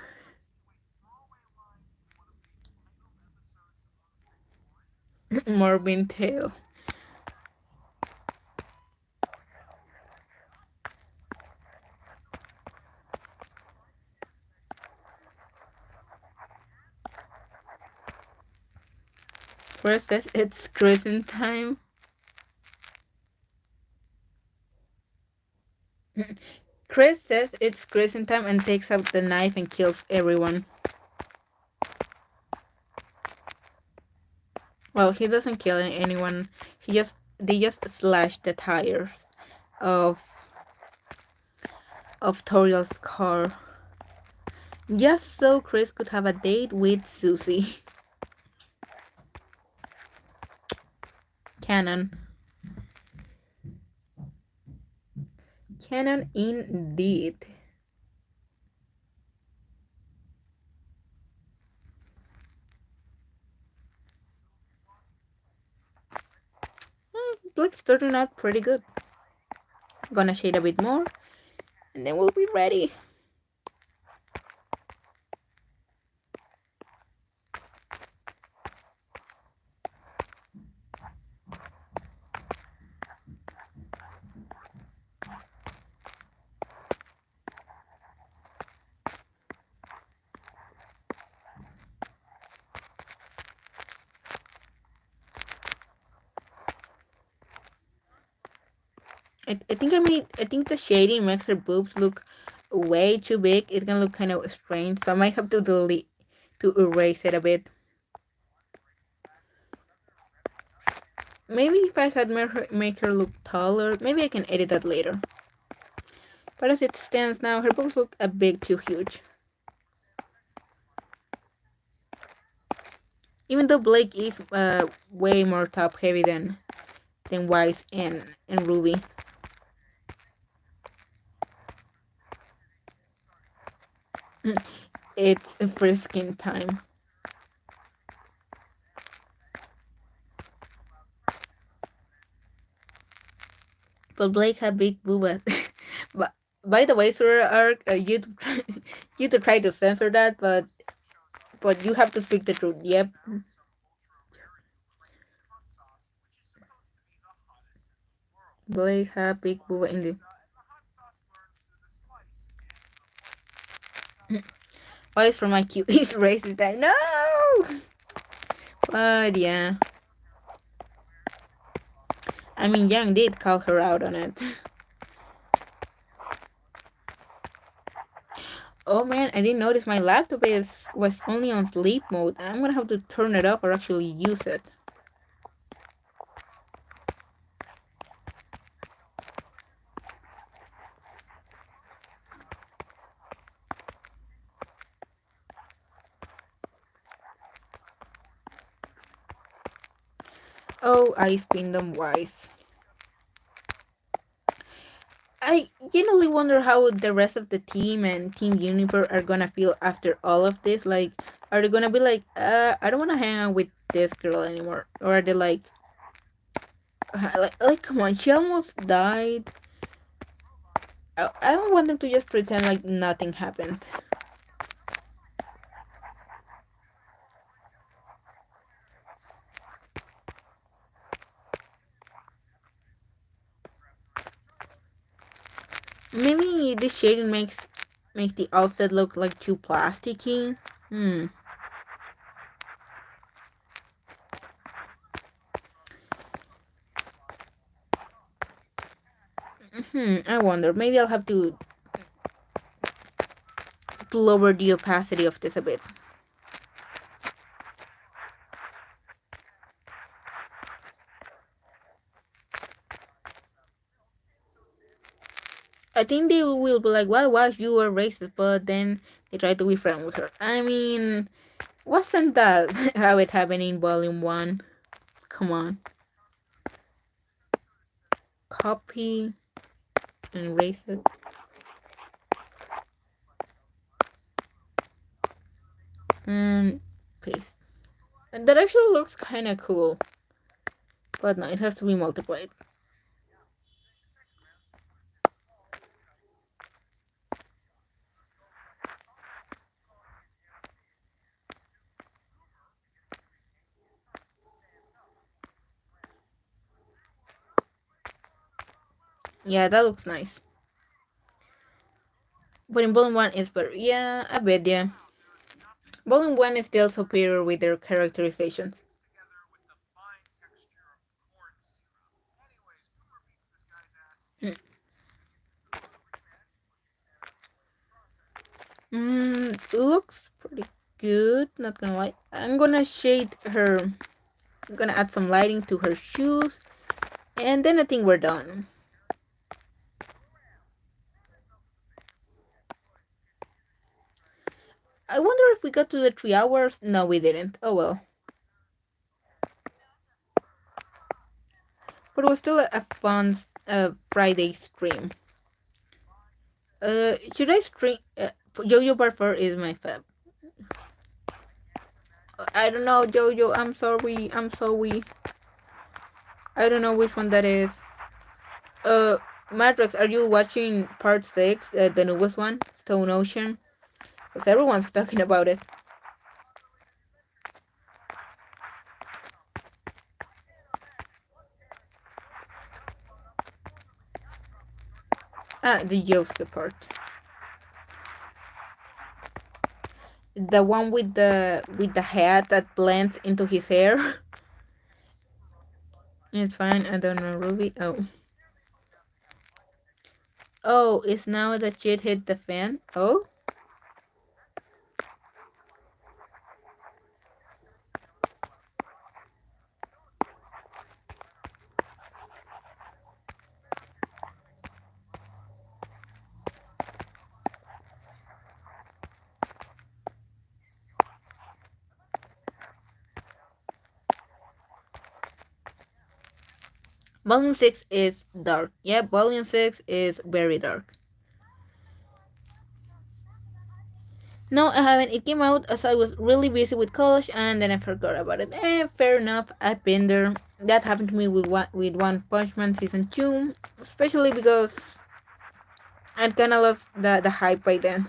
Morbin tail. Chris says it's cruising time. Chris says it's cruising time and takes out the knife and kills everyone. Well, he doesn't kill anyone. They just slash the tires of Toriel's car. Just so Chris could have a date with Susie. Canon. Canon indeed. Looks turning out pretty good. Gonna shade a bit more, and then we'll be ready. I think the shading makes her boobs look way too big. It can look kind of strange, so I might have to erase it a bit. Maybe if I had make her look taller, maybe I can edit that later. But as it stands now, her boobs look a bit too huge. Even though Blake is way more top heavy than Wise and Rwby. It's first skin time. But Blake had big boobas. But by the way, Sir Ark, you to try to censor that, but you have to speak the truth. Yep. Blake had big booba in the. Why is from my cue? He's racist. I know. But yeah. I mean, Young did call her out on it. Oh man, I didn't notice my laptop was only on sleep mode. I'm gonna have to turn it off or actually use it. Oh, Ice Kingdom Wise. I genuinely wonder how the rest of the team and Team Universe are gonna feel after all of this. Like, Are they gonna be like, I don't want to hang out with this girl anymore, or are they like, come on, she almost died. I don't want them to just pretend like nothing happened. Maybe this shading makes the outfit look like too plasticky. Hmm. I wonder. Maybe I'll have to lower the opacity of this a bit. I think they will be like, "Why was you were racist?" But then they try to be friends with her. I mean, wasn't that how it happened in Volume One? Come on, copy and racist and paste. And that actually looks kind of cool, but no, it has to be multiplied. Yeah, that looks nice. But in Volume 1 is better. Yeah, I bet, yeah. Volume 1 is still superior with their characterization. Looks pretty good, not gonna lie. I'm gonna shade her. I'm gonna add some lighting to her shoes. And then I think we're done. I wonder if we got to the 3 hours. No, we didn't. Oh well. But it was still a fun Friday stream. Should I stream? Jojo Barfer is my fab. I don't know, Jojo. I'm sorry. I'm sorry. I don't know which one that is. Uh, Matrix, are you watching part 6, the newest one, Stone Ocean? Because everyone's talking about it. Ah, the Yosuke part. The one with the hat that blends into his hair. It's fine. I don't know, Ruby. Oh. Oh, it's now that shit hit the fan. Oh? Volume 6 is dark. Yeah, Volume 6 is very dark. No, I haven't. It came out as I was really busy with college and then I forgot about it. Fair enough. I've been there. That happened to me with One Punch Man Season 2. Especially because I'd kind of lost the hype by then.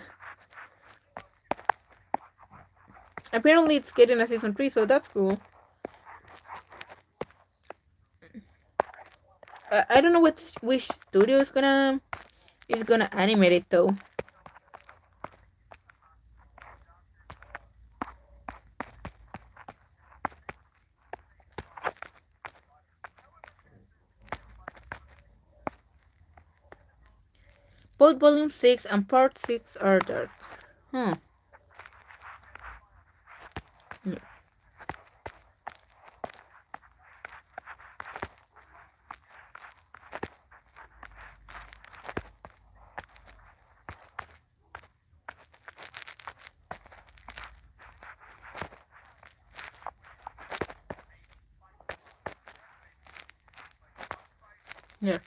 Apparently it's getting a Season 3, so that's cool. I don't know which studio is gonna animate it though. Both Volume 6 and Part 6 are dark. Huh. Yeah. Yeah.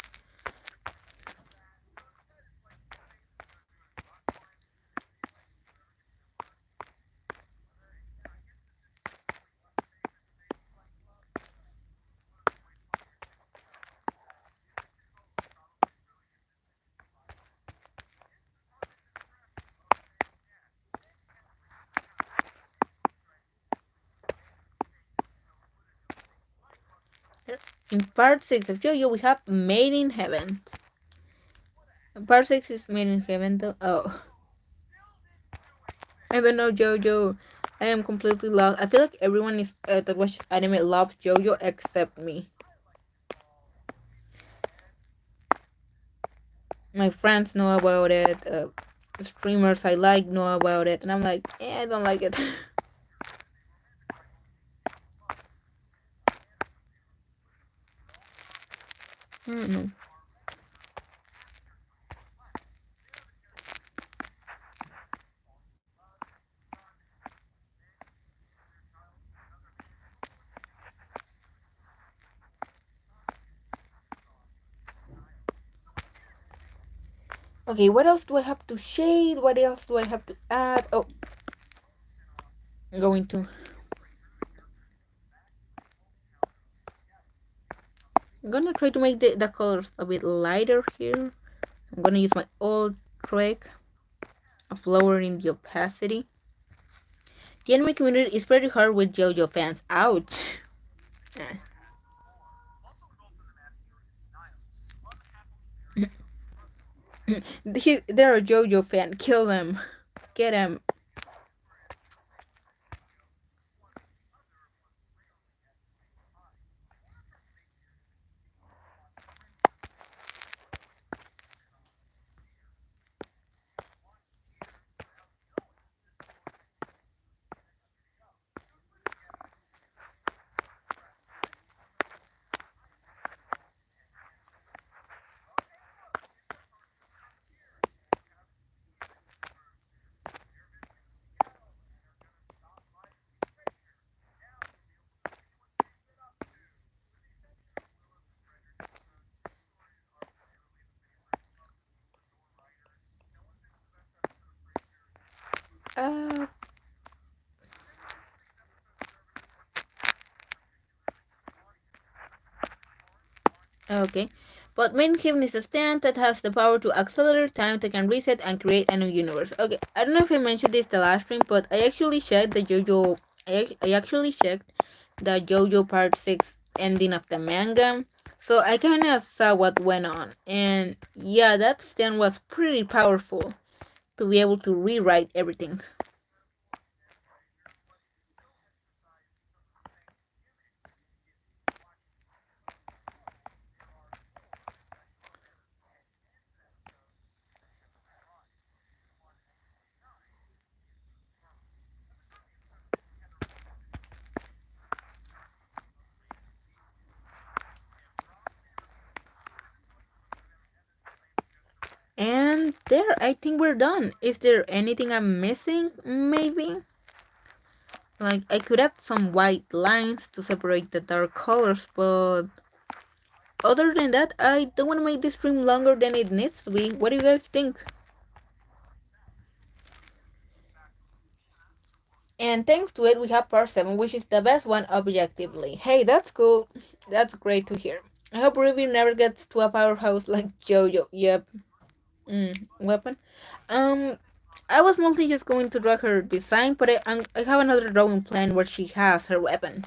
In part 6 of JoJo, we have Made in Heaven. Part 6 is Made in Heaven, though. Oh, I don't know JoJo. I am completely lost. I feel like everyone is that watches anime loves JoJo except me. My friends know about it. Streamers I like know about it, and I'm like, I don't like it. I don't know. Okay, what else do I have to shade? What else do I have to add? Oh, I'm going to. I'm gonna try to make the colors a bit lighter here. I'm gonna use my old trick of lowering the opacity. The anime community is pretty hard with JoJo fans. Ouch. They're a JoJo fan. Kill them. Get them. Uh, okay. But main Heaven is a stand that has the power to accelerate time, that can reset and create a new universe. Okay, I don't know if I mentioned this the last stream, but I actually checked the JoJo. I actually checked the JoJo Part 6 ending of the manga. So I kind of saw what went on. And yeah, that stand was pretty powerful to be able to rewrite everything. And there, I think we're done. Is there anything I'm missing? Maybe? Like, I could add some white lines to separate the dark colors, but other than that, I don't want to make this stream longer than it needs to be. What do you guys think? And thanks to it, we have part 7, which is the best one objectively. Hey, that's cool. That's great to hear. I hope Ruby never gets to a powerhouse like Jojo. Yep. Weapon. Um, I was mostly just going to draw her design, but I have another drawing plan where she has her weapon.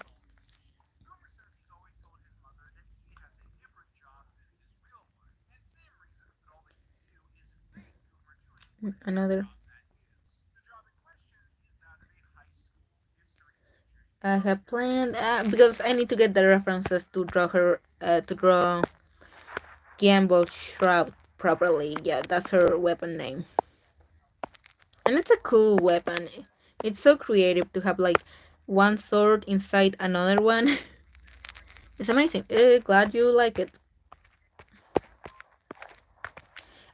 Another. I have planned because I need to get the references to draw her to draw Gamble Shroud properly. Yeah, that's her weapon name, and it's a cool weapon. It's so creative to have like one sword inside another one. It's amazing. Glad you like it.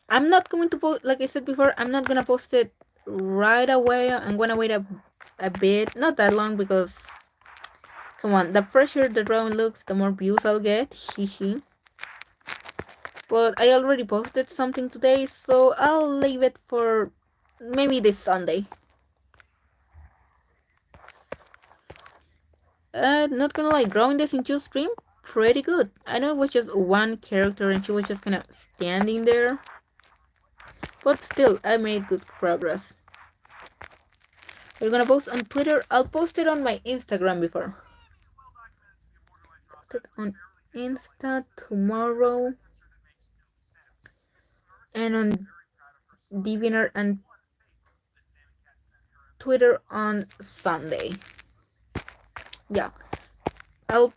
I'm not going to post, like I said before, I'm not gonna post it right away. I'm gonna wait a bit, not that long, because come on, the fresher the drawing looks, the more views I'll get. Hehe. But I already posted something today, so I'll leave it for maybe this Sunday. Not gonna lie, drawing this into stream, pretty good. I know it was just one character and she was just kind of standing there, but still, I made good progress. We're gonna post on Twitter. I'll post it on my Instagram before. Put it on Insta tomorrow, and on DeviantArt and Twitter on Sunday. Yeah, I'll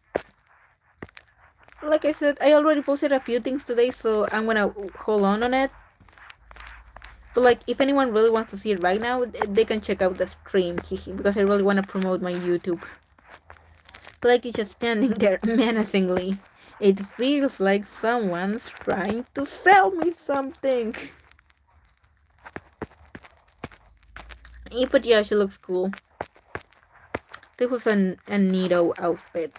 like I said, I already posted a few things today, so I'm gonna hold on it. But like, if anyone really wants to see it right now, they can check out the stream, because I really want to promote my YouTube. Blake is just standing there menacingly. It feels like someone's trying to sell me something. But yeah, she looks cool. This was a neato outfit.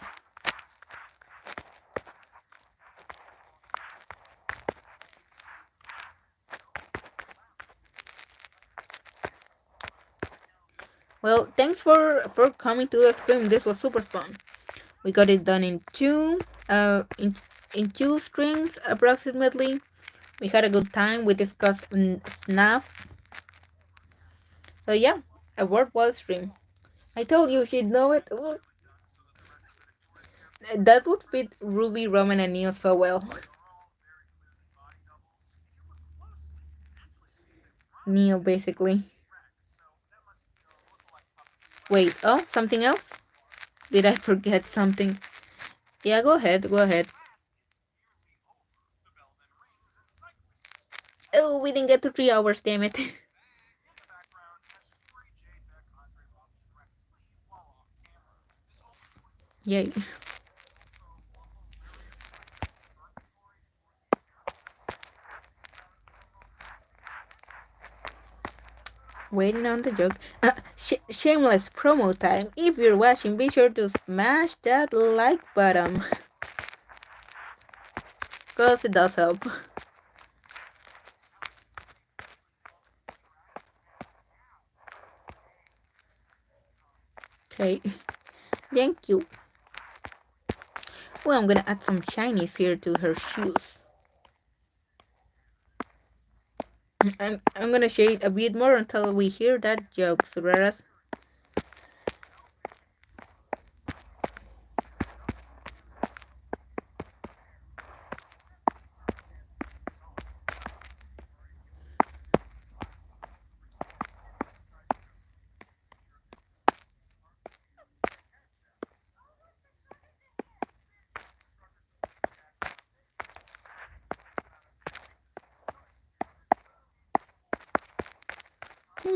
Well, thanks for coming to the stream. This was super fun. We got it done in two streams approximately. We had a good time. We discussed FNAF. So yeah, a worthwhile stream. I told you she'd know it. That would fit Ruby, Roman, and Neo so well. Neo, basically. Wait, oh, something else? Did I forget something? Yeah, go ahead, go ahead. Oh, we didn't get to 3 hours, damn it. Yay. Waiting on the joke. Shameless promo time. If you're watching, be sure to smash that like button. Because it does help. Okay. Thank you. Well, I'm gonna add some shinies here to her shoes. I'm gonna shade a bit more until we hear that joke, Sureras.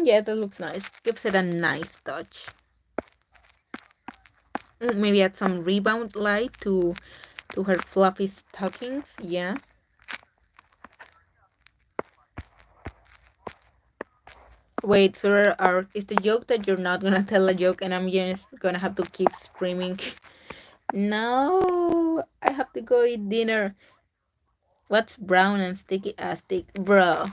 Yeah, that looks nice. Gives it a nice touch. Maybe add some rebound light to her fluffy stockings. Yeah. Wait, sir, is the joke that you're not gonna tell a joke and I'm just gonna have to keep screaming? No, I have to go eat dinner. What's brown and sticky as stick, bro?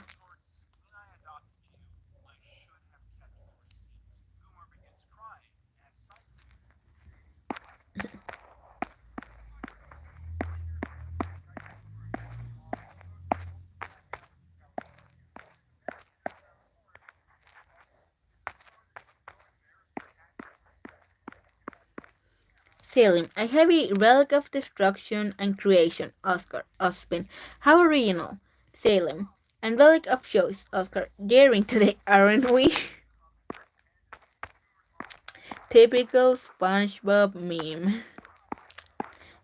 Salim, a heavy relic of destruction and creation, Oscar, Ospin. How original, Salem. And relic of choice, Oscar. Daring today, aren't we? Typical SpongeBob meme.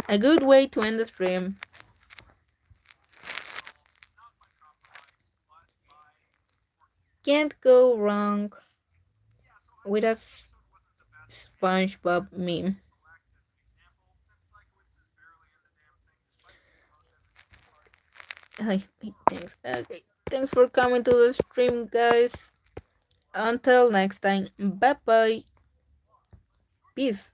A good way to end the stream. Can't go wrong with a SpongeBob meme. Hi, thanks. Okay, thanks for coming to the stream, guys. Until next time, bye bye. Peace.